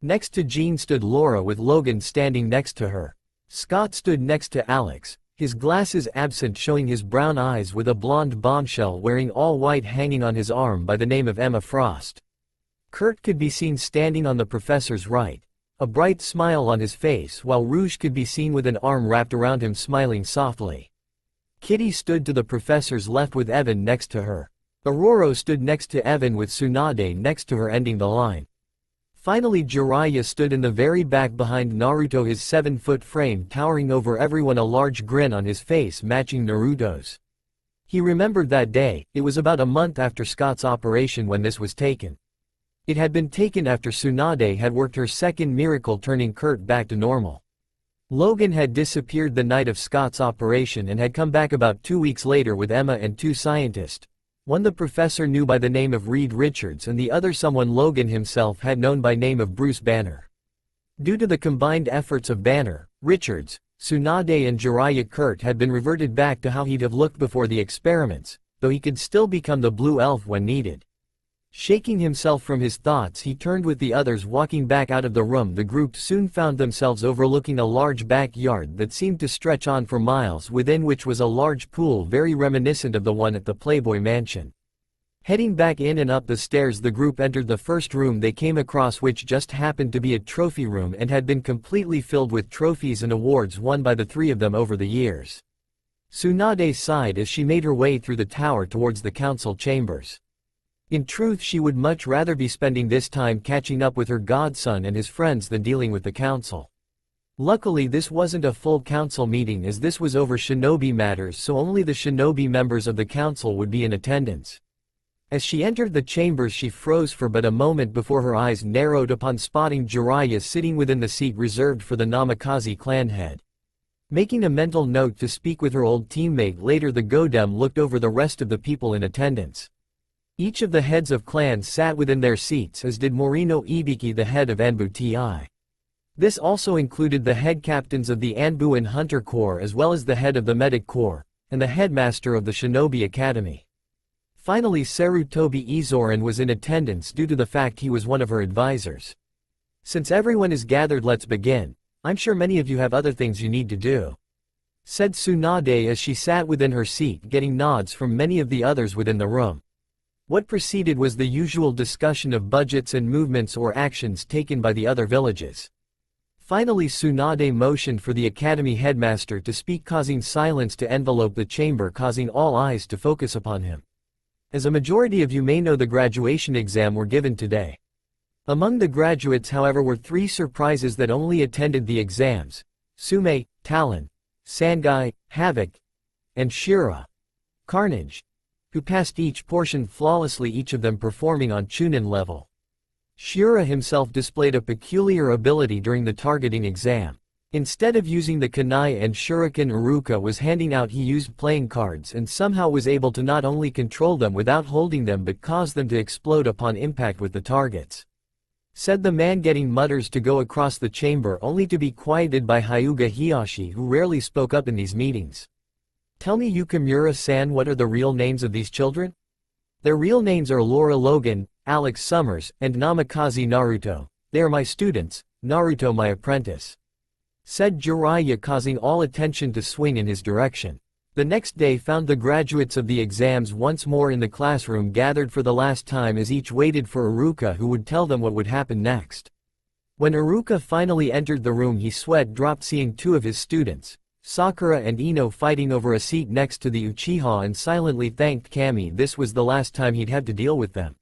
Next to Jean stood Laura, with Logan standing next to her. Scott stood next to Alex, his glasses absent, showing his brown eyes, with a blonde bombshell wearing all white hanging on his arm by the name of Emma Frost. Kurt could be seen standing on the professor's right, a bright smile on his face, while Rouge could be seen with an arm wrapped around him smiling softly. Kitty stood to the professor's left with Evan next to her. Aurora stood next to Evan with Tsunade next to her, ending the line. Finally Jiraiya stood in the very back behind Naruto, his 7-foot frame towering over everyone, a large grin on his face matching Naruto's. He remembered that day. It was about a month after Scott's operation when this was taken. It had been taken after Tsunade had worked her second miracle, turning Kurt back to normal. Logan had disappeared the night of Scott's operation and had come back about 2 weeks later with Emma and 2 scientists. One the professor knew by the name of Reed Richards, and the other someone Logan himself had known by name of Bruce Banner. Due to the combined efforts of Banner, Richards, Tsunade and Jiraiya, Kurt had been reverted back to how he'd have looked before the experiments, though he could still become the blue elf when needed. Shaking himself from his thoughts, he turned with the others walking back out of the room. The group soon found themselves overlooking a large backyard that seemed to stretch on for miles, within which was a large pool very reminiscent of the one at the Playboy Mansion. Heading back in and up the stairs, the group entered the first room they came across, which just happened to be a trophy room and had been completely filled with trophies and awards won by the three of them over the years. Tsunade sighed as she made her way through the tower towards the council chambers. In truth, she would much rather be spending this time catching up with her godson and his friends than dealing with the council. Luckily, this wasn't a full council meeting, as this was over shinobi matters, so only the shinobi members of the council would be in attendance. As she entered the chambers, she froze for but a moment before her eyes narrowed upon spotting Jiraiya sitting within the seat reserved for the Namikaze clan head. Making a mental note to speak with her old teammate later, the Godem looked over the rest of the people in attendance. Each of the heads of clans sat within their seats, as did Morino Ibiki, the head of Anbu Ti. This also included the head captains of the Anbu and Hunter Corps, as well as the head of the Medic Corps, and the headmaster of the Shinobi Academy. Finally, Sarutobi Izoran was in attendance due to the fact he was one of her advisors. "Since everyone is gathered, let's begin. I'm sure many of you have other things you need to do," said Tsunade as she sat within her seat, getting nods from many of the others within the room. What preceded was the usual discussion of budgets and movements or actions taken by the other villages. Finally, Tsunade motioned for the academy headmaster to speak, causing silence to envelope the chamber, causing all eyes to focus upon him. As a majority of you may know, the graduation exam were given today. Among the graduates, however, were three surprises that only attended the exams: Sume, Talon, Sangai, Havoc, and Shira, Carnage, who passed each portion flawlessly, each of them performing on Chunin level. Shira himself displayed a peculiar ability during the targeting exam. Instead of using the kunai and shuriken Iruka was handing out, he used playing cards and somehow was able to not only control them without holding them but cause them to explode upon impact with the targets. Said the man, getting mutters to go across the chamber, only to be quieted by Hyuga Hiyashi, who rarely spoke up in these meetings. "Tell me, Yukimura-san, what are the real names of these children?" "Their real names are Laura Logan, Alex Summers, and Namikaze Naruto. They are my students, Naruto my apprentice," said Jiraiya, causing all attention to swing in his direction. The next day found the graduates of the exams once more in the classroom, gathered for the last time, as each waited for Iruka, who would tell them what would happen next. When Iruka finally entered the room, he sweat dropped seeing two of his students, Sakura and Ino, fighting over a seat next to the Uchiha, and silently thanked Kami. This was the last time he'd have to deal with them.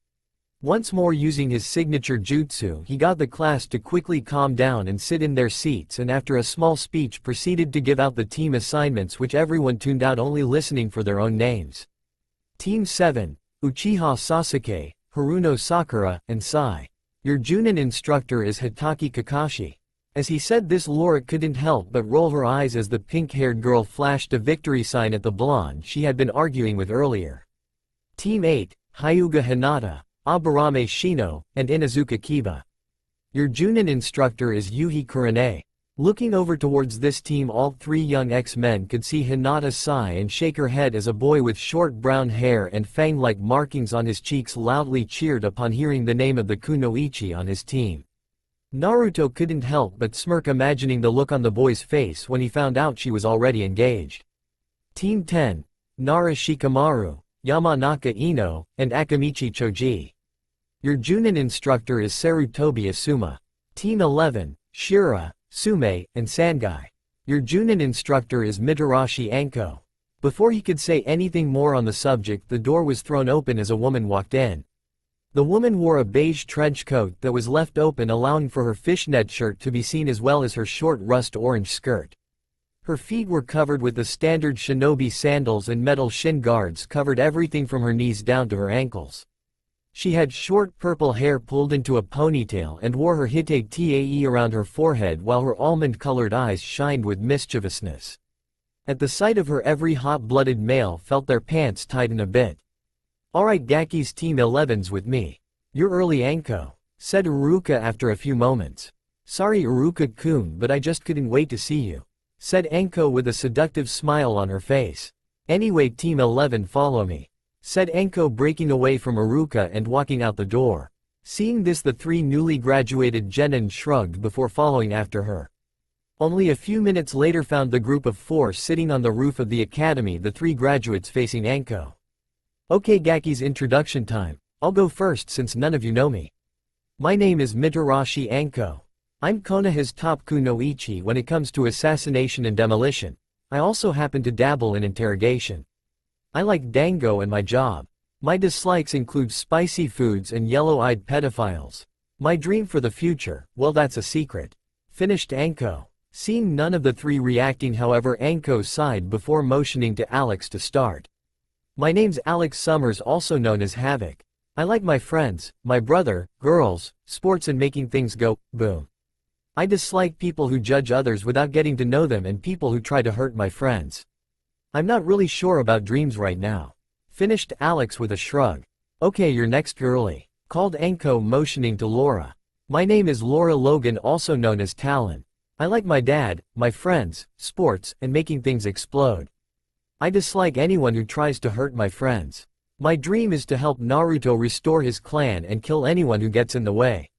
Once more using his signature jutsu, he got the class to quickly calm down and sit in their seats, and after a small speech proceeded to give out the team assignments, which everyone tuned out, only listening for their own names. Team 7, Uchiha Sasuke, Haruno Sakura, and Sai. Your Junin instructor is Hitaki Kakashi. As he said this, Laura couldn't help but roll her eyes as the pink-haired girl flashed a victory sign at the blonde she had been arguing with earlier. Team 8, Hyuga Hinata, Aburame Shino, and Inazuka Kiba. Your Junin instructor is Yuhi Kurane. Looking over towards this team, all three young X-men could see Hinata sigh and shake her head as a boy with short brown hair and fang-like markings on his cheeks loudly cheered upon hearing the name of the Kunoichi on his team. Naruto couldn't help but smirk, imagining the look on the boy's face when he found out she was already engaged. Team 10, Nara Shikamaru, Yamanaka Ino, and Akamichi Choji. Your Junin instructor is Sarutobi Asuma. Team 11, Shira, Sume, and Sangai. Your Junin instructor is Mitarashi Anko. Before he could say anything more on the subject, the door was thrown open as a woman walked in. The woman wore a beige trench coat that was left open, allowing for her fishnet shirt to be seen, as well as her short rust orange skirt. Her feet were covered with the standard shinobi sandals, and metal shin guards covered everything from her knees down to her ankles. She had short purple hair pulled into a ponytail and wore her hite tae around her forehead, while her almond-colored eyes shined with mischievousness. At the sight of her, every hot-blooded male felt their pants tighten a bit. "Alright, Gaki's Team 11's with me. You're early, Anko," said Iruka after a few moments. Sorry Iruka-kun, but I just couldn't wait to see you, said Anko with a seductive smile on her face. Anyway, Team 11, follow me, said Anko, breaking away from Iruka and walking out the door. Seeing this, the three newly graduated genin shrugged before following after her. Only a few minutes later found the group of four sitting on the roof of the academy, the three graduates facing Anko. Okay, Gaki's introduction time. I'll go first since none of you know me. My name is Mitarashi Anko. I'm Konoha's top kunoichi when it comes to assassination and demolition. I also happen to dabble in interrogation. I like dango and my job. My dislikes include spicy foods and yellow-eyed pedophiles. My dream for the future, well, that's a secret, finished Anko. Seeing none of the three reacting, however, Anko sighed before motioning to Alex to start. My name's Alex Summers, also known as Havoc. I like my friends, my brother, girls, sports and making things go boom. I dislike people who judge others without getting to know them and people who try to hurt my friends. I'm not really sure about dreams right now, finished Alex with a shrug. Okay, you're next, girly, called Anko, motioning to Laura. My name is Laura Logan, also known as Talon. I like my dad, my friends, sports, and making things explode. I dislike anyone who tries to hurt my friends. My dream is to help Naruto restore his clan and kill anyone who gets in the way,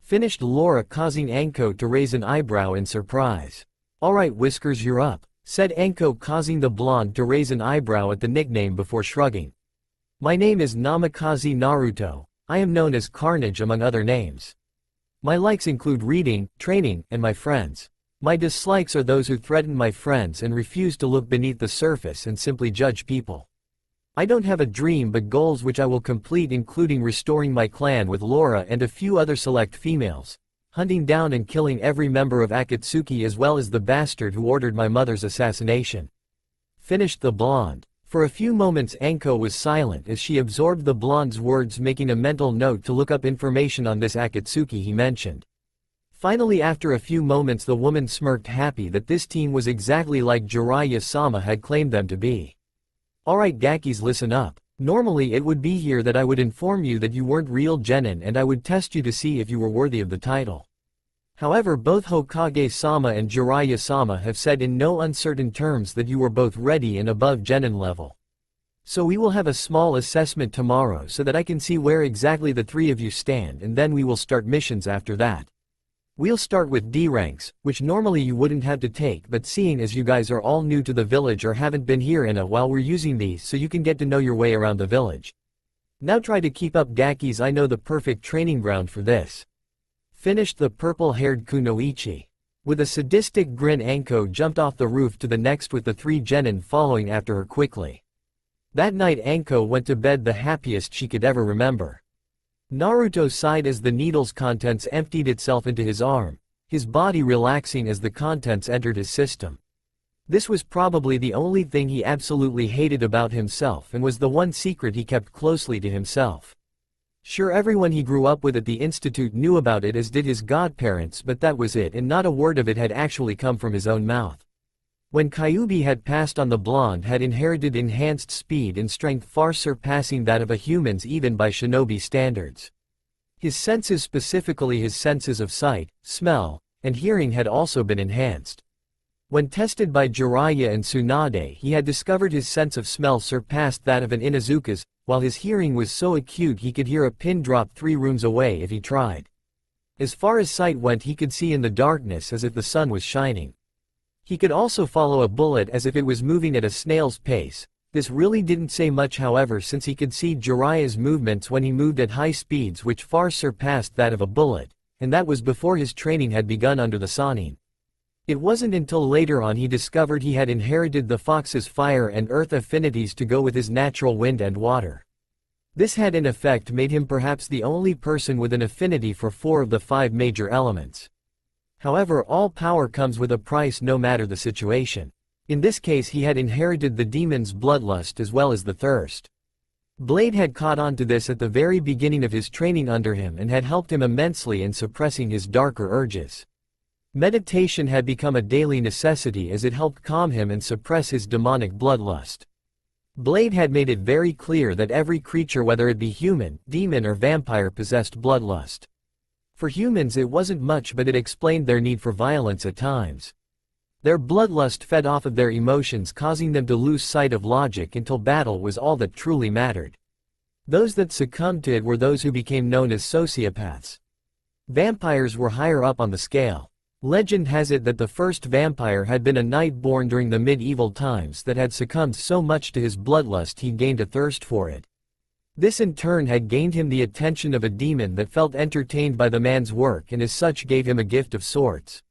finished Laura, causing Anko to raise an eyebrow in surprise. Alright Whiskers, you're up, said Anko, causing the blonde to raise an eyebrow at the nickname before shrugging. My name is Namikaze Naruto. I am known as Carnage among other names. My likes include reading, training, and my friends. My dislikes are those who threaten my friends and refuse to look beneath the surface and simply judge people. I don't have a dream but goals which I will complete, including restoring my clan with Laura and a few other select females, hunting down and killing every member of Akatsuki as well as the bastard who ordered my mother's assassination, finished the blonde. For a few moments Anko was silent as she absorbed the blonde's words, making a mental note to look up information on this Akatsuki he mentioned. Finally, after a few moments, the woman smirked, happy that this team was exactly like Jiraiya-sama had claimed them to be. Alright Gakis, listen up. Normally it would be here that I would inform you that you weren't real genin and I would test you to see if you were worthy of the title. However, both Hokage-sama and Jiraiya-sama have said in no uncertain terms that you were both ready and above genin level. So we will have a small assessment tomorrow so that I can see where exactly the three of you stand, and then we will start missions after that. We'll start with D ranks, which normally you wouldn't have to take, but seeing as you guys are all new to the village or haven't been here in a while, we're using these so you can get to know your way around the village. Now try to keep up Gakis, I know the perfect training ground for this, finished the purple-haired kunoichi. With a sadistic grin, Anko jumped off the roof to the next with the three genin following after her quickly. That night Anko went to bed the happiest she could ever remember. Naruto sighed as the needle's contents emptied itself into his arm, his body relaxing as the contents entered his system. This was probably the only thing he absolutely hated about himself and was the one secret he kept closely to himself. Sure, everyone he grew up with at the institute knew about it, as did his godparents, but that was it, and not a word of it had actually come from his own mouth. When Kyuubi had passed on, the blonde had inherited enhanced speed and strength far surpassing that of a human's even by shinobi standards. His senses, specifically his senses of sight, smell, and hearing, had also been enhanced. When tested by Jiraiya and Tsunade, he had discovered his sense of smell surpassed that of an Inuzuka's, while his hearing was so acute he could hear a pin drop 3 rooms away if he tried. As far as sight went, he could see in the darkness as if the sun was shining. He could also follow a bullet as if it was moving at a snail's pace. This really didn't say much, however, since he could see Jiraiya's movements when he moved at high speeds which far surpassed that of a bullet, and that was before his training had begun under the Sannin. It wasn't until later on he discovered he had inherited the fox's fire and earth affinities to go with his natural wind and water. This had in effect made him perhaps the only person with an affinity for 4 of the 5 major elements. However, all power comes with a price, no matter the situation. In this case he had inherited the demon's bloodlust as well as the thirst. Blade had caught on to this at the very beginning of his training under him and had helped him immensely in suppressing his darker urges. Meditation had become a daily necessity as it helped calm him and suppress his demonic bloodlust. Blade had made it very clear that every creature, whether it be human, demon or vampire, possessed bloodlust. For humans it wasn't much, but it explained their need for violence at times. Their bloodlust fed off of their emotions, causing them to lose sight of logic until battle was all that truly mattered. Those that succumbed to it were those who became known as sociopaths. Vampires were higher up on the scale. Legend has it that the first vampire had been a knight born during the medieval times that had succumbed so much to his bloodlust he gained a thirst for it. This in turn had gained him the attention of a demon that felt entertained by the man's work and as such gave him a gift of sorts.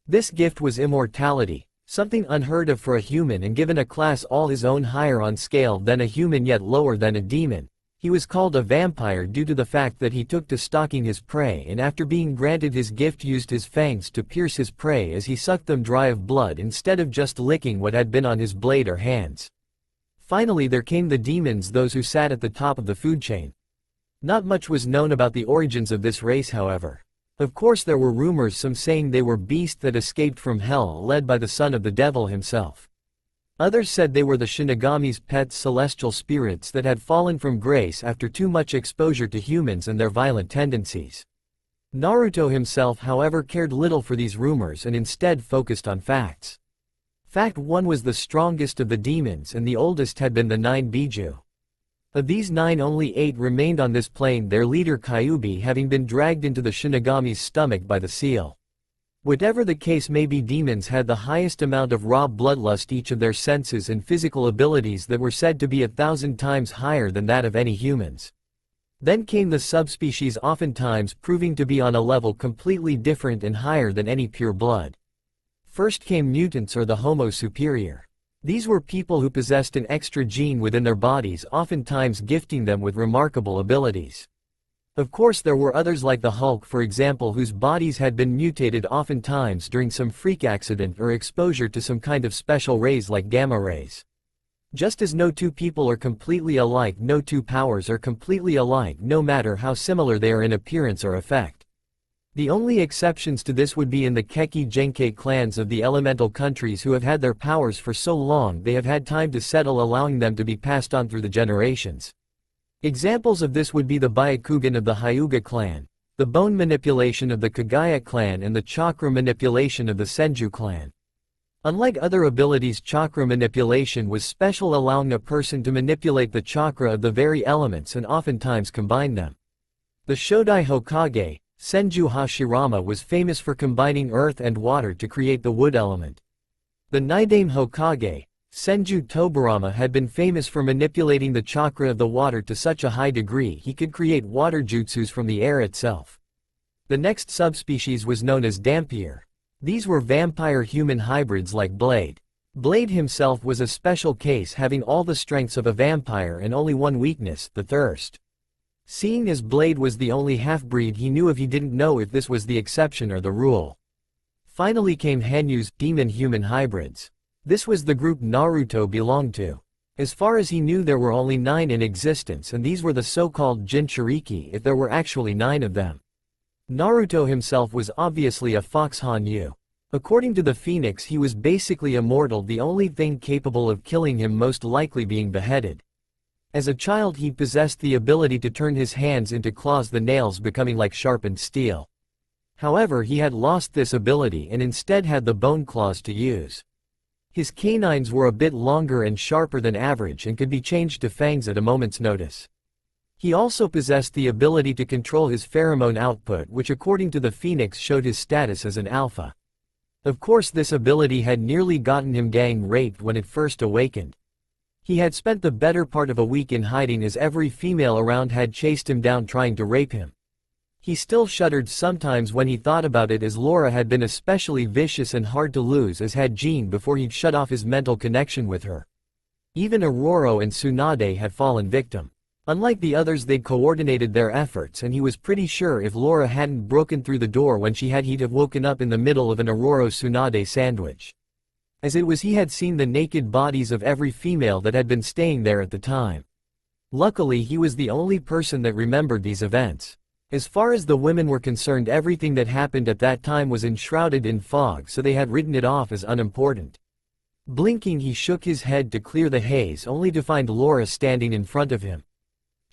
This gift was immortality, something unheard of for a human and given a class all his own, higher on scale than a human yet lower than a demon. He was called a vampire due to the fact that he took to stalking his prey and after being granted his gift used his fangs to pierce his prey as he sucked them dry of blood instead of just licking what had been on his blade or hands. Finally there came the demons, those who sat at the top of the food chain. Not much was known about the origins of this race, however. Of course there were rumors, some saying they were beasts that escaped from hell led by the son of the devil himself. Others said they were the Shinigami's pet celestial spirits that had fallen from grace after too much exposure to humans and their violent tendencies. Naruto himself, however, cared little for these rumors and instead focused on facts. Fact 1 was the strongest of the demons and the oldest had been the 9 Biju. Of these 9 only 8 remained on this plane, their leader Kyuubi having been dragged into the Shinigami's stomach by the seal. Whatever the case may be, demons had the highest amount of raw bloodlust, each of their senses and physical abilities that were said to be 1,000 times higher than that of any humans. Then came the subspecies, oftentimes proving to be on a level completely different and higher than any pure blood. First came mutants, or the Homo superior. These were people who possessed an extra gene within their bodies, oftentimes gifting them with remarkable abilities. Of course there were others like the Hulk, for example, whose bodies had been mutated oftentimes during some freak accident or exposure to some kind of special rays like gamma rays. Just as no two people are completely alike, no two powers are completely alike, no matter how similar they are in appearance or effect. The only exceptions to this would be in the Keki Genkai clans of the elemental countries, who have had their powers for so long they have had time to settle, allowing them to be passed on through the generations. Examples of this would be the Byakugan of the Hyuga clan, the bone manipulation of the Kagaya clan and the chakra manipulation of the Senju clan. Unlike other abilities, chakra manipulation was special, allowing a person to manipulate the chakra of the very elements and oftentimes combine them. The Shodai Hokage, Senju Hashirama, was famous for combining earth and water to create the wood element. The Nidaime Hokage, Senju Tobarama, had been famous for manipulating the chakra of the water to such a high degree he could create water jutsus from the air itself. The next subspecies was known as Dampier. These were vampire-human hybrids like Blade. Blade himself was a special case, having all the strengths of a vampire and only one weakness, the thirst. Seeing as Blade was the only half-breed he knew of, he didn't know if this was the exception or the rule. Finally came Hanyu's demon-human hybrids. This was the group Naruto belonged to. As far as he knew there were only 9 in existence, and these were the so-called Jinchuriki, if there were actually 9 of them. Naruto himself was obviously a fox Hanyu. According to the Phoenix, he was basically immortal, the only thing capable of killing him most likely being beheaded. As a child he possessed the ability to turn his hands into claws, the nails becoming like sharpened steel. However, he had lost this ability and instead had the bone claws to use. His canines were a bit longer and sharper than average and could be changed to fangs at a moment's notice. He also possessed the ability to control his pheromone output, which according to the Phoenix showed his status as an alpha. Of course this ability had nearly gotten him gang raped when it first awakened. He had spent the better part of a week in hiding as every female around had chased him down trying to rape him. He still shuddered sometimes when he thought about it, as Laura had been especially vicious and hard to lose, as had Jean before he'd shut off his mental connection with her. Even Aurora and Tsunade had fallen victim. Unlike the others, they'd coordinated their efforts, and he was pretty sure if Laura hadn't broken through the door when she had, he'd have woken up in the middle of an Aurora-Tsunade sandwich. As it was, he had seen the naked bodies of every female that had been staying there at the time. Luckily he was the only person that remembered these events. As far as the women were concerned, everything that happened at that time was enshrouded in fog, so they had written it off as unimportant. Blinking, he shook his head to clear the haze, only to find Laura standing in front of him.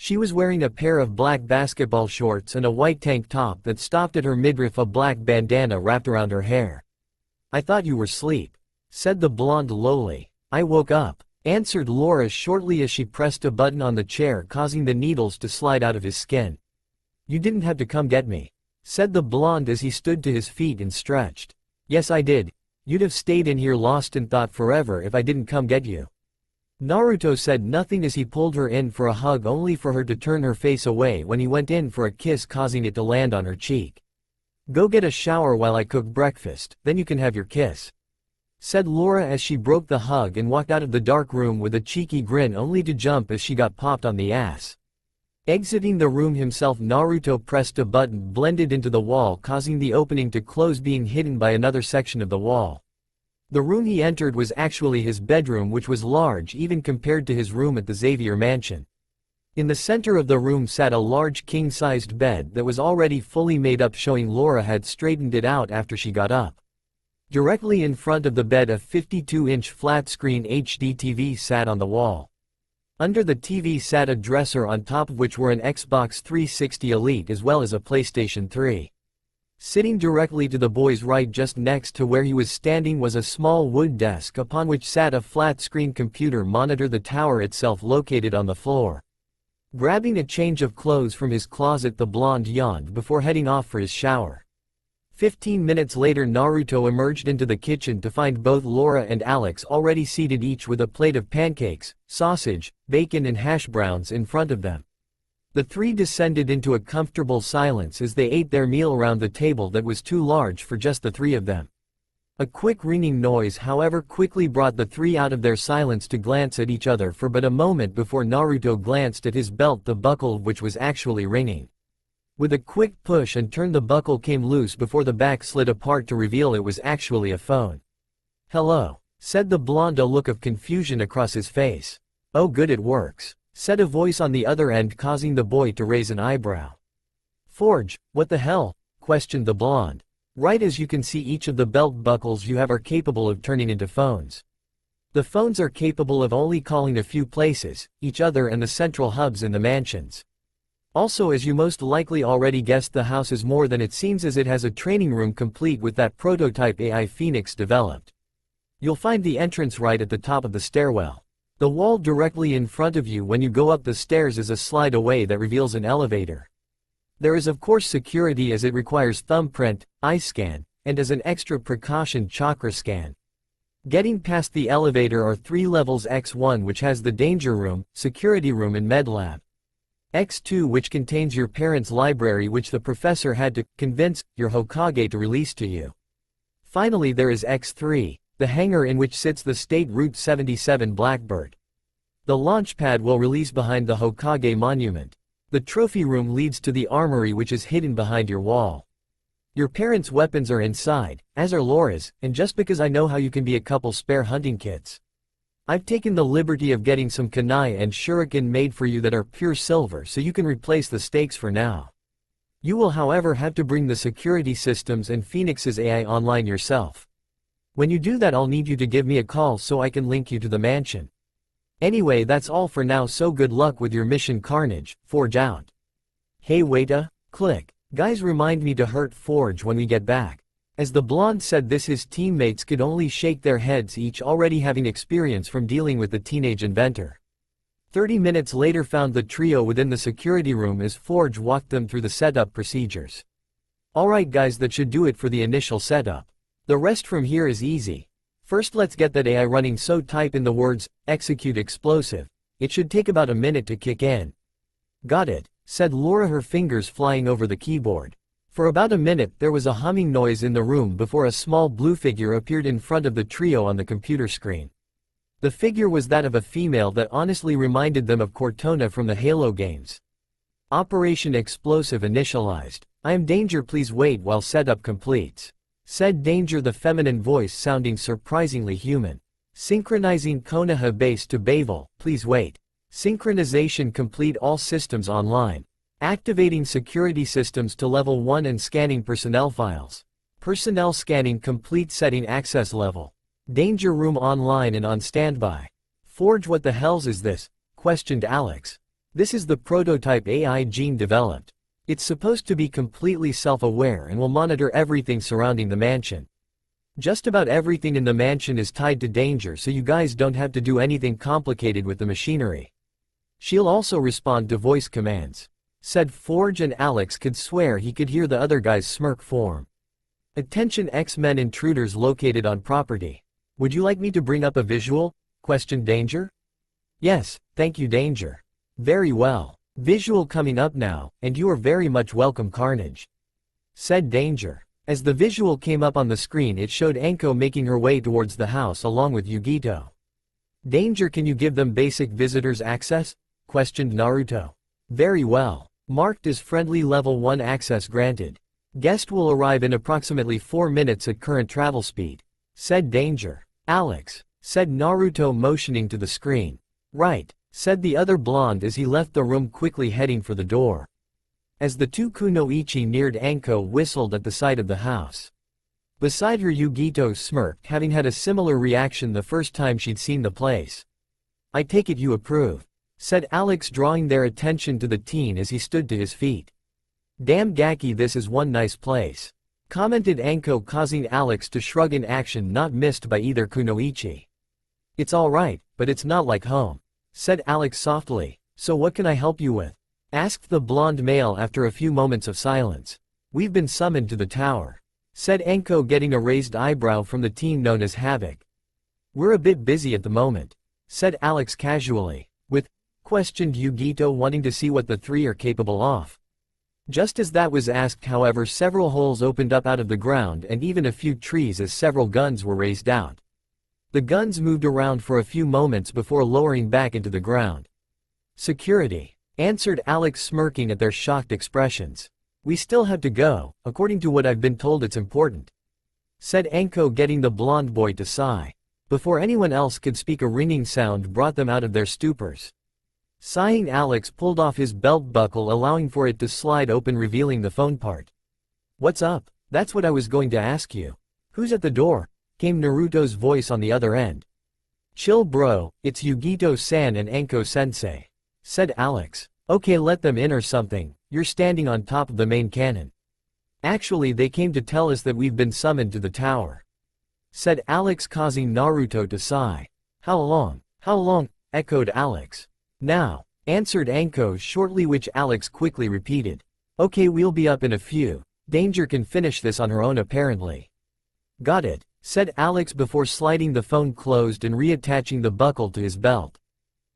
She was wearing a pair of black basketball shorts and a white tank top that stopped at her midriff, a black bandana wrapped around her hair. "I thought you were asleep," said the blonde lowly. "I woke up," answered Laura shortly as she pressed a button on the chair, causing the needles to slide out of his skin. "You didn't have to come get me," said the blonde as he stood to his feet and stretched. "Yes, I did. You'd have stayed in here lost in thought forever if I didn't come get you." Naruto said nothing as he pulled her in for a hug, only for her to turn her face away when he went in for a kiss, causing it to land on her cheek. "Go get a shower while I cook breakfast, then you can have your kiss," said Laura as she broke the hug and walked out of the dark room with a cheeky grin, only to jump as she got popped on the ass. Exiting the room himself, Naruto pressed a button blended into the wall, causing the opening to close, being hidden by another section of the wall. The room he entered was actually his bedroom, which was large even compared to his room at the Xavier mansion. In the center of the room sat a large king-sized bed that was already fully made up, showing Laura had straightened it out after she got up. Directly in front of the bed, a 52-inch flat-screen HD TV sat on the wall. Under the TV sat a dresser, on top of which were an Xbox 360 Elite as well as a PlayStation 3. Sitting directly to the boy's right, just next to where he was standing, was a small wood desk upon which sat a flat-screen computer monitor, the tower itself located on the floor. Grabbing a change of clothes from his closet, the blonde yawned before heading off for his shower. 15 minutes later, Naruto emerged into the kitchen to find both Laura and Alex already seated, each with a plate of pancakes, sausage, bacon and hash browns in front of them. The three descended into a comfortable silence as they ate their meal around the table that was too large for just the three of them. A quick ringing noise, however, quickly brought the three out of their silence to glance at each other for but a moment before Naruto glanced at his belt, the buckle of which was actually ringing. With a quick push and turn, the buckle came loose before the back slid apart to reveal it was actually a phone. "Hello," said the blonde, a look of confusion across his face. "Oh good, it works," said a voice on the other end, causing the boy to raise an eyebrow. "Forge, what the hell?" questioned the blonde. "Right, as you can see, each of the belt buckles you have are capable of turning into phones. The phones are capable of only calling a few places, each other and the central hubs in the mansions. Also, as you most likely already guessed, the house is more than it seems, as it has a training room complete with that prototype AI Phoenix developed. You'll find the entrance right at the top of the stairwell. The wall directly in front of you when you go up the stairs is a slide away that reveals an elevator. There is of course security, as it requires thumbprint, eye scan, and as an extra precaution, chakra scan. Getting past the elevator are 3 levels: X1, which has the danger room, security room and med lab. X2, which contains your parents' library, which the professor had to convince your Hokage to release to you. Finally there is X3, the hangar in which sits the State Route 77 Blackbird. The launch pad will release behind the Hokage monument. The trophy room leads to the armory, which is hidden behind your wall. Your parents' weapons are inside, as are Laura's, and just because I know how you can be a couple spare hunting kits, I've taken the liberty of getting some kunai and shuriken made for you that are pure silver, so you can replace the stakes for now. You will however have to bring the security systems and Phoenix's AI online yourself. When you do that, I'll need you to give me a call so I can link you to the mansion. Anyway, that's all for now, so good luck with your mission, Carnage. Forge out." "Hey wait click. Guys, remind me to hurt Forge when we get back." As the blonde said this, his teammates could only shake their heads, each already having experience from dealing with the teenage inventor. 30 minutes later found the trio within the security room as Forge walked them through the setup procedures. "Alright guys, that should do it for the initial setup. The rest from here is easy. First let's get that AI running, so type in the words, execute explosive. It should take about a minute to kick in." "Got it," said Laura, her fingers flying over the keyboard. For about a minute there was a humming noise in the room before a small blue figure appeared in front of the trio on the computer screen. The figure was that of a female that honestly reminded them of Cortana from the Halo games. "Operation Explosive initialized. I am Danger, please wait while setup completes," said Danger, the feminine voice sounding surprisingly human. "Synchronizing Konoha base to Bayvel, please wait. Synchronization complete, all systems online. Activating security systems to level 1 and scanning personnel files. Personnel scanning complete, setting access level. Danger room online and on standby." "Forge, what the hells is this?" questioned Alex. This is the prototype AI gene developed. It's supposed to be completely self-aware and will monitor everything surrounding the mansion. Just about everything in the mansion is tied to danger, so you guys don't have to do anything complicated with the machinery. She'll also respond to voice commands. Said Forge, and Alex could swear he could hear the other guy's smirk form. Attention X-Men intruders located on property. Would you like me to bring up a visual? Questioned Danger. Yes, thank you Danger. Very well. Visual coming up now, and you are very much welcome Carnage. Said Danger. As the visual came up on the screen, it showed Anko making her way towards the house along with Yugito. Danger, can you give them basic visitors access? Questioned Naruto. Very well. Marked as friendly level 1 access granted. Guest will arrive in approximately 4 minutes at current travel speed. Said Danger. Alex. Said Naruto, motioning to the screen. Right. Said the other blonde as he left the room, quickly heading for the door. As the two kunoichi neared, Anko whistled at the sight of the house. Beside her, Yugito smirked, having had a similar reaction the first time she'd seen the place. I take it you approve. Said Alex, drawing their attention to the teen as he stood to his feet. Damn Gaki, this is one nice place. Commented Anko, causing Alex to shrug in action not missed by either kunoichi. It's alright, but it's not like home. Said Alex softly. So what can I help you with? Asked the blonde male after a few moments of silence. We've been summoned to the tower. Said Anko, getting a raised eyebrow from the teen known as Havoc. We're a bit busy at the moment. Said Alex casually. With? Questioned Yugito, wanting to see what the three are capable of. Just as that was asked, however, several holes opened up out of the ground and even a few trees as several guns were raised out. The guns moved around for a few moments before lowering back into the ground. Security. Answered Alex, smirking at their shocked expressions. We still have to go, according to what I've been told it's important. Said Anko, getting the blonde boy to sigh. Before anyone else could speak, a ringing sound brought them out of their stupors. Sighing, Alex pulled off his belt buckle, allowing for it to slide open, revealing the phone part. What's up? That's what I was going to ask you. Who's at the door? Came Naruto's voice on the other end. Chill bro, it's Yugito-san and Anko-sensei. Said Alex. Okay, let them in or something, you're standing on top of the main cannon. Actually, they came to tell us that we've been summoned to the tower. Said Alex, causing Naruto to sigh. How long? How long? Echoed Alex. Now, answered Anko shortly, which Alex quickly repeated. Okay, we'll be up in a few. Danger can finish this on her own apparently. Got it, said Alex before sliding the phone closed and reattaching the buckle to his belt.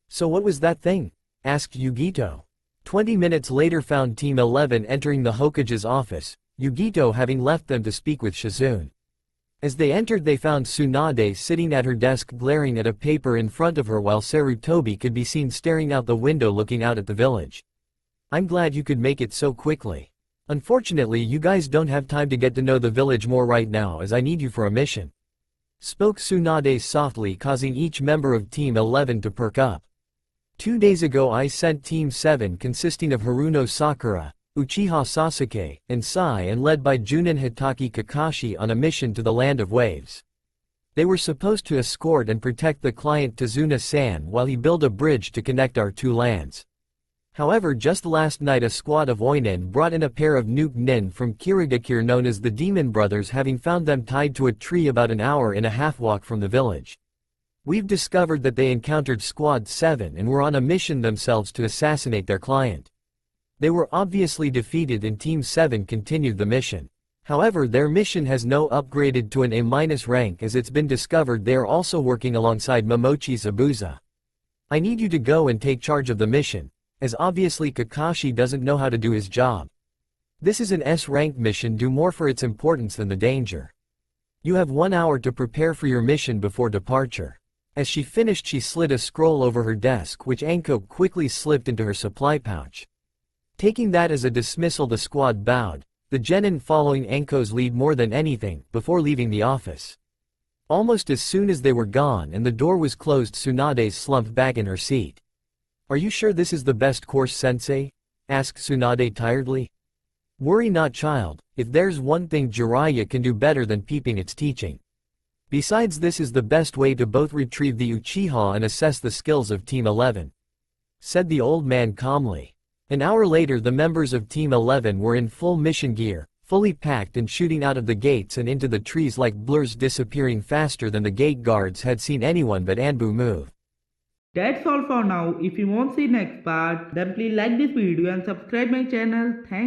So what was that thing? Asked Yugito. 20 minutes later found Team 11 entering the Hokage's office, Yugito having left them to speak with Shizune. As they entered, they found Tsunade sitting at her desk, glaring at a paper in front of her, while Sarutobi could be seen staring out the window looking out at the village. I'm glad you could make it so quickly. Unfortunately, you guys don't have time to get to know the village more right now, as I need you for a mission. Spoke Tsunade softly, causing each member of Team 11 to perk up. 2 days ago I sent Team 7, consisting of Haruno Sakura, Uchiha Sasuke, and Sai, and led by Junin Hitaki Kakashi, on a mission to the Land of Waves. They were supposed to escort and protect the client Tazuna-san while he built a bridge to connect our two lands. However, just last night a squad of Oinin brought in a pair of Nuke Nin from Kirigakure known as the Demon Brothers, having found them tied to a tree about an hour and a half walk from the village. We've discovered that they encountered Squad 7 and were on a mission themselves to assassinate their client. They were obviously defeated and Team 7 continued the mission. However, their mission has now upgraded to an A- rank, as it's been discovered they are also working alongside Momochi Zabuza. I need you to go and take charge of the mission, as obviously Kakashi doesn't know how to do his job. This is an S-rank mission, do more for its importance than the danger. You have 1 hour to prepare for your mission before departure. As she finished, she slid a scroll over her desk, which Anko quickly slipped into her supply pouch. Taking that as a dismissal, the squad bowed, the genin following Anko's lead more than anything, before leaving the office. Almost as soon as they were gone and the door was closed, Tsunade slumped back in her seat. Are you sure this is the best course, sensei? Asked Tsunade tiredly. Worry not, child, if there's one thing Jiraiya can do better than peeping, it's teaching. Besides, this is the best way to both retrieve the Uchiha and assess the skills of Team 11. said the old man calmly. An hour later the members of Team 11 were in full mission gear, fully packed and shooting out of the gates and into the trees like blurs, disappearing faster than the gate guards had seen anyone but Anbu move. That's all for now. If you want to see next part, then please like this video and subscribe my channel. Thanks.